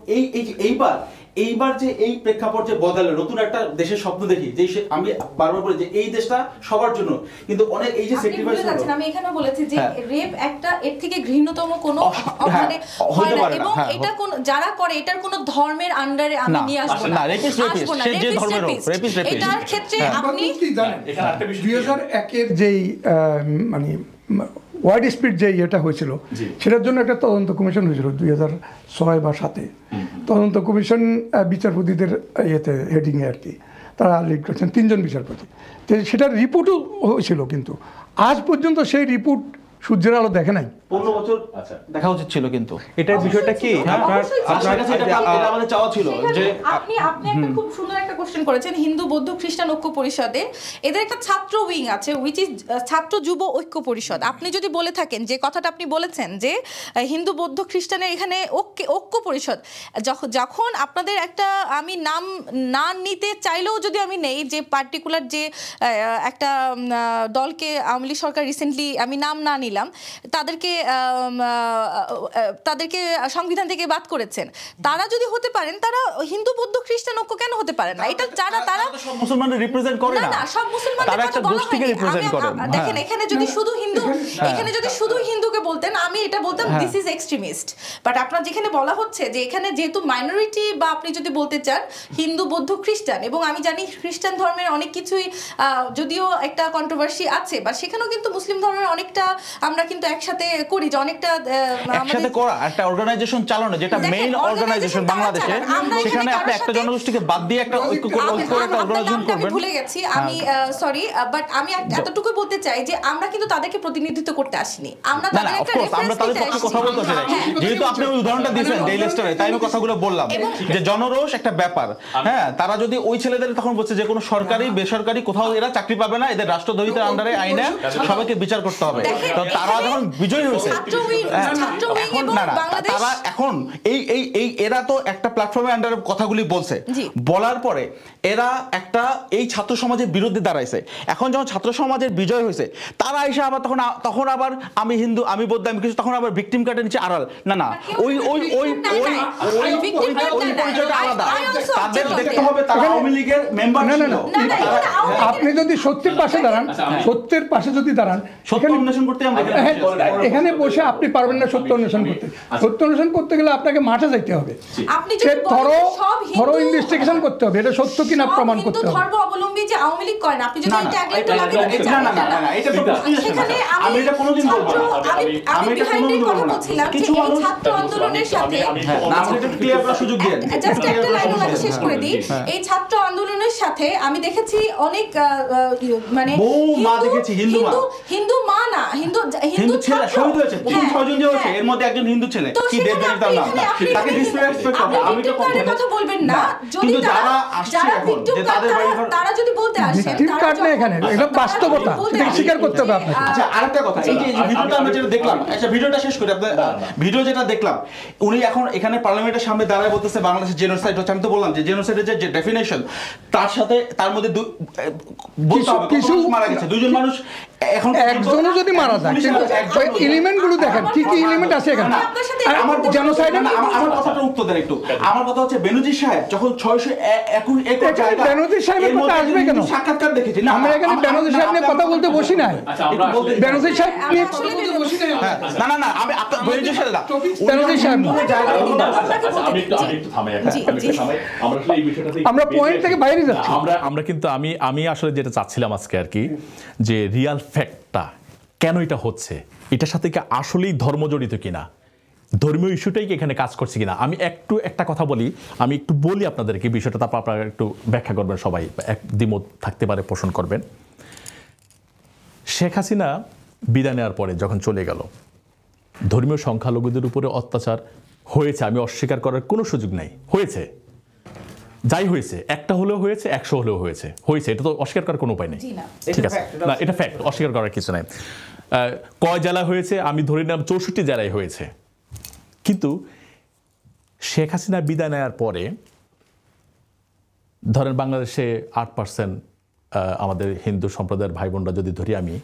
এইবার যে এই প্রেক্ষাপট যে বদলালো, নতুন একটা দেশের স্বপ্ন দেখি, যে আমি বারবার বলি যে এই দেশটা সবার জন্য, কিন্তু অনেক এই যে স্যাক্রিফাইস হলো, আমি এখানে বলেছি যে রেপ একটা এর থেকে ঘৃণ্যতম কোনো মানে হয় না, এবং এটা কোন যারা করে এটার কোনো ধর্মের আন্ডারে আমি নিয়ে আসব না। রেপিস্ট সে যে ধর্মের হোক, রেপিস্ট এটার ক্ষেত্রে আপনি কি জানেন 2001 এর যেই মানে ওয়াইড স্পিড যে ইয়েটা হয়েছিল সেটার জন্য একটা তদন্ত কমিশন হয়েছিল 2006 বা 7-এ। তদন্ত কমিশন বিচারপতিদের ইয়েতে হেডিংয়ে আর কি তারা লিড করছেন 3 জন বিচারপতি। তো সেটার রিপোর্টও হয়েছিল, কিন্তু আজ পর্যন্ত সেই রিপোর্ট সূর্যের আলো দেখে নাই। 15 বছর দেখা উচিত ছিল, কিন্তু এটার বিষয়টা কি আমাদের চাওয়া ছিল যে আপনি একটা খুব সুন্দর একটা কোশ্চেন করেছেন হিন্দু বৌদ্ধ খ্রিস্টান ঐক্য পরিষদে এদের একটা ছাত্র উইং আছে হুইচ ইজ ছাত্র যুব ঐক্য পরিষদ। আপনি যদি বলে থাকেন যে কথাটা আপনি বলেছেন যে হিন্দু বৌদ্ধ খ্রিস্টানের এখানে ঐক্য পরিষদ, যখন আপনাদের একটা আমি নাম না নিতে চাইলেও যদি আমি নেই যে পার্টিকুলার যে একটা দলকে আওয়ামী লীগ সরকার রিসেন্টলি আমি নাম না নিলাম তাদেরকে সংবিধান থেকে বাদ করেছেন, তারা যদি হতে পারেন তারা হিন্দু বৌদ্ধ খ্রিস্টান ঐক্য কেন হতে পারেন না? এটা তারা সব মুসলমানদের রিপ্রেজেন্ট করে না, সব মুসলমানদের তারা একটা গোষ্ঠীকে রিপ্রেজেন্ট করে। দেখেন এখানে যদি শুধু হিন্দুকে বলতেন আমি এটা বলতাম দিস ইজ এক্সট্রিমিস্ট, বাট আপনার যেখানে বলা হচ্ছে যে এখানে যেহেতু মাইনরিটি বা আপনি যদি বলতে চান হিন্দু বৌদ্ধ খ্রিস্টান, এবং আমি জানি খ্রিস্টান ধর্মের অনেক কিছুই যদিও একটা কন্ট্রোভার্সি আছে বা সেখানেও কিন্তু মুসলিম ধর্মের অনেকটা আমরা কিন্তু একসাথে করি, যে অনেকটা একসাথে করা একটা অর্গানাইজেশন চালানো যেটা মেইন অর্গানাইজেশন বাংলাদেশে, সেখানে আপনি একটা জনগোষ্ঠীকে বাদ দিয়ে একটা ঐক্য একটা অর্গানাইজেশন করবেন। ভুলে গেছি আমি, সরি, বাট আমি এতটুকু বলতে চাই যে আমরা কিন্তু তাদেরকে প্রতিনিধিত্ব করতে আসিনি, আমরা তাদের একটা আমরা তাদের পক্ষে কথা বলতে চাই। যেহেতু আপনি ওই উদাহরণটা দিয়েছেন ডেইলি স্টারে, তাই আমি কথাগুলো বললাম যে জনরোষ একটা ব্যাপার। হ্যাঁ, তারা যদি ওই ছেলেদের তখন বলছে যে কোনো সরকারি বেসরকারি কোথাও এরা চাকরি পাবে না, এদের রাষ্ট্রদ্রোহিতার আন্ডারে আইনে সবাইকে বিচার করতে হবে। তো তারা যখন বিজয়ী হয়েছে এখন তারা এখন এই এরা তো একটা প্ল্যাটফর্মের আন্ডারে কথাগুলি বলছে, বলার পরে এরা একটা এই ছাত্র সমাজের বিরুদ্ধে দাঁড়াইছে। এখন যখন ছাত্র সমাজের বিজয় হয়েছে তারা এসে আবার তখন আবার আমি হিন্দু আমি বৌদ্ধ আমি কিছু, তখন আবার ভিকটিম কার্ডের নিচে আড়াল না ওই পরিচয়টা আলাদা, তাদের দেখতে হবে তারা আওয়ামী লীগের মেম্বার ছিল। আপনি যদি সত্যের পাশে দাঁড়ান, সত্যের পাশে যদি দাঁড়ান, সত্য অন্বেষণ করতে এখানে বসে আপনি পারবেন না সত্য অন্বেষণ করতে। সত্য অন্বেষণ করতে গেলে আপনাকে মাঠে যাইতে হবে, ইনভেস্টিগেশন করতে হবে, এটা সত্য কিনা প্রমাণ করতে হবে। ধর্ম অবলম্বী যে আওয়ামী লীগ করে না, আপনি যদি এটা ট্যাগলাইনটা লাগিয়ে দিতে চান, সেখানে আমি এটা কোনোদিন বলবো না, আমি বিহাইন্ডের কথা বলছিলাম যে এই ছাত্র আন্দোলনের সাথে আপনি একটু ক্লিয়ার করার সুযোগ দেন, জাস্ট একটা লাইন আমি শেষ করে দিই। এই ছাত্র আন্দোলনের সাথে আমি দেখেছি অনেক মানে হিন্দু মা না হিন্দু ছেলে শহীদ হয়েছে, 6 জন যে হয়েছে এর মধ্যে একজন হিন্দু ছেলে, কি দেবদানের তার নাম, তাকে ডিসরেসপেক্ট করবে। আমি তো কথা বলবেন না, যদি যারা আসছে এখন যে তাদের বাড়ি তারা যদি বলতে আসেন ঠিক কাট না, এখানে এটা বাস্তবতা, এটা স্বীকার করতে হবে আপনাকে। আচ্ছা, আরেকটা কথা, এই যে ভিডিওটা আমরা যেটা দেখলাম, আচ্ছা ভিডিওটা শেষ করি, আপনি ভিডিও যেটা দেখলাম উনি এখন এখানে পার্লামেন্টের সামনে দাঁড়ায় বলতেছে বাংলাদেশের জেনোসাইড হচ্ছে। আমি তো বললাম যে জেনোসাইডের যে ডেফিনেশন তার সাথে তার মধ্যে কিছু মারা গেছে, 2 জন মানুষ, এখন একজনও যদি মারা যায়, কিন্তু এলিমেন্ট গুলো দেখেন কি কি এলিমেন্ট আছে এখানে। আমার জেনোসাইড আমার কথাটা উত্তর দেন একটু। আমার কথা হচ্ছে বেনজির সাহেব যখন 621 একর জায়গা, বেনজির সাহেবের কথা আসবে কেন? সাক্ষাৎকার দেখেছি না, আমরা এখানে বেনজির সাহেব নিয়ে কথা বলতে বসি নাই, বেনজির সাহেব নিয়ে কথা বলতে বসি নাই। না আমি আপনার বেনজির সাহেব না, বেনজির সাহেব আমরা পয়েন্ট থেকে বাইরে যাচ্ছি। আমরা কিন্তু আমি আসলে যেটা চাচ্ছিলাম আজকে আর কি, যে রিয়াল ফ্যাক্টটা কেন এটা হচ্ছে, এটার সাথে কি আসলেই ধর্ম জড়িত কিনা, ধর্মীয় ইস্যুটাই কি এখানে কাজ করছে কিনা। আমি একটা কথা বলি, আমি একটু বলি আপনাদেরকে বিষয়টা, তারপর আপনারা একটু ব্যাখ্যা করবেন, সবাই এক দ্বিমত থাকতে পারে, পোষণ করবেন। শেখ হাসিনা বিদায় নেওয়ার পরে যখন চলে গেল, ধর্মীয় সংখ্যালঘুদের উপরে অত্যাচার হয়েছে, আমি অস্বীকার করার কোনো সুযোগ নাই, হয়েছে, যাই হয়েছে, একটা হলেও হয়েছে, 100 হলেও হয়েছে, এটা তো অস্বীকার করার কোনো উপায় নেই, ঠিক আছে না, এটা ফ্যাক্ট, অস্বীকার করার কিছু নাই। কয় জেলায় হয়েছে, আমি ধরে নিলাম 64 জেলায় হয়েছে। কিন্তু শেখ হাসিনা বিদায় নেওয়ার পরে ধরেন বাংলাদেশে 8% আমাদের হিন্দু সম্প্রদায়ের ভাই বোনরা যদি ধরি আমি,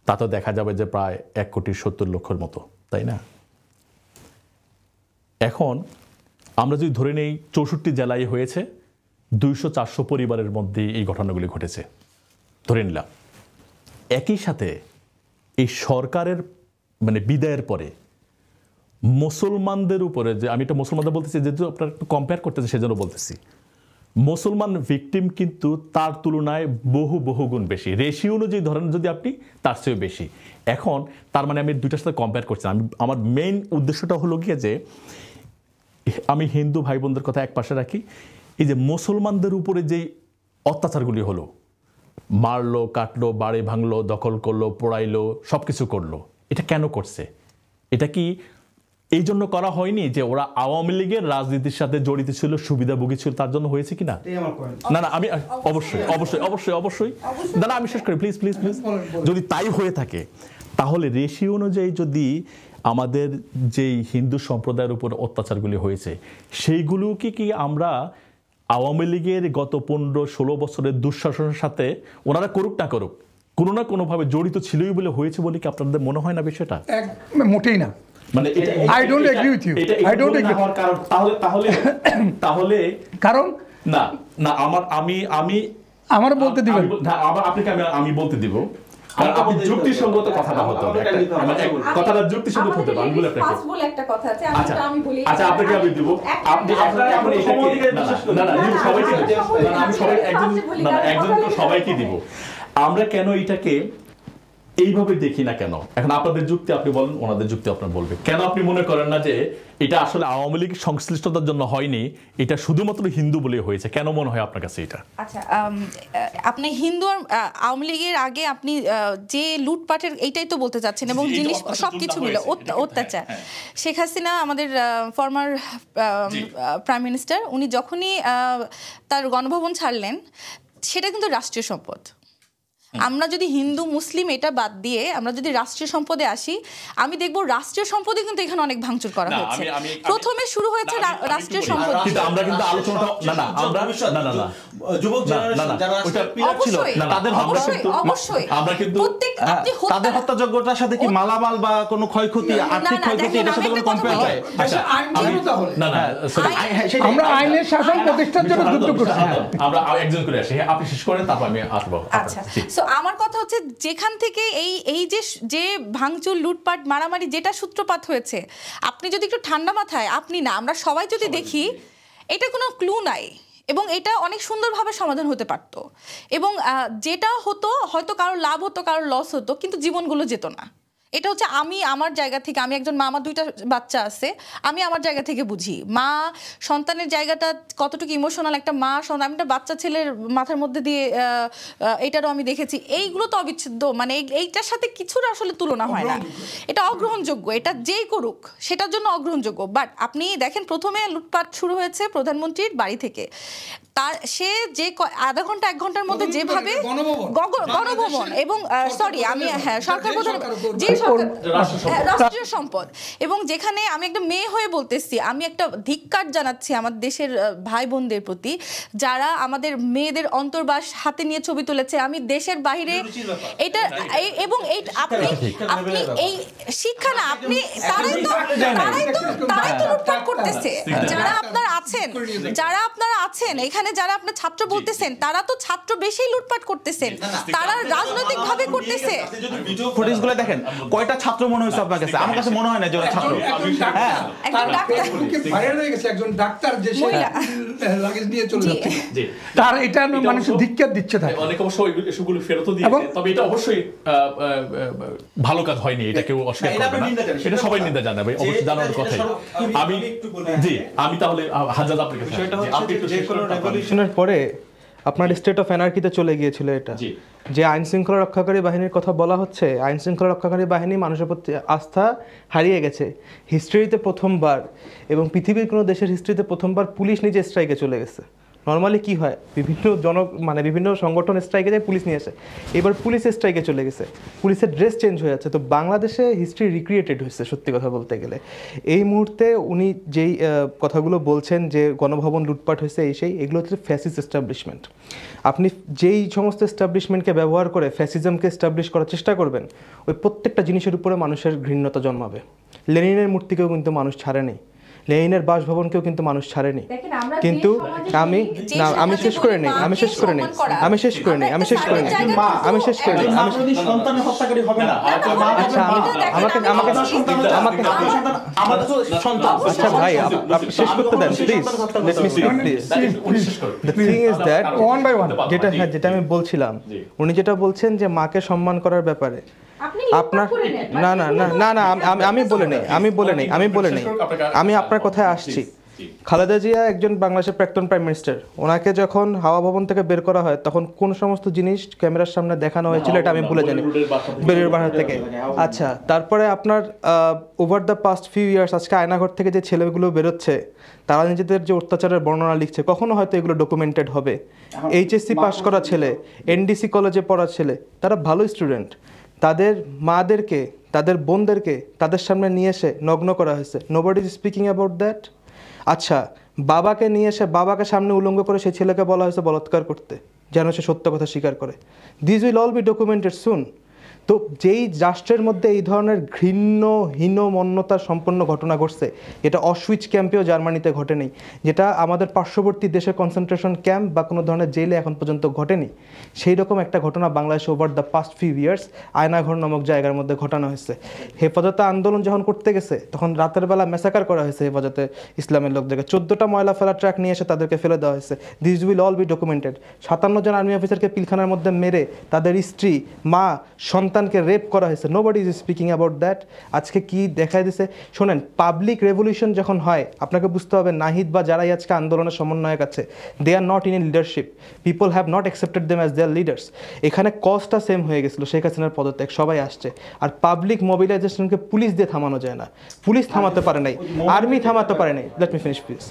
তাতে দেখা যাবে যে প্রায় 1,70,00,000 মতো, তাই না? এখন আমরা যদি ধরে নেই 64 জেলায় হয়েছে, 200-400 পরিবারের মধ্যে এই ঘটনাগুলি ঘটেছে ধরে নিলাম। একই সাথে এই সরকারের মানে বিদায়ের পরে মুসলমানদের উপরে, যে আমি এটা মুসলমানদের বলতেছি যেহেতু আপনারা একটু কম্পেয়ার করতেছি সেজন্য বলতেছি, মুসলমান ভিকটিম কিন্তু তার তুলনায় বহু বহু গুণ বেশি, রেশিও অনুযায়ী ধরেন যদি আপনি তার চেয়েও বেশি। এখন তার মানে আমি দুইটার সাথে কম্পেয়ার করছি। আমার মেইন উদ্দেশ্যটা হলো গিয়ে যে আমি হিন্দু ভাই বোনদের কথা এক পাশে রাখি, এই যে মুসলমানদের উপরে যে অত্যাচারগুলি হলো, মারলো, কাটলো, বাড়ি ভাঙলো, দখল করলো, পোড়াইলো, সব কিছু করলো, এটা কেন করছে? এটা কি এই জন্য করা হয়নি যে ওরা আওয়ামী লীগের রাজনীতির সাথে জড়িত ছিল, সুবিধাভোগী ছিল, তার জন্য হয়েছে কিনা? না না, আমি অবশ্যই অবশ্যই অবশ্যই অবশ্যই দাদা আমি শেষ করি প্লিজ প্লিজ প্লিজ। যদি তাই হয়ে থাকে তাহলে রেশিও অনুযায়ী যদি আমাদের যেই হিন্দু সম্প্রদায়ের উপর অত্যাচারগুলি হয়েছে সেইগুলোকে কি আমরা আওয়ামী লীগের গত 15-16 বছরের দুঃশাসনের সাথে ওনারা করুক না করুক কোনো না কোনোভাবে জড়িত ছিলই বলে হয়েছে বলে কি আপনাদের মনে হয় না বিষয়টা? মোটেই না। মানে I don't agree with you. I don't agree. তাহলে কারণ না না আমার বলতে দিবেন, আপনাকে আমি বলতে দিব, কারণ আপনি যুক্তিসঙ্গত কথাটা হতে হবে, কথাটা যুক্তিসঙ্গত হতে হবে। আমি বলে আপনাকে বলে একটা কথা আছে, আমি বলি। আচ্ছা আপনাকে আমি দিব, আপনি এখন এটাকে না না দিব সবাইকে, না আমি সবাই একজন তো সবাইকে দিব। আমরা কেন এটাকে এইভাবে দেখি না কেন? এখন আপনাদের যুক্তি আপনি বলেন, ওনাদের যুক্তি আপনার বলবে। কেন আপনি মনে করেন না যে এটা আসলে আওয়ামী লীগ সংশ্লিষ্টতার জন্য হয়নি, এটা শুধুমাত্র হিন্দু বলে হয়েছে? কেন মনে হয় আপনার কাছে এটা? আচ্ছা, আপনি হিন্দু আর আওয়ামী লীগের আগে আপনি যে লুটপাটের এইটাই তো বলতে চাচ্ছেন, এবং জিনিস সবকিছু মিলে অত্যাচার। শেখ হাসিনা আমাদের ফর্মার প্রাইম মিনিস্টার, উনি যখনই তার গণভবন ছাড়লেন সেটা কিন্তু রাষ্ট্রীয় সম্পদ। আমরা যদি হিন্দু মুসলিম এটা বাদ দিয়ে আমরা যদি রাষ্ট্রীয় সম্পদে আসি, আমি দেখব রাষ্ট্রীয় সম্পদে কিন্তু এখানে অনেক ভাঙচুর করা হয়েছে। প্রথমে শুরু হয়েছে রাষ্ট্রীয় সম্পদ, কিন্তু আমরা কিন্তু আলোচনাটা না না আমরা না না না যুবক জেনারেশন যারা প্লেয়ার ছিল তাদের অবশ্যই আমরা কিন্তু তাদের হত্যাযজ্ঞটার সাথে কি মালামাল বা কোনো ক্ষয়ক্ষতি, আর্থিক ক্ষয়ক্ষতি এটার সাথে কোনো কম্পেয়ার হয়? আচ্ছা না না আমরা আইনের শাসন প্রতিষ্ঠার জন্য যুদ্ধ করছি। আমরা একজন করে আসি, আপনি শেষ করেন তারপর আমি আসবো। আচ্ছা, সো আমার কথা হচ্ছে যেখান থেকে এই যে ভাঙচুর, লুটপাট, মারামারি যেটা সূত্রপাত হয়েছে, আপনি যদি একটু ঠান্ডা মাথায়, আপনি না আমরা সবাই যদি দেখি এটা কোনো ক্লু নাই, এবং এটা অনেক সুন্দরভাবে সমাধান হতে পারত, এবং যেটা হতো হয়তো কারোর লাভ হতো, কারোর লস হতো, কিন্তু জীবনগুলো যেত না। এটা হচ্ছে আমি আমার জায়গা থেকে, আমি একজন মা, আমার 2টা বাচ্চা আছে, আমি আমার জায়গা থেকে বুঝি মা সন্তানের জায়গাটা কতটুকু ইমোশনাল। একটা মা সন্তান, আমি একটা বাচ্চা ছেলের মাথার মধ্যে দিয়ে এটারও আমি দেখেছি। এইগুলো তো অবিচ্ছেদ্য, মানে এইটার সাথে কিছুর আসলে তুলনা হয় না। এটা অগ্রহণযোগ্য, এটা যেই করুক সেটার জন্য অগ্রহণযোগ্য। বাট আপনি দেখেন প্রথমে লুটপাট শুরু হয়েছে প্রধানমন্ত্রীর বাড়ি থেকে, তার সে যে আধা ঘন্টা 1 ঘন্টার মধ্যে যেভাবে গণভবন এবং সরি আমি সরকার প্রধান যে রাষ্ট্রীয় সম্পদ, এবং যেখানে আমি একটা মেয়ে হয়ে বলতেছি, আমি একটা ধিক্কার জানাচ্ছি আমার দেশের ভাই বোনদের প্রতি যারা আমাদের মেয়েদের অন্তর্বাস হাতে নিয়ে ছবি তুলেছে। আমি দেশের বাইরে এটা এবং আপনি এই শিক্ষা না, আপনি তারাই তো লুটপাট করতেছে। যারা আপনারা আছেন এখানে, যারা আপনার ছাত্র বলতেছেন, তারা তো ছাত্র বেশি লুটপাট করতেছেন, তারা রাজনৈতিক ভাবে করতেছে। ফুটেজগুলো দেখেন, কয়টা ছাত্র মনে হয়েছে আপনার কাছে? আমার কাছে মনে হয় না যে ওরা ছাত্র। হ্যাঁ, একজন ডাক্তার ভাইরাল হয়ে গেছে, একজন ডাক্তার যে লাগেজ নিয়ে চলে যাচ্ছে, তার এটা মানুষ ধিক্কার দিচ্ছে। থাকে অনেক অবশ্যই এসবগুলো ফেরতও দিয়েছে, তবে এটা অবশ্যই ভালো কাজ হয়নি, এটা কেউ অস্বীকার করবে না, এটা সবাই নিন্দা জানাবে, অবশ্যই জানার কথাই। আমি তাহলে হাজার আপনার কাছে আপনি একটু শেষ করুন। রেভলিউশনের পরে আপনার স্টেট অফ অ্যানার্কিতে চলে গিয়েছিল। এটা যে আইন শৃঙ্খলা রক্ষাকারী বাহিনীর কথা বলা হচ্ছে, আইন শৃঙ্খলা রক্ষাকারী বাহিনী মানুষের প্রতি আস্থা হারিয়ে গেছে হিস্ট্রিতে প্রথমবার, এবং পৃথিবীর কোনো দেশের হিস্ট্রিতে প্রথমবার পুলিশ নিজে স্ট্রাইকে চলে গেছে। নর্মালি কি হয়, বিভিন্ন সংগঠন স্ট্রাইকে যায়, পুলিশ নিয়ে আসে। এবার পুলিশ স্ট্রাইকে চলে গেছে, পুলিশের ড্রেস চেঞ্জ হয়ে যাচ্ছে। তো বাংলাদেশে হিস্ট্রি রিক্রিয়েটেড হয়েছে সত্যি কথা বলতে গেলে। এই মুহূর্তে উনি যেই কথাগুলো বলছেন যে গণভবন লুটপাট হয়েছে, এগুলো হচ্ছে ফ্যাসিস্ট এস্টাবলিশমেন্ট। আপনি যেই সমস্ত এস্টাবলিশমেন্টকে ব্যবহার করে ফ্যাসিজমকে এস্টাবলিশ করার চেষ্টা করবেন, ওই প্রত্যেকটা জিনিসের উপরে মানুষের ঘৃণ্যতা জন্মাবে। লেনিনের মূর্তিকেও কিন্তু মানুষ ছাড়ে নেই। লেনিনের বাসভবনকেও কিন্তু মানুষ ছাড়েনি। কিন্তু আমি শেষ করে নেই আচ্ছা আচ্ছা ভাই আপনি শেষ করতে দেন please, let me speak please. The thing is that one by one যেটা আমি বলছিলাম, উনি যেটা বলছেন যে মাকে সম্মান করার ব্যাপারে আপনার আমি বলে নেই আমি আপনার কথায় আসছি। খালেদা জিয়া একজন বাংলাদেশের প্রাক্তন প্রাইম মিনিস্টার, ওনাকে যখন হাওয়া ভবন থেকে বের করা হয় তখন কোন সমস্ত জিনিস ক্যামেরার সামনে দেখানো হয়েছিল এটা আমি ভুলে জানি, বেরির বাহার থেকে। আচ্ছা, তারপরে আপনার over the past few years আজকে আয়নাঘর থেকে যে ছেলেগুলো বেরোচ্ছে তারা নিজেদের যে অত্যাচারের বর্ণনা লিখছে, কখনো হয়তো এগুলো ডকুমেন্টেড হবে। এইচএসসি পাস করা ছেলে, এনডিসি কলেজে পড়া ছেলে, তারা ভালো স্টুডেন্ট, তাদের মাদেরকে তাদের বোনদেরকে তাদের সামনে নিয়ে এসে নগ্ন করা হয়েছে। Nobody is speaking about that. আচ্ছা, বাবাকে নিয়ে এসে বাবাকে সামনে উলঙ্গ করে সেই ছেলেকে বলা হয়েছে বলাৎকার করতে, যেন সে সত্য কথা স্বীকার করে। This will all be documented soon. তো যেই রাষ্ট্রের মধ্যে এই ধরনের হীনমন্যতা সম্পন্ন ঘটনা ঘটছে, এটা অশউইচ ক্যাম্পেও জার্মানিতে ঘটেনি, যেটা আমাদের পার্শ্ববর্তী দেশের কনসেন্ট্রেশন ক্যাম্প বা কোনো ধরনের জেলে এখন পর্যন্ত ঘটেনি, সেই রকম একটা ঘটনা বাংলাদেশে over the past few years Aynaghor নামক জায়গার মধ্যে ঘটানো হয়েছে। হেফাজতে আন্দোলন যখন করতে গেছে তখন রাতের বেলা মেসাকার করা হয়েছে হেফাজতে ইসলামের লোকদেরকে, 14টা ময়লা ফেলা ট্রাক নিয়ে এসে তাদেরকে ফেলে দেওয়া হয়েছে। This will all be documented. 57 জন আর্মি অফিসারকে পিলখানার মধ্যে মেরে তাদের স্ত্রী, মা, সন্তানকে রেপ করা হয়েছে। Nobody is speaking about that. আজকে কি দেখাই দিছে শোনেন, পাবলিক রেভলিউশন যখন হয় আপনাকে বুঝতে হবে নাহিদ বা যারাই আজকে আন্দোলনের সমন্বয়ক আছে, they are not in leadership, people have not accepted them as their leaders. এখানে কজটা সেম হয়ে গেছিল, শেখ হাসিনার পদত্যাগ, সবাই আসছে। আর পাবলিক মোবিলাইজেশনকে পুলিশ দিয়ে থামানো যায় না, পুলিশ থামাতে পারে নাই, আর্মি থামাতে পারে নাই, let me finish please,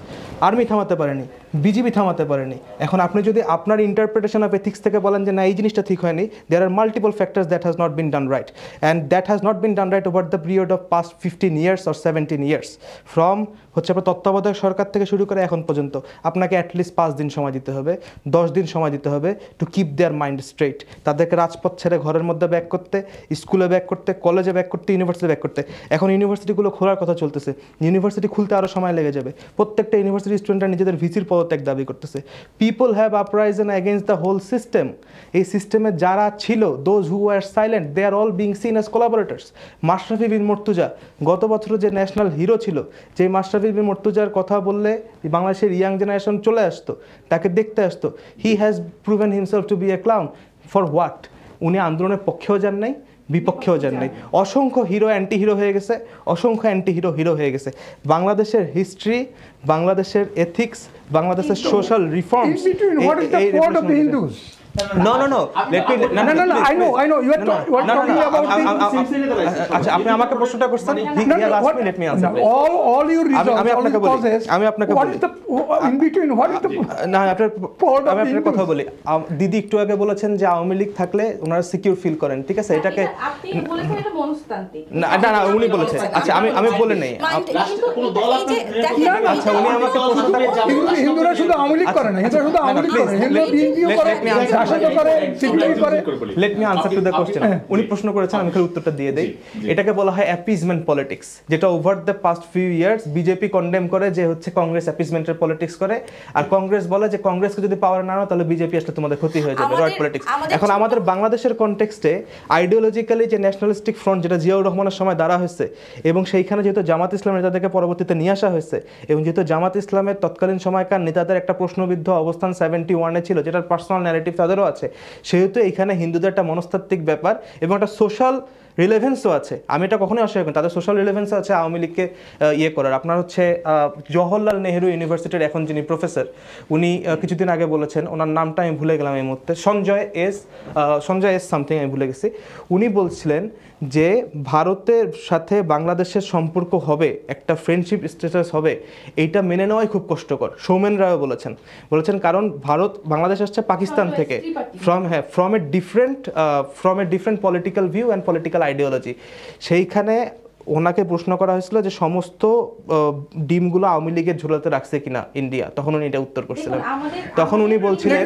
army থামাতে পারেনি, বিজিবি থামাতে পারেনি। এখন আপনি যদি আপনার ইন্টারপ্রিটেশন অফ এথিক্স থেকে বলেন যে না এই জিনিসটা ঠিক হয়নি, there are multiple factors that has not been done right, and that has not been done right over the period of past 15 years or 17 years from হচ্ছে আপনার তত্ত্বাবধায়ক সরকার থেকে শুরু করে এখন পর্যন্ত। আপনাকে অ্যাটলিস্ট 5 দিন সময় দিতে হবে, 10 দিন সময় দিতে হবে to keep there mind straight. তাদেরকে রাজপথ ছেড়ে ঘরের মধ্যে ব্যাক করতে, স্কুলে ব্যাক করতে, কলেজে ব্যাক করতে, ইউনিভার্সিটি ব্যাক করতে। এখন ইউনিভার্সিটিগুলো খোলার কথা চলতেছে, ইউনিভার্সিটি খুলতে আরও সময় লেগে যাবে। প্রত্যেকটা ইউনিভার্সিটি স্টুডেন্টরা নিজেদের ভিসির পদত্যাগ দাবি করতেছে। People have uprisen against the whole system. এই সিস্টেমে যারা ছিল, those who are silent, they are all being seen as collaborators. Mashrafe Bin Mortaza গত বছর যে ন্যাশনাল হিরো ছিল, যে মাশরাফি বিন মুর্তজার কথা বললে বাংলাদেশের ইয়াং জেনারেশন চলে আসতো, তাকে দেখতে আসতো, he has proven himself to be a clown. For what? উনি আন্দোলনের পক্ষেও যান নাই, বিপক্ষেও যান নাই। অসংখ্য হিরো অ্যান্টি হিরো হয়ে গেছে, অসংখ্য অ্যান্টি হিরো হিরো হয়ে গেছে। বাংলাদেশের হিস্ট্রি, বাংলাদেশের এথিক্স, বাংলাদেশের social reforms, No. Let me. No. I know. You are talking about. আচ্ছা, আপনি আমাকে প্রশ্নটা করছেন। Let me answer. All your results. আমি আপনাকে বলি। What is the in between? What is the? না, আমি আপনার কথা বলি। দিদি একটু আগে বলেছেন যে আওয়ামী লীগ থাকলে ওনারা সিকিউর ফিল করেন, ঠিক আছে? এটাকে আপনি বলেছেন এটা মনস্তান্ত্রিক। না, উনি বলেছেন। আচ্ছা, আমি বলে নেই। আচ্ছা, উনি আমাকে প্রশ্নটা হিন্দুরা শুধু আওয়ামী লীগ করে না, হিন্দুরা শুধু আওয়ামী লীগ করে, হিন্দুরা বিএনপিও করে, let me answer to the question. উনি প্রশ্ন করেছেন, আমি খালি উত্তরটা দিয়ে দেই। এটাকে বলা হয় অ্যাপিজমেন্ট পলিটিক্স, যেটা over the past few years BJP condemn করে যে হচ্ছে কংগ্রেস অ্যাপিজমেন্টের পলিটিক্স করে। আর কংগ্রেস বলে যে কংগ্রেসকে যদি পাওয়ার না নাও তাহলে বিজেপি আসলে তোমাদের ক্ষতি হয়ে যাবে, রয়্যাল পলিটিক্স। এখন আমাদের বাংলাদেশের কনটেক্সটে আইডিওলজিক্যালি যে ন্যাশনালিস্টিক ফ্রন্ট, যেটা জিয়াউর রহমানের সময় দ্বারা হয়েছে, এবং সেইখানে যেহেতু জামাত ইসলামের নেতাদেরকে পরবর্তীতে নিয়ে আসা হয়েছে, এবং যেহেতু জামাত ইসলামের তৎকালীন সময়কার নেতাদের একটা প্রশ্নবিদ্ধ অবস্থান 71-এ ছিল, যেটার পার্সোনাল ন্যারেটিভ তাদেরও আছে, সেহেতু এখানে হিন্দুদের একটা মনস্তাত্ত্বিক ব্যাপার এবং একটা সোশ্যাল রিলেভেন্সও আছে। আমি এটা কখনোই অস্বীকার করি, তাদের সোশ্যাল রিলেভেন্সও আছে আওয়ামী লীগকে ইয়ে করার। আপনার হচ্ছে জওহরলাল নেহেরু ইউনিভার্সিটির এখন যিনি প্রফেসর, উনি কিছুদিন আগে বলেছেন, ওনার নামটা আমি ভুলে গেলাম এই মুহূর্তে, সঞ্জয় এস সামথিং, আমি ভুলে গেছি। উনি বলছিলেন যে ভারতের সাথে বাংলাদেশের সম্পর্ক হবে, একটা ফ্রেন্ডশিপ স্ট্যাটাস হবে, এইটা মেনে নেওয়াই খুব কষ্টকর। সৌমেন রায়ও বলেছেন কারণ ভারত বাংলাদেশ আসছে পাকিস্তান থেকে, from a different political view and political ideology. সেইখানে ওনাকে প্রশ্ন করা হয়েছিল যে সমস্ত ডিমগুলো আওয়ামী লীগের ঝুলাতে রাখছে কিনা ইন্ডিয়া, তখন উনি এটা উত্তর করছিলেন। তখন উনি বলছিলেন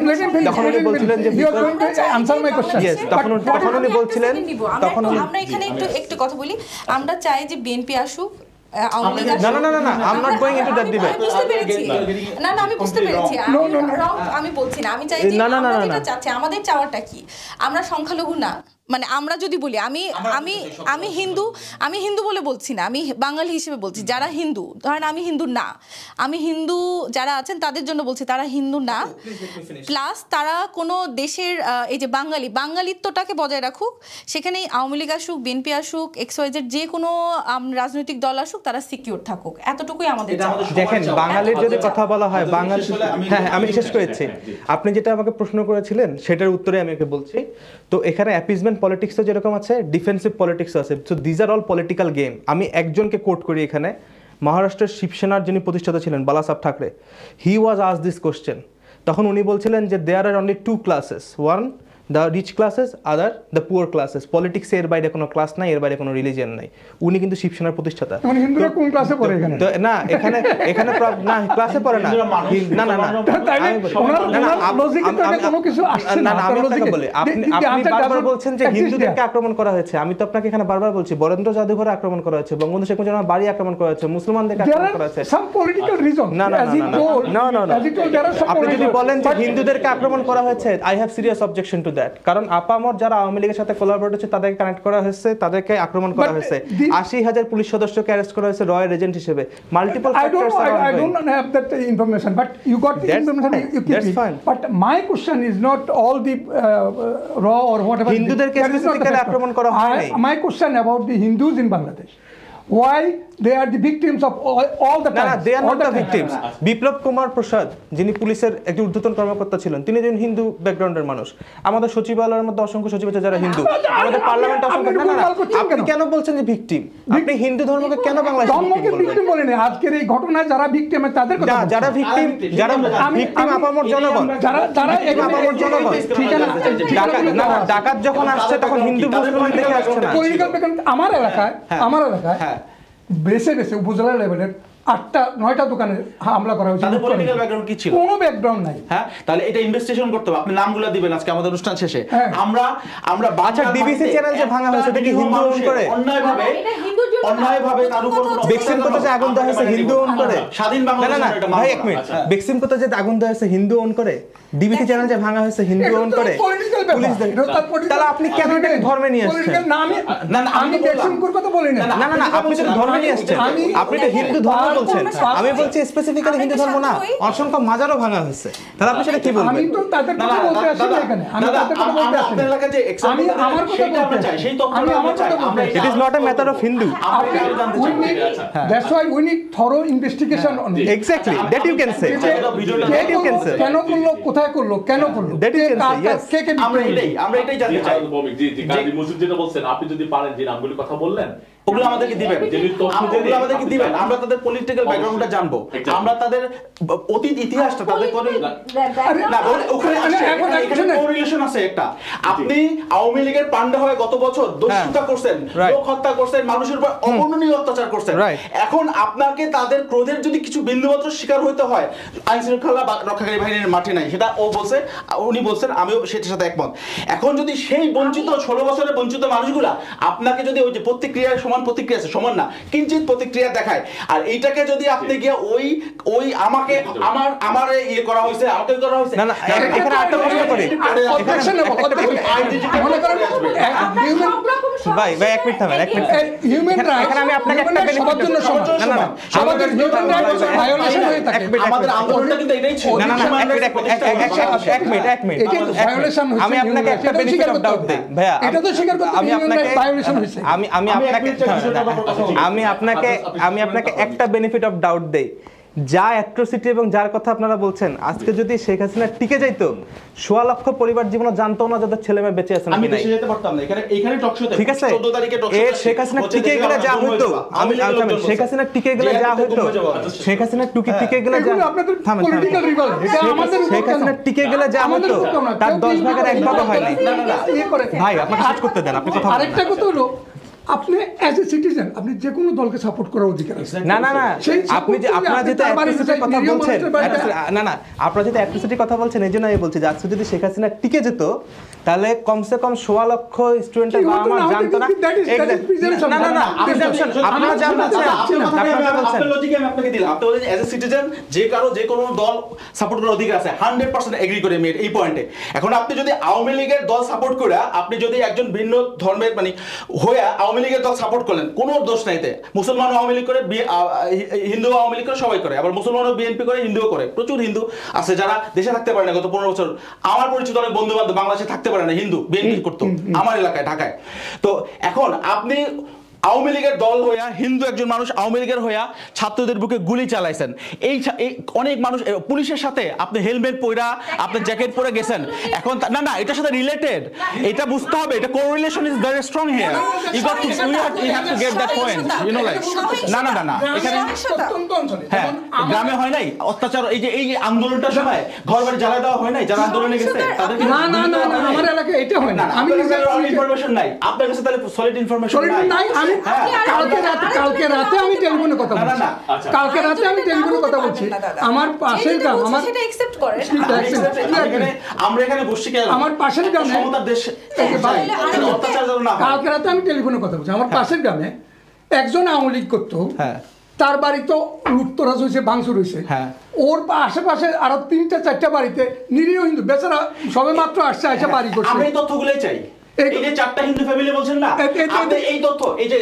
যে আমরা এখানে একটু কথা বলি। আমরা চাই যে বিএনপি আসুক, I'm not going into that debate. আমি বুঝতে পেরেছি আমি বলছি না আমি চাই যে আমরা যেটা চাচ্ছি আমাদের চাওয়াটা কি আমরা সংখ্যালঘু না মানে আমরা যদি বলি আমি হিন্দু বলে বলছি না আমি বাঙালি হিসেবে বলছি যারা হিন্দু ধরেন আমি হিন্দু না আমি হিন্দু যারা আছেন তাদের জন্য বলছি তারা হিন্দু না প্লাস তারা কোনো দেশের এই যে বাঙালিত্বটাকে বজায় রাখুক সেখানে আওয়ামী লীগ আসুক বিএনপি আসুক XYZ যে কোনো রাজনৈতিক দল আসুক তারা সিকিউর থাকুক এতটুকুই আমাদের দেখেন বাঙালির যদি কথা বলা হয় বাঙালি হ্যাঁ আমি শেষ করেছি আপনি যেটা আমাকে প্রশ্ন করেছিলেন সেটার উত্তরে আমি ওকে বলছি তো এখানে অ্যাপিজমেন্ট পলিটিক্সও যেরকম আছে ডিফেন্সিভ পলিটিক্সও আছে so these are all political game আমি একজনকে কোট করি এখানে মহারাষ্ট্রের শিবসেনার যিনি প্রতিষ্ঠাতা ছিলেন Balasaheb Thackeray he was asked this question তখন উনি বলছিলেন যে there are only two classes one the rich classes other the poor classes পলিটিক্সে এর বাইরে কোনো ক্লাস নাই এর বাইরে কোনো রিলিজিয়ন নাই উনি কিন্তু শিবসেনার প্রতিষ্ঠাতা হিন্দুরা কোন ক্লাসে পড়ে এখানে না এখানে না ক্লাসে পড়ে না না না আমি আপনাকে বলি আপনি বারবার বলছেন যে হিন্দুদেরকে আক্রমণ করা হয়েছে আমি তো আপনাকে এখানে বারবার বলছি বরেন্দ্র জাদুঘরে আক্রমণ করা হয়েছে বঙ্গবন্ধু শেখ মুজিবুর রহমানের বাড়ি আক্রমণ করা হয়েছে মুসলমানদেরকে আক্রমণ করা হয়েছে সাম পলিটিক্যাল রিজন না আপনি যদি বলেন যে হিন্দুদেরকে আক্রমণ করা হয়েছে I have serious objection to that কারণ আপামর যারা আওয়ামী লীগের সাথে কোলাবরেট হচ্ছে তাদেরকে কানেক্ট করা হয়েছে তাদেরকে আক্রমণ করা হয়েছে 80,000 পুলিশ সদস্যকে অ্যারেস্ট করা হয়েছে রয়্যাল এজেন্ট হিসেবে multiple factors I don't have that information but you got the information you keep it but my question is not all the raw or whatever হিন্দুদেরকে স্পেসিফিক্যালি আক্রমণ করা হয়নি my question about the Hindus in Bangladesh why they are the victims of all the time they are not the victims Biplab Kumar প্রসাদ যিনি পুলিশের একজন ঊর্ধ্বতন কর্মকর্তা ছিলেন তিনি একজন হিন্দু ব্যাকগ্রাউন্ডের মানুষ আমাদের সচিবালয়ের মধ্যে অসংখ্য সচিব আছে যারা হিন্দু আমাদের পার্লামেন্টে অসংখ্য আপনি কেন বলছেন যে ভিকটিম আপনি হিন্দু ধর্মকে কেন বাংলাদেশে ভিকটিম বলেন আজকের এই ঘটনায় যারা ভিকটিম তাদের কথা যারা ভিকটিম আপামর জনগণ যারা আপামর জনগণ ঠিক আছে না ডাকাত যখন আসছে তখন হিন্দু মুসলমান দেখে আসছে না আমার এলাকায় বেসে উপজেলা লেভেলের 8টা-9টা দোকানে হামলা করা হয়েছে তাদের পলিটিক্যাল ব্যাকগ্রাউন্ড কি ছিল কোনো ব্যাকগ্রাউন্ড নাই হ্যাঁ তাহলে এটা ইনভেস্টিগেশন করতে হবে আপনি নামগুলো দিবেন আজকে আমাদের অনুষ্ঠান শেষে আমরা আচ্ছা ডিবিসি চ্যানেল যে ভাঙা হয়েছে দেখি হিন্দু ওন করে অন্যায়ভাবে তার উপর বেক্সিম কোতে যে আগুন দেওয়া হয়েছে হিন্দু ওন করে স্বাধীন বাংলাদেশ এটা ভাই এক মিনিট বেক্সিম কোতে যে আগুন দেওয়া হয়েছে হিন্দু ওন করে ডিবিসি চ্যানেল যে ভাঙা হয়েছে হিন্দু ওন করে পুলিশ তাহলে আপনি কেন এটা ধর্মে নিয়ে আসছেন না আমি বেক্সিম কোর কথা বলি না না আপনি তো ধর্মে নিয়ে আসছেন আপনি তো হিন্দু ধর্ম বলছেন আমি বলছি স্পেসিফিক্যালি হিন্দু ধর্ম না অসংখ্য মাজারও ভাঙা হয়েছে তাহলে আপনি সেটা কি বলবেন আমি তো তাদের কথা বলতে আসি না এখানে আমি তাদের কথা বলতে আসি আপনার এলাকায় যে আমি আমার কথা বলতে চাই সেই তথ্য আমরা চাই it is not a matter of Hindu that's why we need thorough investigation on it exactly that you can say কেন করলো কোথায় করলো কেন করলো that you can say yes কে আমরা এটাই জানতে চাই গাজী মসজিদ যেটা বলছেন আপনি যদি পারেন যে নামগুলো কথা বললেন ওগুলো আমাদেরকে দিবেন ওগুলো আমাদেরকে দিবেন আমরা তাদের পলিটিক্যাল ব্যাকগ্রাউন্ডটা জানবো আমরা তাদের অতীত ইতিহাসটা তাদের করে না ওখানে এখানে কোরিলেশন আছে একটা আপনি আওয়ামী লীগের পান্ডা হয়ে গত বছর দস্যুতা করছেন লোক হত্যা করছেন মানুষের উপর অবর্ণনীয় অত্যাচার করছেন এখন আপনাকে তাদের ক্রোধের যদি কিছু বিন্দুমাত্র শিকার হইতে হয় আইন শৃঙ্খলা রক্ষাকারী বাহিনীর মাঠে নাই সেটা উনি বলছেন আমিও সেটার সাথে একমত এখন যদি সেই বঞ্চিত 16 বছরের বঞ্চিত মানুষগুলা আপনাকে যদি ওই যে প্রতিক্রিয়ার সমান প্রতিক্রিয়া আছে সমান না কিঞ্চিত প্রতিক্রিয়া দেখায় আর এইটাকে যদি আপনি গিয়ে ওই আমাকে আমার ইয়ে করা হয়েছে আমাকে করা হয়েছে না এখানে আরেকটা প্রশ্ন করি ভাই এক মিনিট থামেন এক মিনিট হিউম্যান রাইটস এখানে আমি আপনাকে একটা সবার জন্য সমান না আমাদের হিউম্যান রাইটস ভায়োলেশন হয়ে থাকে আমাদের আন্দোলনটা কিন্তু এটাই ছিল না এক মিনিট ভায়োলেশন হয়েছে আমি আপনাকে একটা বেনিফিট অফ ডাউট দেই ভাইয়া এটা তো স্বীকার করতে আমি আপনাকে ভায়োলেশন হয়েছে আমি আপনাকে একটা বেনিফিট অফ ডাউট দেই যা অ্যাট্রোসিটি এবং যার কথা আপনারা বলছেন আজকে যদি শেখ হাসিনা টিকে যাইতো 16 লক্ষ পরিবার জীবনে জানতো না যাদের ছেলে মেয়ে বেঁচে আছে আমি দেশে যেতে পারতাম না এখানে টকশোতে ঠিক আছে 14 তারিখে টকশো শেখ হাসিনা টিকে গেলে যা হতো শেখ হাসিনা টিকে গেলে যা হতো শেখ হাসিনা টিকে গেলে যা থামেন পলিটিক্যাল রিভল এটা আমাদের শেখ হাসিনা টিকে গেলে যা হতো তার 10 ভাগের 1 ভাগও হয় না ভাই আপনাকে শেষ করতে দেন আপনি কথা আরেকটা কথা হলো আপনি অ্যাজ এ সিটিজেন আপনি যে কোনো দলকে সাপোর্ট করার অধিকার আছে। না আপনি যে আপনারা যেটা অ্যাট্রোসিটির কথা বলছেন, আপনারা যেটা অ্যাট্রোসিটির কথা বলছেন এই জন্য আমি বলছি যে আজকে যদি শেখ হাসিনা টিকে যেত তাহলে কমসে কম 16 লক্ষ স্টুডেন্টের বাবা মা জানতো না। আপনারা আপনার লজিকে আমি আপনাকে দিলাম, আপনি বলেন অ্যাজ এ সিটিজেন যে কোনো দল সাপোর্ট করার অধিকার আছে, 100% এগ্রি করে আমি এই পয়েন্টে। এখন আপনি যদি আওয়ামী লীগের দল সাপোর্ট করে, আপনি যদি একজন ভিন্ন ধর্মের মানে হয়ে আওয়ামী লীগের দল সাপোর্ট করলেন, কোনো দোষ নাইতে। মুসলমান আওয়ামী লীগ করে, হিন্দু আওয়ামী লীগ করে, সবাই করে, আবার মুসলমানও বিএনপি করে, হিন্দুও করে। প্রচুর হিন্দু আছে যারা দেশে থাকতে পারে না গত 15 বছর। আমার পরিচিত অনেক বন্ধু বান্ধব বাংলাদেশে থাকতে পারে না, হিন্দু, বিএনপি করতো আমার এলাকায় ঢাকায়। তো এখন আপনি আওয়ামী লীগের দল হইয়া, হিন্দু একজন মানুষ আওয়ামী লীগের হইয়া ছাত্রদের বুকে গুলি চালাইছেন। এই অনেক মানুষ পুলিশের সাথে আপনি হেলমেট পরা, আপনি জ্যাকেট পরে গেছেন। এখন না এটার সাথে রিলেটেড, এটা বুঝতে হবে, এটা correlation is very strong here. You got to you have to get that point, you know, like না এখানে হ্যাঁ গ্রামে হয় নাই অত্যাচার, এই যে আন্দোলনটার সময় ঘর বাড়ি জ্বালা দেওয়া হয় নাই যারা আন্দোলনে গেছে তাদেরকে? না আমার এলাকায় এটা হয় না। আমি ইনফরমেশন নাই আপনার কাছে, তাহলে সলিড ইনফরমেশন নাই। কালকে রাতে আমি টেলিফোনে কথা বলছি, কালকে রাতে আমি টেলিফোনে কথা বলছি। আমার পাশের গ্রাম, আমার সেটা অ্যাকসেপ্ট করেন, আমরা এখানে বসছি কেন? আমার পাশের গ্রামে সমতার দেশ, অত্যাচার যেন না হয়। কালকে রাতে আমি টেলিফোনে কথা বলছি। আমার পাশের গ্রামে একজন আওয়ামী লীগ করতো, তার বাড়ি তো লুটতরাজ হয়েছে, ভাঙচুর হয়েছে। ওর আশেপাশে আরো 3-4টা বাড়িতে নিরীহ হিন্দু বেচারা সবে মাত্র আসছে, এসে বাড়ি করছে। আমি তথ্যগুলোই চাই। এই যে 4টা হিন্দু ফ্যামিলি বলছেন না, আপনি এই তথ্য, এই যে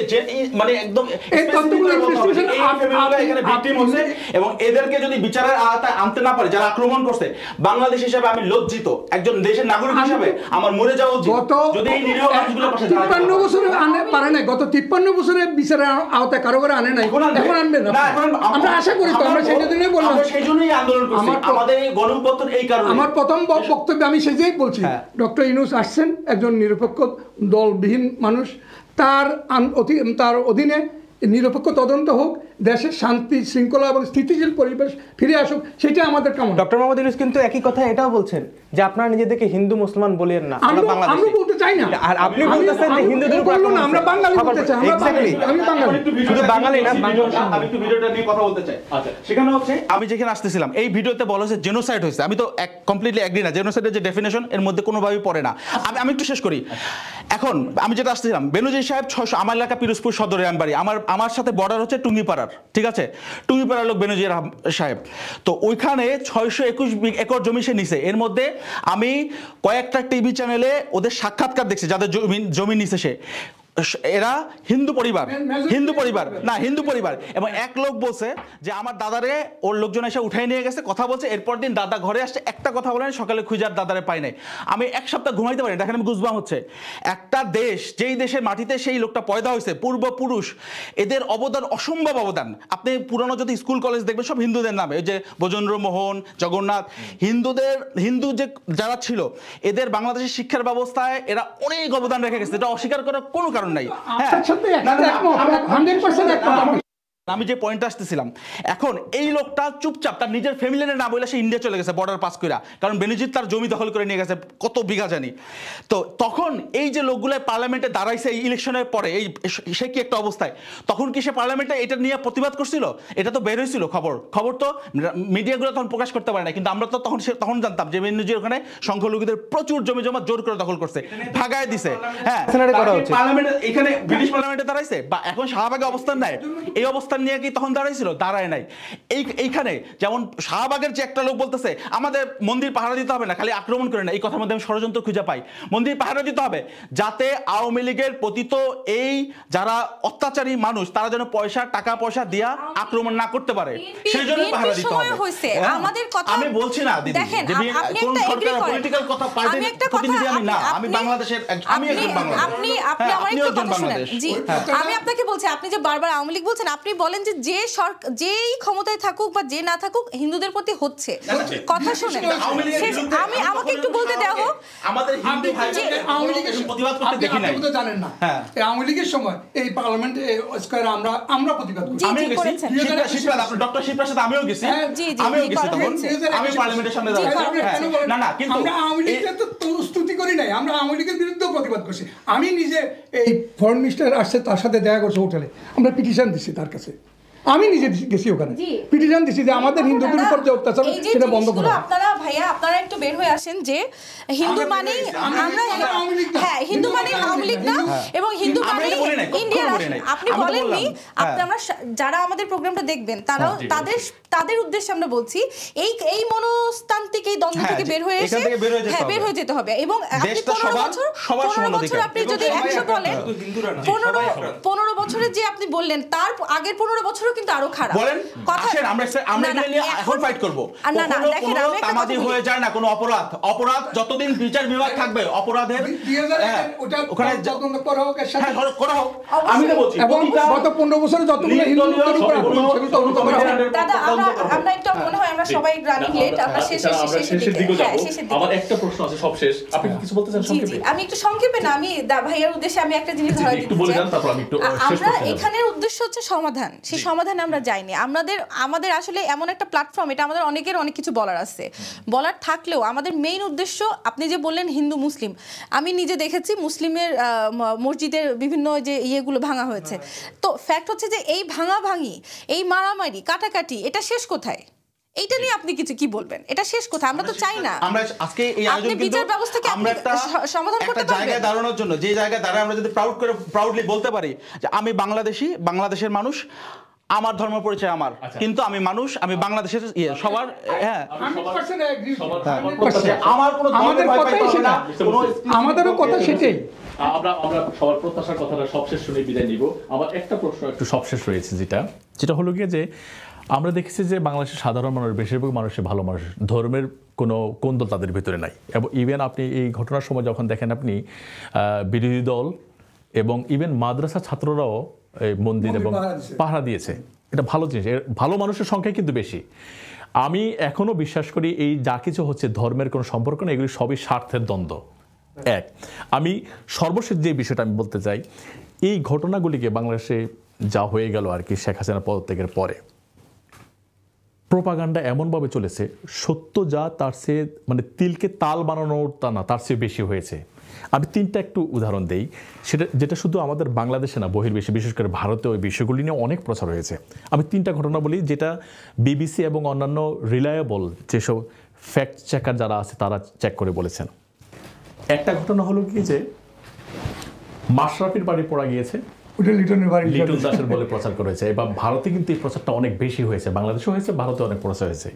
মানে একদম এই তথ্যগুলো এখানে ভিকটিম হচ্ছে এবং এদেরকে যদি বিচারের আওতায় আনতে না পারে যারা আক্রমণ করছে, বাংলাদেশ হিসেবে আমি লজ্জিত। একজন দেশের নাগরিক হিসেবে আমার মরে যাওয়া উচিত যদি এই নিরীহ মানুষগুলোর পাশে দাঁড়ায়। 53 বছরে আনে পারে না, গত 53 বছরে বিচারের আওতায় কারো করে আনে নাই, এখন আনবে না। আমরা আশা করি তো, আমরা সেই জন্যই বললাম, আমরা সেই জন্যই আন্দোলন করছি, আমাদের এই গণপত্তন এই কারণে। আমার প্রথম বক্তব্যে আমি সেটাই বলছি, ডক্টর ইউনূস আসছেন একজন নিরপেক্ষ দলবিহীন মানুষ, তার অধীনে নিরপেক্ষ তদন্ত হোক, দেশের শান্তি শৃঙ্খলা এবং স্থিতিশীল পরিবেশ ফিরে আসুক, সেটা আমাদের কামনা। ডক্টর মোহাম্মদ ইউনূস কিন্তু একই কথা এটাও বলছেন যে আপনারা নিজেদেরকে হিন্দু মুসলমান বলিয়েন না, আমরা বাংলাদেশী। আমরা বলতে চাই না, আর আপনি বলতেছেন যে হিন্দুদের উপর আক্রমণ, আমরা বাঙালি বলতে চাই। এক্স্যাক্টলি, আমি বাঙালি, শুধু বাঙালি না, আমি একটু ভিডিওটা নিয়ে কথা বলতে চাই। আচ্ছা, সেখানে হচ্ছে আমি যেখানে আসতেছিলাম এই ভিডিওতে বলা হচ্ছে জেনোসাইড হয়েছে। আমি তো কমপ্লিটলি এগ্রি না, জেনোসাইডের যে ডেফিনেশন এর মধ্যে কোনোভাবেই পড়ে না। আমি একটু শেষ করি। এখন আমি যেটা আসতেছিলাম, বেনজির সাহেব 600, আমার এলাকা পিরোজপুর সদরে বাড়ি, আমার সাথে বর্ডার হচ্ছে টুঙ্গিপাড়ার, ঠিক আছে? টুঙ্গিপাড়ার লোক বেনজির সাহেব। তো ওইখানে 621 একর জমি সে নিছে। এর মধ্যে আমি কয়েকটা টিভি চ্যানেলে ওদের সাক্ষাৎকার দেখছি যাদের জমি নিছে সে, এরা হিন্দু পরিবার এবং এক লোক বলছে যে আমার দাদারে ওর লোকজন এসে উঠাই নিয়ে গেছে, কথা বলছে, এরপর দিন দাদা ঘরে আসছে, একটা কথা বলেন, সকালে খুঁজার দাদারে পাই নাই। আমি 1 সপ্তাহ ঘুমাইতে পারি, দেখেন আমি গুজবাম হচ্ছে। একটা দেশ, যেই দেশের মাটিতে সেই লোকটা পয়দা হয়েছে, পূর্বপুরুষ, এদের অবদান অসম্ভব অবদান। আপনি পুরানো যদি স্কুল কলেজ দেখবেন সব হিন্দুদের নামে, ওই যে বজেন্দ্র মোহন, জগন্নাথ, হিন্দু যে যারা ছিল এদের বাংলাদেশের শিক্ষার ব্যবস্থায় এরা অনেক অবদান রেখে গেছে, এটা অস্বীকার করার কোনো কারণ নাই। আমি যে পয়েন্ট আসতেছিলাম, এখন এই লোকটা চুপচাপ তার নিজের ফ্যামিলির না বলে সে ইন্ডিয়া চলে গেছে বর্ডার পাস করে, কারণ বেনজির তার জমি দখল করে নিয়ে গেছে কত বিঘা জানি। তো তখন এই যে লোকগুলো পার্লামেন্টে দাঁড়াইছে এই ইলেকশনের পরে, এই সে কি একটা অবস্থায়, তখন কি সে পার্লামেন্টে এটা নিয়ে প্রতিবাদ করছিল? এটা তো বের হয়েছিল খবর তো মিডিয়াগুলো তখন প্রকাশ করতে পারে না, কিন্তু আমরা তো তখন জানতাম যে বেনজির ওখানে সংখ্যালঘুদের প্রচুর জমি জমা জোর করে দখল করছে, ভাগায় দিছে। হ্যাঁ, পার্লামেন্টে, এখানে ব্রিটিশ পার্লামেন্টে দাঁড়াইছে বা এখন শাহবাগে অবস্থান নেয়, এই অবস্থান নিয়ে কি তখন দাঁড়াইছিল? দাঁড়ায় নাই। এইখানে যেমন শাহবাগের যে একটা লোক বলতেছে আমাদের মন্দির পাহারা দিতে হবে না, খালি আক্রমণ করে না, এই কথার মধ্যে আমি ষড়যন্ত্র খুঁজে পাই। মন্দির পাহারা দিতে হবে যাতে আওয়ামী লীগের পতিত এই যারা অত্যাচারী মানুষ তারা যেন টাকা পয়সা দিয়া আক্রমণ না করতে পারে, সেই জন্য পাহারা দিতে হবে। আমি বলছি না দিদি যে কোন সরকার পলিটিক্যাল কথা পার্টির প্রতিনিধি আমি না, আমি বাংলাদেশের, আমি একজন বাংলাদেশি। আপনি একটু কথা শুনেন। জি, আমি আপনাকে বলছি, আপনি যে বারবার আওয়ামী লীগ বলছেন, আপনি বলেন যে যেই ক্ষমতায় থাকুক বা যে না থাকুক হিন্দুদের প্রতি হচ্ছে, কথা শুনেন। আমাকে একটু বলতে দেওয়া হোক। আমাদের হিন্দু ভাইদের আওয়ামী লীগের প্রতিবাদ করতে দেখি নাই, আপনি তো জানেন না। এই আওয়ামী লীগের সময় এই পার্লামেন্টে স্কয়ারে আমরা প্রতিবাদ করেছি। আমিও গেছি, আপনি ডক্টর শিবরার সাথে আমিও গেছি, তখন আমি পার্লামেন্টের সামনে দাঁড়াইছি। না কিন্তু আমরা আওয়ামী লীগকে তো স্তুতি করি নাই, আমরা আওয়ামী লীগের বিরুদ্ধেও প্রতিবাদ করছি। আমি নিজে এই ফরেন মিনিস্টার আসছে, তার সাথে দেখা করছি হোটেলে, আমরা পিটিশন দিচ্ছি তার কাছে, আমি নিজে গেছি ওখানে পিটিশন দিচ্ছি যে আমাদের হিন্দুদের উপর যে অত্যাচার সেটা বন্ধ করো। আপনারা ভাইয়া আপনারা একটু বের হয়ে আসেন যে হিন্দু মানে আমরা, হ্যাঁ হিন্দু মানে আওয়ামী লীগ না, এবং হিন্দু মানে ইন্ডিয়ার। আপনি বলেননি, আমরা যারা আমাদের প্রোগ্রামটা দেখবেন তারাও তাদের উদ্দেশ্যে আমরা বলছি এই মনস্তান্ত্রিক এই দ্বন্দ্ব থেকে বের হয়ে এসে বের হয়ে যেতে হবে। এবং আপনি 15 বছর আপনি যদি 100 বলেন, 15 বছরে যে আপনি বললেন তার আগের 15 বছরও কিন্তু আরো খারাপ। বলেন আসেন আমরা নিয়ে এখন ফাইট করব। না না দেখেন, আমি একটা তামাদি হয়ে যায় না কোনো অপরাধ যতদিন বিচার বিভাগ থাকবে অপরাধের ওখানে তদন্ত করা হোক, করা হোক। আমি তো বলছি এবং গত 15 বছরে যতগুলো হিন্দুদের উপর সেগুলো তদন্ত করা হোক। দাদা আমরা একটু মনে হয় আমরা সবাই রানিং লেট, আমরা শেষের দিকে যাব। আমার একটা প্রশ্ন আছে সবশেষ, আপনি কি কিছু বলতে চান সংক্ষেপে? আমি একটু সংক্ষেপে না, আমি ভাইয়ার উদ্দেশ্যে আমি একটা জিনিস ধরে দিতে চাই। আমরা এখানের উদ্দেশ্য হচ্ছে সমাধান, সেই সমাধানে আমরা যাইনি। আমাদের আসলে এমন একটা প্ল্যাটফর্ম, এটা আমাদের অনেকের অনেক কিছু বলার আছে, বলার থাকলেও আমাদের মেইন উদ্দেশ্য, আপনি যে বললেন হিন্দু মুসলিম, আমি নিজে দেখেছি মুসলিমের মসজিদের বিভিন্ন যে ইয়েগুলো ভাঙা হয়েছে। তো ফ্যাক্ট হচ্ছে যে এই ভাঙাভাঙি, এই মারামারি কাটাকাটি, এটা শেষ কোথায়? এইটা নিয়ে আপনি কি বলবেন? এটা শেষ কোথায়? আমরা তো চাই না। আমরা আজকে এই আয়োজন কিন্তু বিচার ব্যবস্থাকে আমরা একটা সমাধান করতে পারবো, জায়গায় দাঁড়ানোর জন্য, যে জায়গায় দাঁড়ায় আমরা যদি প্রাউডলি বলতে পারি যে আমি বাংলাদেশি, বাংলাদেশের মানুষ, আমার ধর্ম পরিচয় আমার, কিন্তু আমি মানুষ, আমি বাংলাদেশের সবার, হ্যাঁ আমার কোনো ধর্মের ভয় পাই না, আমাদেরও কথা সেটাই। আমরা সবার প্রত্যাশার কথাটা সবশেষ শুনে বিদায় নিব। আমার একটা প্রশ্ন একটু সবশেষ রয়েছে, যেটা হলো গিয়ে যে আমরা দেখেছি যে বাংলাদেশের সাধারণ মানুষ, বেশিরভাগ মানুষই ভালো মানুষ, ধর্মের কোনো কোন্দল তাদের ভিতরে নাই। এবং ইভেন আপনি এই ঘটনার সময় যখন দেখেন, আপনি বিরোধী দল এবং ইভেন মাদ্রাসা ছাত্ররাও মন্দির এবং পাহারা দিয়েছে। এটা ভালো জিনিস, ভালো মানুষের সংখ্যা কিন্তু বেশি। আমি এখনো বিশ্বাস করি এই যা কিছু হচ্ছে ধর্মের কোনো সম্পর্ক নেই, এগুলি সবই স্বার্থের দ্বন্দ্ব। আমি সর্বশেষ যে বিষয়টা আমি বলতে চাই, এই ঘটনাগুলিকে বাংলাদেশে যা হয়ে গেল আর কি শেখ হাসিনা পদত্যাগের পরে, প্রোপাগান্ডা এমনভাবে চলেছে, সত্য যা তার চেয়ে মানে তিলকে তাল বানানোর তা না, তার চেয়ে বেশি হয়েছে। আমি তিনটা একটু উদাহরণ দেই, যেটা শুধু আমাদের বাংলাদেশে না, বহির্বিশ্বে, বিশেষ করে ভারতে ওই বিষয়গুলি নিয়ে অনেক প্রচার হয়েছে। আমি তিনটা ঘটনা বলি, যেটা বিবিসি এবং অন্যান্য রিলায়েবল যেসব ফ্যাক্ট চেকার যারা আছে তারা চেক করে বলেছেন। একটা ঘটনা হলো কি যে মাশরাফির বাড়ি পড়া গিয়েছে, লিটন দাসের বলে প্রচার করেছে। এবার ভারতে কিন্তু এই প্রচারটা অনেক বেশি হয়েছে, বাংলাদেশে হয়েছে, ভারতে অনেক প্রচার হয়েছে।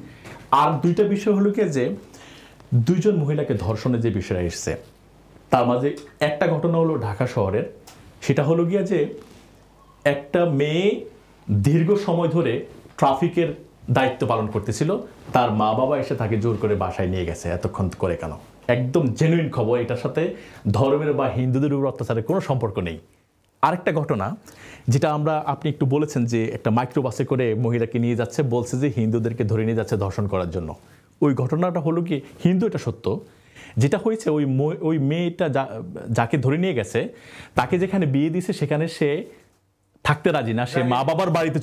আর দুইটা বিষয় হলো কি যে 2 জন মহিলাকে ধর্ষণের যে বিষয়টা এসছে, তার মাঝে একটা ঘটনা হলো ঢাকা শহরের, সেটা হলো গিয়া যে একটা মেয়ে দীর্ঘ সময় ধরে ট্রাফিকের দায়িত্ব পালন করতেছিল, তার মা বাবা এসে তাকে জোর করে বাসায় নিয়ে গেছে। এতক্ষণ করে কেন? একদম জেনুইন খবর, এটার সাথে ধর্মের বা হিন্দুদের উপর অত্যাচারের কোনো সম্পর্ক নেই। আরেকটা ঘটনা যেটা আপনি একটু বলেছেন যে একটা মাইক্রোবাসে করে মহিলাকে নিয়ে যাচ্ছে, বলছে যে হিন্দুদেরকে ধরে নিয়ে যাচ্ছে ধর্ষণ করার জন্য। ওই ঘটনাটা হলো কি হিন্দু, এটা সত্য। যেটা হয়েছে ওই মেয়েটা যাকে ধরে নিয়ে গেছে, তাকে যেখানে বিয়ে দিয়েছে সেখানে সে থাকতে রাজি না, সে মা বাবার বাড়িতে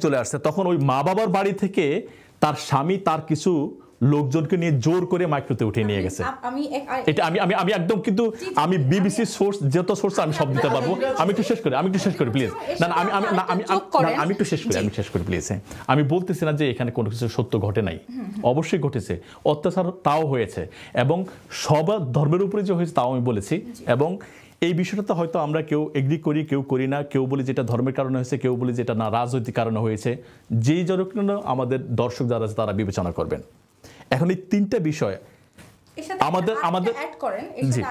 চলে আসছে। তখন ওই মা বাবার বাড়ি থেকে তার স্বামী তার কিছু লোকজনকে নিয়ে জোর করে মাইক্রোতে উঠিয়ে নিয়ে গেছে। এটা আমি একদম, কিন্তু আমি বিবিসি সোর্স, যত সোর্স আমি সব দিতে পারবো। আমি একটু শেষ করি প্লিজ। আমি একটু শেষ করি প্লিজ। আমি বলতেছি না যে এখানে কোনো কিছু সত্য ঘটে নাই, অবশ্যই ঘটেছে, অত্যাচার তাও হয়েছে, এবং সব ধর্মের উপরে যে হয়েছে তাও আমি বলেছি। এবং এই বিষয়টাতে হয়তো আমরা কেউ এগ্রি করি, কেউ করি না, কেউ বলি যেটা ধর্মের কারণে হয়েছে, কেউ বলি যেটা না রাজনৈতিক কারণে হয়েছে। যেই জন্য আমাদের দর্শক যারা আছে তারা বিবেচনা করবেন। এখন এই তিনটা বিষয় আমাদের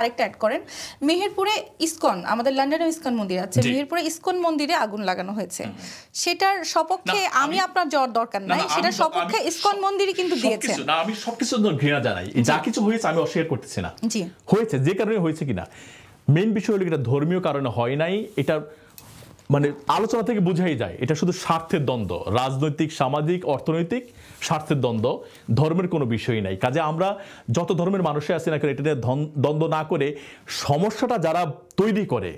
আরেকটা অ্যাড করেন। মেহেরপুরে ইসকন, আমাদের লন্ডনে ইসকন মন্দির আছে, মেহেরপুরে ইসকন মন্দিরে আগুন লাগানো হয়েছে। সেটার সপক্ষে আমি আপনার যাওয়ার দরকার নাই, সেটার সপক্ষে ইসকন মন্দিরই কিন্তু দিয়েছেন। না, আমি সবকিছু ঘৃণা জানাই, যা কিছু হয়েছে আমি অস্বীকার করতেছি না। হয়েছে যে কারণে হয়েছে কিনা, মেইন বিষয় হলো এটা ধর্মীয় কারণে হয় নাই। এটা মানে আলোচনা থেকে বোঝাই যায় এটা শুধু স্বার্থের দ্বন্দ্ব, রাজনৈতিক, সামাজিক, অর্থনৈতিক স্বার্থের দ্বন্দ্ব, ধর্মের কোনো বিষয়ই নাই। কাজে আমরা যত ধর্মের মানুষে আছি না, এটা নিয়ে দ্বন্দ্ব না করে সমস্যাটা যারা তৈরি করে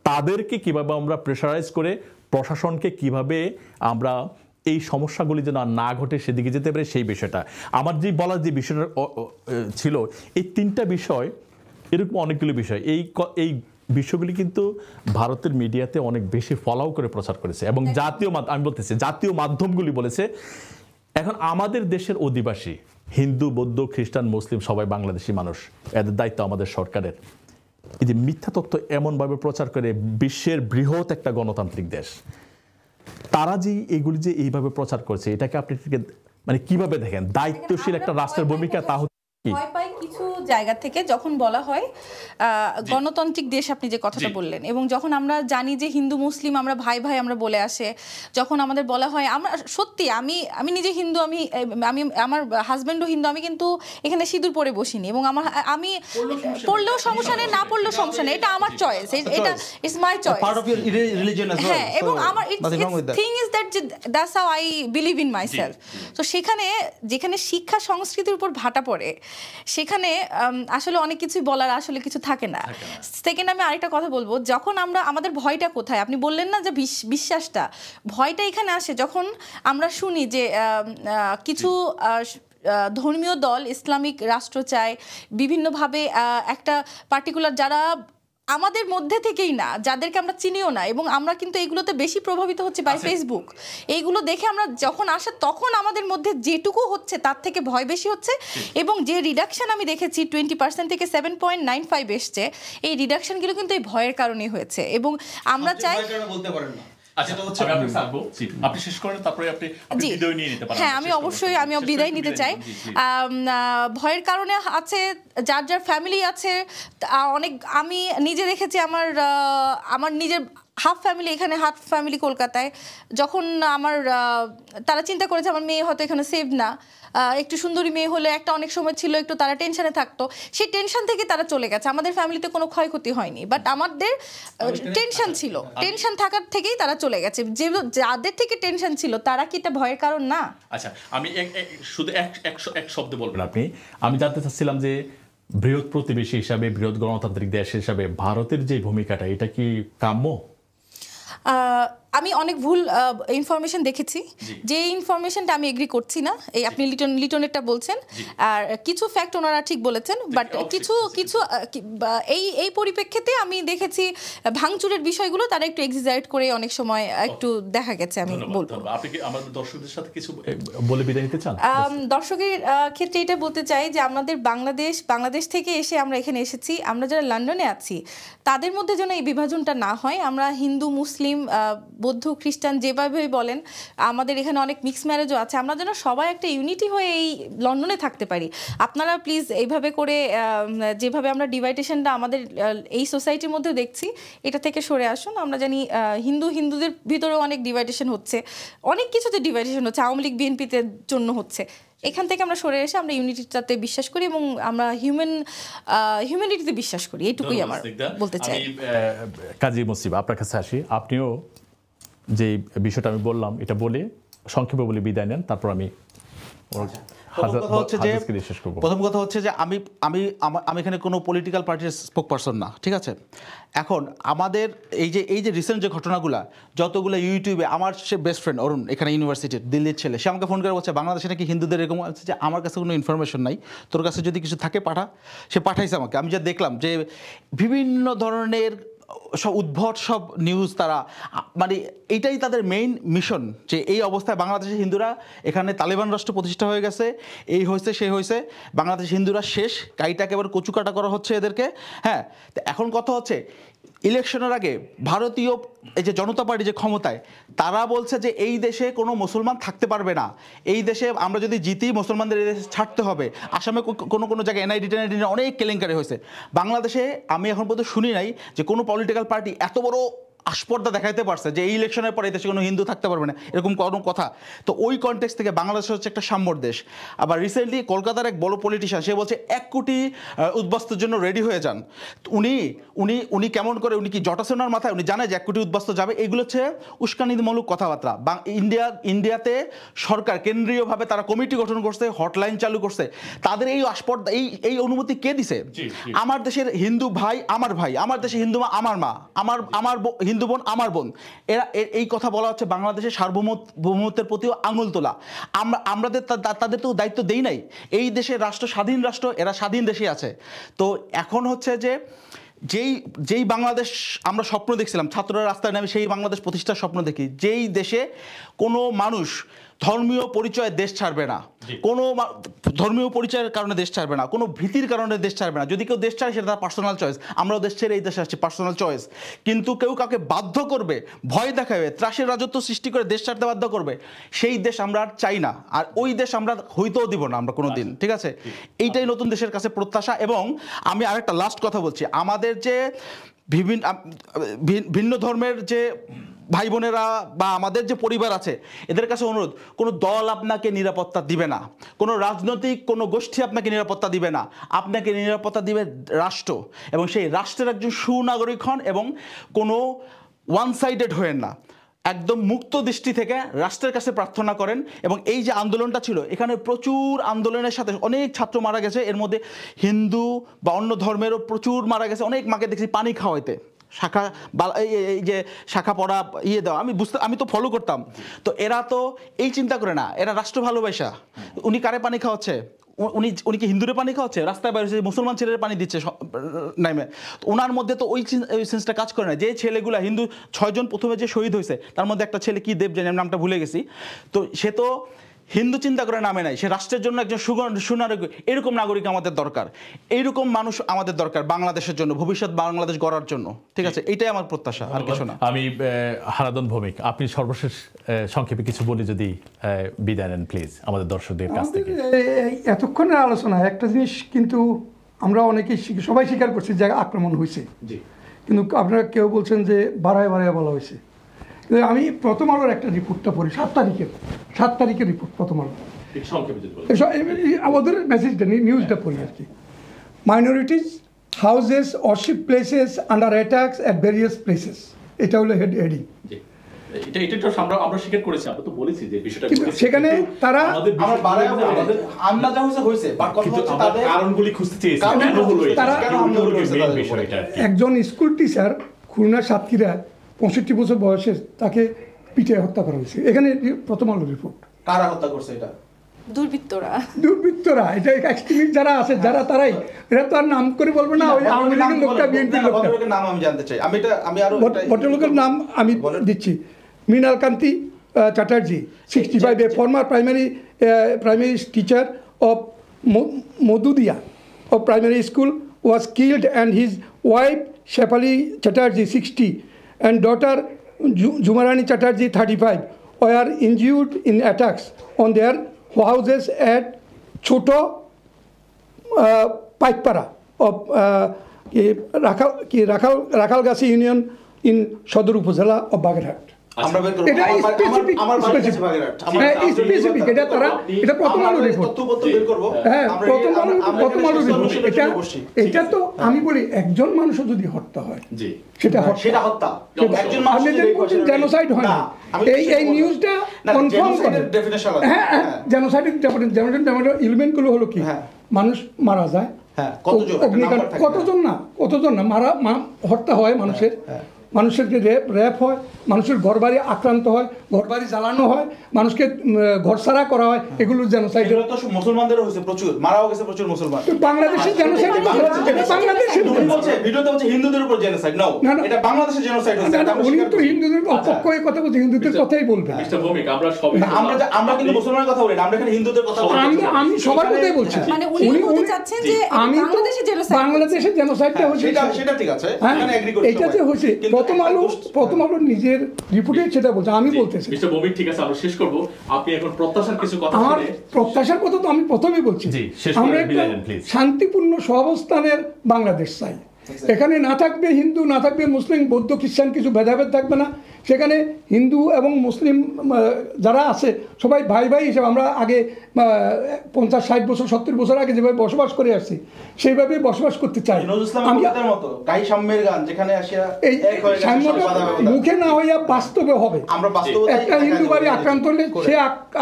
তাদেরকে কিভাবে আমরা প্রেশারাইজ করে, প্রশাসনকে কিভাবে আমরা এই সমস্যাগুলি যেন আর না ঘটে সেদিকে যেতে পারে সেই বিষয়টা। আমার যে বলার যে বিষয়টা ছিল, এই 3টা বিষয়, এরকম অনেকগুলো বিষয়, এই বিষয়গুলি কিন্তু ভারতের মিডিয়াতে অনেক বেশি ফলাও করে প্রচার করেছে এবং আমি বলতেছি জাতীয় মাধ্যমগুলি বলেছে। এখন আমাদের দেশের অধিবাসী হিন্দু, বৌদ্ধ, খ্রিস্টান, মুসলিম সবাই বাংলাদেশি মানুষ, এদের দায়িত্ব আমাদের সরকারের এই যে মিথ্যা তথ্য এমনভাবে প্রচার করে, বিশ্বের বৃহৎ একটা গণতান্ত্রিক দেশ, তারা যে এগুলি যে এইভাবে প্রচার করছে, এটাকে আপনি মানে কিভাবে দেখেন? দায়িত্বশীল একটা রাষ্ট্রের ভূমিকা তা ভয় পাই কিছু জায়গা থেকে যখন বলা হয় গণতান্ত্রিক দেশ, আপনি যে কথাটা বললেন, এবং যখন আমরা জানি যে হিন্দু মুসলিম আমরা ভাই ভাই আমরা বলে আসে, যখন আমাদের বলা হয়, আমরা সত্যি আমি নিজে হিন্দু, আমি আমার হাজব্যান্ডও হিন্দু, আমি কিন্তু এখানে সিঁদুর পরে বসিনি, এবং আমি পড়লেও সমস্যা নেই, না পড়লেও সমস্যা নেই, এটা আমার চয়েস, এটা ইটস মাই চয়েস, হ্যাঁ, এবং আমার thing is that that's how I believe in my self. তো সেখানে যেখানে শিক্ষা সংস্কৃতির উপর ভাটা পড়ে, সেখানে আসলে অনেক কিছুই বলার আসলে কিছু থাকে না। সেকেন্ড, আমি আরেকটা কথা বলবো, যখন আমাদের ভয়টা কোথায়, আপনি বললেন না যে বিশ্বাসটা, ভয়টা এখানে আসে যখন আমরা শুনি যে কিছু ধর্মীয় দল ইসলামিক রাষ্ট্র চায়, বিভিন্নভাবে একটা পার্টিকুলার যারা আমাদের মধ্যে থেকেই না, যাদেরকে আমরা চিনিও না, এবং আমরা কিন্তু এইগুলোতে বেশি প্রভাবিত হচ্ছে বাই ফেসবুক, এইগুলো দেখে আমরা যখন আসে তখন আমাদের মধ্যে যেটুকু হচ্ছে তার থেকে ভয় বেশি হচ্ছে, এবং যে রিডাকশন আমি দেখেছি 20% থেকে 7.95 এসছে, এই রিডাকশনগুলো কিন্তু এই ভয়ের কারণেই হয়েছে, এবং আমরা চাই বলতে পারেন না। হ্যাঁ, আমি অবশ্যই বিদায় নিতে চাই। ভয়ের কারণে আছে, যার যার ফ্যামিলি আছে অনেক, আমি নিজে দেখেছি আমার নিজের হাফ ফ্যামিলি এখানে, হাফ ফ্যামিলি কলকাতায়, যখন তারা চিন্তা করেছে আমার মেয়ে হয়তো এখানে সেভ না, একটু সুন্দরী মেয়ে হলে একটা অনেক সময় ছিল একটু তারা টেনশনে থাকতো, সেই টেনশন থেকে তারা চলে গেছে। আমাদের ফ্যামিলিতে কোনো ক্ষয়ক্ষতি হয়নি, বাট আমাদের টেনশন ছিল, টেনশন থাকার থেকেই তারা চলে গেছে। যাদের থেকে টেনশন ছিল তারা কি এটা ভয়ের কারণ না? আচ্ছা, আমি শুধু এক শব্দে বলবেন আপনি। আমি জানতে চাচ্ছিলাম যে বৃহৎ প্রতিবেশী হিসাবে, বৃহৎ গণতান্ত্রিক দেশ হিসাবে ভারতের যে ভূমিকাটা, এটা কি কাম্য? আমি অনেক ভুল ইনফরমেশন দেখেছি, যে ইনফরমেশনটা আমি এগ্রি করছি না। এই আপনি লিটনেরটা বলছেন, আর কিছু ফ্যাক্ট ওনারা ঠিক বলেছেন, বাট কিছু এই পরিপ্রেক্ষিতে আমি দেখেছি ভাঙচুরের বিষয়গুলো তারা একটু এক্সাজারেট করে অনেক সময় একটু দেখা গেছে। আমি বলবো, আপনি কি আমাদের দর্শকদের সাথে কিছু বলে বিদায় নিতে চান? দর্শকের ক্ষেত্রে এটা বলতে চাই যে আমাদের বাংলাদেশ থেকে এসে আমরা এখানে এসেছি, আমরা যারা লন্ডনে আছি তাদের মধ্যে যেন এই বিভাজনটা না হয়। আমরা হিন্দু, মুসলিম, বৌদ্ধ, খ্রিস্টান যেভাবে বলেন, আমাদের এখানে অনেক মিক্স ম্যারেজও আছে, আমরা যেন সবাই একটা ইউনিটি হয়ে এই লন্ডনে থাকতে পারি। আপনারা প্লিজ এইভাবে করে যেভাবে আমরা ডিভাইডেশনটা আমাদের এই সোসাইটির মধ্যে দেখছি, এটা থেকে সরে আসুন। আমরা জানি হিন্দুদের ভিতরেও অনেক ডিভাইডেশন হচ্ছে, অনেক কিছুতে ডিভাইডেশন হচ্ছে, আওয়ামী লীগ বিএনপিতে জন্য হচ্ছে। এখান থেকে আমরা সরে এসে আমরা ইউনিটিটাতে বিশ্বাস করি এবং আমরা হিউম্যানিটিতে বিশ্বাস করি, এইটুকুই আমার বলতে চাই। কাজী মুসিব, আপনার কাছে আসি। আপনিও যে বিষয়টা আমি বললাম এটা বলে সংক্ষেপে বলে বিদায় নেন, তারপর আমি প্রথম কথা হচ্ছে যে আমি এখানে কোনো পলিটিক্যাল পার্টির স্পোক পারসন না, ঠিক আছে? এখন আমাদের এই যে রিসেন্ট যে ঘটনাগুলো, যতগুলো ইউটিউবে, আমার সে বেস্ট ফ্রেন্ড অরুণ, এখানে ইউনিভার্সিটির দিল্লির ছেলে, সে আমাকে ফোন করে বলছে বাংলাদেশে নাকি হিন্দুদের এরকম আছে, যে আমার কাছে কোনো ইনফরমেশন নাই, তোর কাছে যদি কিছু থাকে পাঠা। সে পাঠাইছে আমাকে। আমি যা দেখলাম যে বিভিন্ন ধরনের সব উদ্ভট সব নিউজ, তারা মানে এইটাই তাদের মেইন মিশন, যে এই অবস্থায় বাংলাদেশের হিন্দুরা, এখানে তালেবান রাষ্ট্র প্রতিষ্ঠা হয়ে গেছে, এই হয়েছে সেই হয়েছে, বাংলাদেশের হিন্দুরা শেষ, গাইটাকে এবার কচুকাটা করা হচ্ছে এদেরকে। হ্যাঁ, তো এখন কথা হচ্ছে ইলেকশনের আগে ভারতীয় এই যে জনতা পার্টি যে ক্ষমতায়, তারা বলছে যে এই দেশে কোনো মুসলমান থাকতে পারবে না, এই দেশে আমরা যদি জিতি মুসলমানদের এই দেশে ছাড়তে হবে। আসামে কোনো জায়গায় এনআইডি অনেক কেলেঙ্কারি হয়েছে। বাংলাদেশে আমি এখন পর্যন্ত শুনি নাই যে কোনো পলিটিক্যাল পার্টি এত বড় আস্পর্ধা দেখাইতে পারছে যে এই ইলেকশনের পরে দেশে কোনো হিন্দু থাকতে পারবে না, এরকম কোনো কথা। তো ওই কনটেক্সট থেকে বাংলাদেশ হচ্ছে একটা সাম্যর দেশ। আবার রিসেন্টলি কলকাতার এক বড় পলিটিশিয়ান, সে বলছে 1 কোটি উদ্বাস্তুর জন্য রেডি হয়ে যান। উনি কেমন করে, উনি কি জটাসোনার মাথায় উনি জানে যে 1 কোটি উদ্বাস্তু যাবে? এগুলো হচ্ছে উস্কানিমূলক কথাবার্তা। ইন্ডিয়াতে সরকার কেন্দ্রীয়ভাবে তারা কমিটি গঠন করছে, হটলাইন চালু করছে। তাদের এই আস্পর্ধা, এই অনুমতি কে দিছে? আমার দেশের হিন্দু ভাই, আমার দেশে হিন্দু মা, আমার মা, আমার হিন্দু বোন আমার বোন, এরা এই কথা বলা হচ্ছে বাংলাদেশের সার্বভৌমত্বের প্রতিও আঙুল তোলা। তাদের তো দায়িত্ব দেই নাই, এই দেশের রাষ্ট্র স্বাধীন রাষ্ট্র, এরা স্বাধীন দেশে আছে। তো এখন হচ্ছে যে যেই বাংলাদেশ আমরা স্বপ্ন দেখছিলাম, ছাত্ররা রাস্তায় নামে সেই বাংলাদেশ প্রতিষ্ঠার স্বপ্ন দেখি, যেই দেশে কোনো মানুষ ধর্মীয় পরিচয়ে দেশ ছাড়বে না, কোনো ধর্মীয় পরিচয়ের কারণে দেশ ছাড়বে না, কোনো ভীতির কারণে দেশ ছাড়বে না। যদি কেউ দেশ ছাড়ে সেটা তার পার্সোনাল চয়েস, আমরাও দেশ ছেড়ে এই দেশে আসছি, পার্সোনাল চয়েস। কিন্তু কেউ কাউকে বাধ্য করবে, ভয় দেখাবে, ত্রাসের রাজত্ব সৃষ্টি করে দেশ ছাড়তে বাধ্য করবে, সেই দেশ আমরা আর চাই না, আর ওই দেশ আমরা হইতেও দিব না আমরা কোনো দিন। ঠিক আছে, এইটাই নতুন দেশের কাছে প্রত্যাশা। এবং আমি আরেকটা লাস্ট কথা বলছি, আমাদের যে ভিন্ন ধর্মের যে ভাই বোনেরা বা আমাদের যে পরিবার আছে, এদের কাছে অনুরোধ, কোনো দল আপনাকে নিরাপত্তা দিবে না, কোনো রাজনৈতিক কোনো গোষ্ঠী আপনাকে নিরাপত্তা দিবে না, আপনাকে নিরাপত্তা দিবে রাষ্ট্র। এবং সেই রাষ্ট্রের একজন সুনাগরিক হন এবং কোনো ওয়ান সাইডেড হয়েন না, একদম মুক্ত দৃষ্টি থেকে রাষ্ট্রের কাছে প্রার্থনা করেন। এবং এই যে আন্দোলনটা ছিল, এখানে প্রচুর আন্দোলনের সাথে অনেক ছাত্র মারা গেছে, এর মধ্যে হিন্দু বা অন্য ধর্মেরও প্রচুর মারা গেছে। অনেক মাকে দেখছি পানি খাওয়াইতে, শাখা এই যে শাখা পড়া দেওয়া, আমি তো ফলো করতাম। তো এরা তো এই চিন্তা করে না, এরা রাষ্ট্র ভালোবাসা। উনি কারে পানি খাওয়াচ্ছে? উনি কি হিন্দুরে পানি খাওয়াচ্ছে? রাস্তায় বাইরে মুসলমান ছেলের পানি দিচ্ছে নাইমে। ওনার মধ্যে তো ওই সেন্সটা কাজ করে না। যে ছেলেগুলা হিন্দু 6 জন প্রথমে যে শহীদ হয়েছে, তার মধ্যে একটা ছেলে কি দেব জানি, নামটা ভুলে গেছি। তো সে তো হিন্দু চিন্তা করে নামে নাই, সে রাষ্ট্রের জন্য একজন সুনাগরিক। এরকম নাগরিক আমাদের দরকার, এইরকম মানুষ আমাদের দরকার বাংলাদেশের জন্য, ভবিষ্যৎ বাংলাদেশ গড়ার জন্য। ঠিক আছে, এইটাই আমার প্রত্যাশা, আর কিছু না। আমি হারাধন ভৌমিক, আপনি সর্বশেষ সংক্ষেপে কিছু বলি যদি বিদায় নেন প্লিজ আমাদের দর্শকদের কাছ থেকে। এতক্ষণের আলোচনায় একটা জিনিস কিন্তু আমরা অনেকেই সবাই স্বীকার করছি যে আক্রমণ হয়েছে, কিন্তু আপনারা কেউ বলছেন যে বাড়ায় বলা হয়েছে। আমি প্রথম আলোর একটা রিপোর্টটা পড়ি, 7 তারিখের রিপোর্ট, প্রথম আলো আমাদের মেসেজটা নিউজটা পড়ি আর কি। Minorities houses worship places under attacks at various places, এটা হলো হেডিং। সেখানে তারা একজন স্কুল টিচার খুলনা সাতক্ষীরায় 65 বছর বয়সে তাকে পিঠে হত্যা করা হয়েছে। এখানে প্রথম আলো রিপোর্ট। কারা হত্যা করছে? এটা দুর্বৃত্তরা, এটা এক্সট্রিমিস্ট যারা আছে, যারা তারাই, এরা তো আর নাম করে বলবো না, ওই আওয়ামী লীগের লোকটা, বিএনপির লোকটা। নাম আমি জানতে চাই, ভদ্রলোকের নাম আমি দিচ্ছি। Mrinalkanti Chatterjee, 65, a former primary teacher of Modudia of primary school, was killed, and his wife Shefali Chatterjee, 60, and daughter Jumarani Chatterjee, 35, were injured in attacks on their houses at Choto Paipara of Rakhalgasi Union in Sodor Upazila of Bagherhat. আমি বলি একজন মানুষ যদি হত্যা হয় সেটা হত্যা, জেনোসাইড হয় না। এই নিউজটা কনফার্ম করে। হ্যাঁ, জেনোসাইডের এলিমেন্ট গুলো হলো কি, মানুষ মারা যায়, কতজন না হত্যা হয়, মানুষের রেপ হয়, মানুষের ঘরবাড়ি আক্রান্ত হয়, ঘরবাড়ি জ্বালানো হয়, মানুষকে ঘরছাড়া করা হয়, এগুলো জেনোসাইড। মুসলমানদেরও হয়েছে, প্রচুর মারাও গেছে, প্রচুর মুসলমান। বাংলাদেশের জেনোসাইড, হিন্দুদের উপর জেনোসাইড নাও, এটা বাংলাদেশের জেনোসাইড হচ্ছে। উনি তো হিন্দুদের অপক্ষে কথা বলছে, হিন্দুদের কথাই বলবেন। আমরা কিন্তু মুসলমানের কথা বলি না, আমরা এখানে হিন্দুদের কথা বলি। আমি সবার কথাই বলছি। মানে উনি বলতে চাচ্ছেন যে বাংলাদেশের জেনোসাইডটা হচ্ছে, সেটা ঠিক আছে, এখানে এগ্রি করতে এইটা যে হচ্ছে প্রথম আলো নিজের রিপোর্টে সেটা বলছে, আমি বলতেছি। মিস্টার ভৌমিক, ঠিক আছে, আমরা শেষ করব। আপনি এখন প্রত্যাশার কিছু কথা, আমার প্রত্যাশার কথা তো আমি প্রথমেই বলছি, আমরা একটা শান্তিপূর্ণ সহাবস্থানের বাংলাদেশ চাই। এখানে না থাকবে হিন্দু, না থাকবে মুসলিম, বৌদ্ধ, খ্রিস্টান, কিছু ভেদাভেদ থাকবে না। সেখানে হিন্দু এবং মুসলিম যারা আছে সবাই ভাই ভাই হিসেবে, আমরা আগে 50-60 বছর 70 বছর আগে যেভাবে বসবাস করে আসছি সেইভাবে বসবাস করতে চাই। মুখে না হইয়া বাস্তবে হবে। একটা হিন্দু বাড়ি আক্রান্ত হলে সে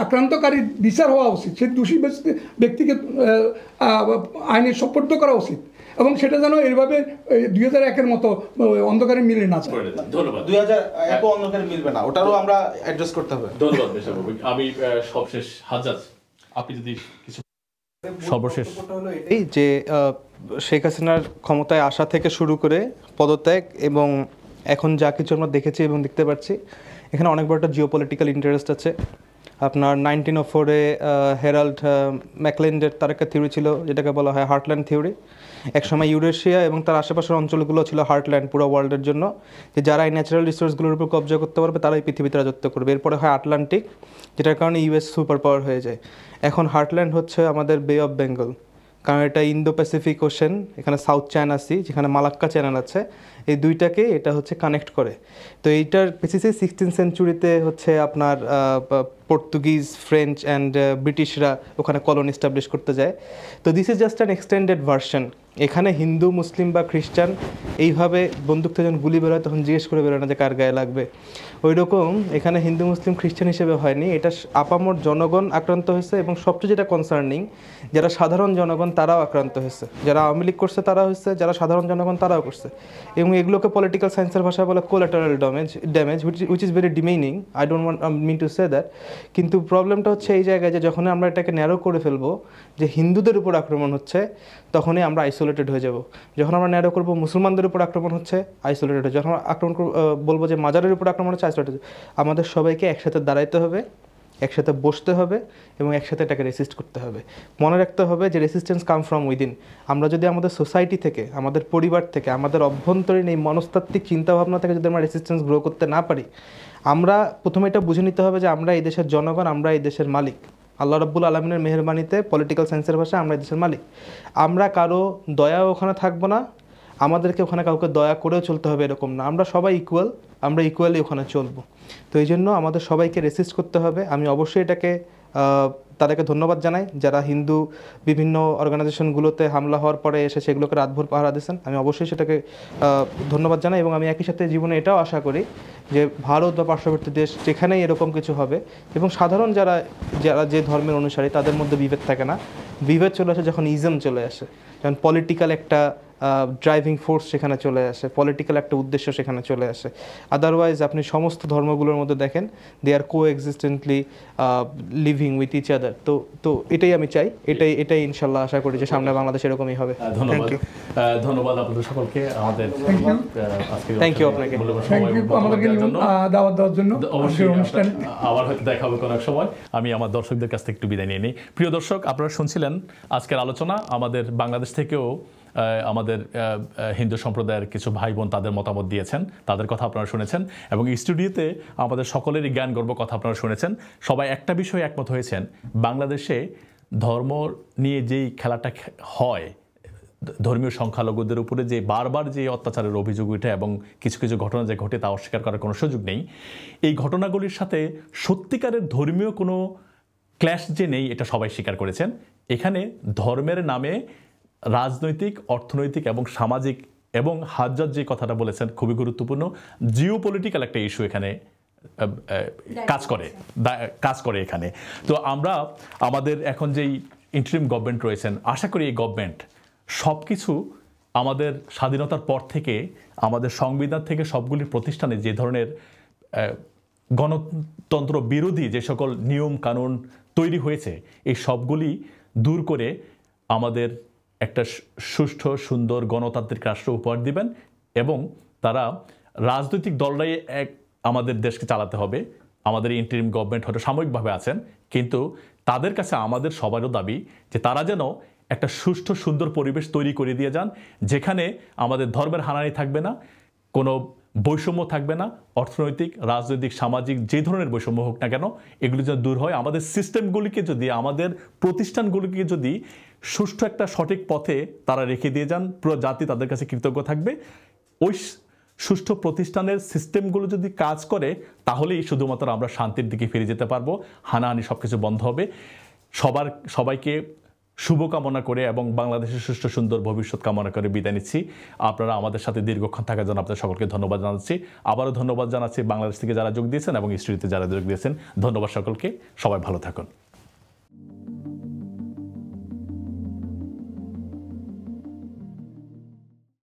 আক্রান্তকারী বিচার হওয়া উচিত, সে দোষী ব্যক্তিকে আইনের সোপর্দ করা উচিত। এবং সেটা যেন এইভাবে 2001-এর মতো অন্ধকারে মিলে না যায়। ধন্যবাদ। 2001 অন্ধকারে মিলবে না, ওটারও আমরা অ্যাডজাস্ট করতে হবে। ধন্যবাদ মেশাবাবু। আমি সবশেষ হাজাজ, আপনি যদি কিছু সর্বশেষ এই যে শেখ হাসিনার ক্ষমতায় আসা থেকে শুরু করে পদত্যাগ এবং এখন যা কিছু আমরা দেখেছি এবং দেখতে পাচ্ছি, এখানে অনেক বড় একটা জিওপলিটিক্যাল ইন্টারেস্ট আছে। আপনার 1904-এ হেরাল্ড ম্যাকলেন্ডের তার একটা থিওরি ছিল যেটাকে বলা হয় হার্টল্যান্ড থিওরি। একসময় ইউরেশিয়া এবং তার আশেপাশের অঞ্চলগুলো ছিল হার্টল্যান্ড পুরো ওয়ার্ল্ডের জন্য, যে যারা এই ন্যাচারাল রিসোর্সগুলোর উপর কবজা করতে পারবে তারাই পৃথিবীতে রাজত্ব করবে। এরপরে হয় আটলান্টিক, যেটার কারণে ইউএস সুপার পাওয়ার হয়ে যায়। এখন হার্টল্যান্ড হচ্ছে আমাদের বে অফ বেঙ্গল, কারণ এটা ইন্দো প্যাসিফিক ওশেন, এখানে সাউথ চায়না সি যেখানে মালাক্কা চ্যানেল আছে, এই দুইটাকে এটা হচ্ছে কানেক্ট করে। তো এইটার বেসিসে 16th সেঞ্চুরিতে হচ্ছে আপনার পর্তুগিজ, ফ্রেঞ্চ অ্যান্ড ব্রিটিশরা ওখানে কলোনি এস্টাবলিশ করতে যায়। তো this is just an extended version. এখানে হিন্দু, মুসলিম বা খ্রিস্টান এইভাবে বন্দুক থেকে যখন গুলি বেরোয় তখন জিজ্ঞেস করে বেরোয় না যে কার গায়ে লাগবে। ওই রকম এখানে হিন্দু, মুসলিম, খ্রিস্টান হিসেবে হয়নি, এটা আপামর জনগণ আক্রান্ত হয়েছে। এবং সবচেয়ে যেটা কনসার্নিং, যারা সাধারণ জনগণ তারাও আক্রান্ত হয়েছে, যারা আওয়ামী লীগ করছে তারা হয়েছে, যারা সাধারণ জনগণ তারাও করছে। এবং এগুলোকে পলিটিক্যাল সায়েন্সের ভাষায় বলে collateral damage which is very demeaning. I don't mean to say that. কিন্তু প্রবলেমটা হচ্ছে এই জায়গায় যে যখন আমরা এটাকে ন্যারো করে ফেলবো যে হিন্দুদের উপর আক্রমণ হচ্ছে, তখনই আমরা আইসোলেটেড হয়ে যাব। যখন আমরা ন্যারো করবো মুসলমানদের উপর আক্রমণ হচ্ছে, আইসোলেটেড হয়ে, যখন আক্রমণ বলবো যে মাজারের উপর আক্রমণ হচ্ছে, আইসোলেটেড। আমাদের সবাইকে একসাথে দাঁড়াইতে হবে, একসাথে বসতে হবে এবং একসাথে এটাকে রেসিস্ট করতে হবে। মনে রাখতে হবে যে রেসিস্টেন্স কাম ফ্রম উইদিন। আমরা যদি আমাদের সোসাইটি থেকে, আমাদের পরিবার থেকে, আমাদের অভ্যন্তরীণ এই মনস্তাত্ত্বিক চিন্তাভাবনা থেকে যদি আমরা রেসিস্টেন্স গ্রো করতে না পারি, আমরা প্রথমে এটা বুঝে নিতে হবে যে আমরা এই দেশের জনগণ, আমরা এই দেশের মালিক। আল্লাহ রাব্বুল আলামিনের মেহেরবানিতে পলিটিক্যাল সায়েন্সের ভাষায় আমরা এই দেশের মালিক। আমরা কারো দয়াও ওখানে থাকবো না, আমাদেরকে ওখানে কাউকে দয়া করেও চলতে হবে এরকম না। আমরা সবাই ইকুয়াল, আমরা ইকুয়ালি ওখানে চলবো। তো এই জন্য আমাদের সবাইকে রেসিস্ট করতে হবে। আমি অবশ্যই এটাকে তাদেরকে ধন্যবাদ জানাই যারা হিন্দু বিভিন্ন অর্গানাইজেশনগুলোতে হামলা হওয়ার পরে এসে সেগুলোকে রাতভর পাহারা দিয়েছেন। আমি অবশ্যই সেটাকে ধন্যবাদ জানাই। এবং আমি একই সাথে জীবনে এটাও আশা করি যে ভারত বা পার্শ্ববর্তী দেশ যেখানেই এরকম কিছু হবে এবং সাধারণ যারা যে ধর্মের অনুসারী তাদের মধ্যে বিভেদ থাকে না, বিভেদ চলে আসে যখন ইজম চলে আসে, যখন পলিটিক্যাল একটা ড্রাইভিং ফোর্স সেখানে চলে আসে, পলিটিক্যাল একটা উদ্দেশ্য সেখানে চলে আসে। আদারওয়াইজ আপনি সমস্ত ধর্মগুলোর মধ্যে দেখেন দে আর কো এক্সিস্টেন্টলি লিভিং উইথ ইচ আদার। তো এটাই আমি চাই, এটাই ইনশাল্লাহ আশা করি যে সামনে বাংলাদেশ এরকমই হবে। ধন্যবাদ আপনাদের সকলকে। আমাদের থ্যাংক ইউ আপনাকে আমাদেরকে দাওয়াত দেওয়ার জন্য। অবশ্যই আবার হয়তো দেখা হবে কোনো এক সময়। আমি আমার দর্শকদের কাছ থেকে একটু বিদায় নিয়ে নিই। প্রিয় দর্শক, আপনারা শুনছিলেন আজকের আলোচনা। আমাদের বাংলাদেশ থেকেও আমাদের হিন্দু সম্প্রদায়ের কিছু ভাই বোন তাদের মতামত দিয়েছেন, তাদের কথা আপনারা শুনেছেন এবং স্টুডিওতে আমাদের সকলেরই জ্ঞান গর্ব কথা আপনারা শুনেছেন। সবাই একটা বিষয়ে একমত হয়েছেন, বাংলাদেশে ধর্ম নিয়ে যেই খেলাটা হয়, ধর্মীয় সংখ্যালঘুদের উপরে যে বারবার যে অত্যাচারের অভিযোগ উঠে এবং কিছু কিছু ঘটনা যে ঘটে তা অস্বীকার করার কোনো সুযোগ নেই। এই ঘটনাগুলির সাথে সত্যিকারের ধর্মীয় কোনো ক্ল্যাশ যে নেই এটা সবাই স্বীকার করেছেন। এখানে ধর্মের নামে রাজনৈতিক, অর্থনৈতিক এবং সামাজিক এবং হাজ্জাজ যে কথাটা বলেছেন খুবই গুরুত্বপূর্ণ, জিওপলিটিক্যাল একটা ইস্যু এখানে কাজ করে এখানে। তো আমরা আমাদের এখন যেই ইন্টারিম গভর্নমেন্ট রয়েছেন, আশা করি এই গভর্নমেন্ট সব কিছু আমাদের স্বাধীনতার পর থেকে আমাদের সংবিধান থেকে সবগুলি প্রতিষ্ঠানে যে ধরনের গণতন্ত্র বিরোধী যে সকল নিয়ম কানুন তৈরি হয়েছে, এই সবগুলি দূর করে আমাদের একটা সুষ্ঠু সুন্দর গণতান্ত্রিক রাষ্ট্র উপহার দিবেন এবং তারা রাজনৈতিক দলরাই আমাদের দেশকে চালাতে হবে। আমাদের ইন্টারিম গভর্নমেন্ট হয়তো সাময়িকভাবে আছেন, কিন্তু তাদের কাছে আমাদের সবারও দাবি যে তারা যেন একটা সুষ্ঠু সুন্দর পরিবেশ তৈরি করে দিয়ে যান, যেখানে আমাদের ধর্মের হানানি থাকবে না, কোনো বৈষম্য থাকবে না, অর্থনৈতিক, রাজনৈতিক, সামাজিক যে ধরনের বৈষম্য হোক না কেন এগুলি যেন দূর হয়। আমাদের সিস্টেমগুলিকে যদি, আমাদের প্রতিষ্ঠানগুলিকে যদি সুষ্ঠু একটা সঠিক পথে তারা রেখে দিয়ে যান, পুরো জাতি তাদের কাছে কৃতজ্ঞ থাকবে। ওই সুষ্ঠু প্রতিষ্ঠানের সিস্টেমগুলো যদি কাজ করে তাহলেই শুধুমাত্র আমরা শান্তির দিকে ফিরে যেতে পারবো, হানাহানি সব কিছু বন্ধ হবে। সবাইকে শুভকামনা করে এবং বাংলাদেশের সুষ্ঠু সুন্দর ভবিষ্যৎ কামনা করে বিদায় নিচ্ছি। আপনারা আমাদের সাথে দীর্ঘক্ষণ থাকার জন্য আপনাদের সকলকে ধন্যবাদ জানাচ্ছি। আবারও ধন্যবাদ জানাচ্ছি বাংলাদেশ থেকে যারা যোগ দিয়েছেন এবং স্টুডিওতে যারা যোগ দিয়েছেন। ধন্যবাদ সকলকে, সবাই ভালো থাকুন।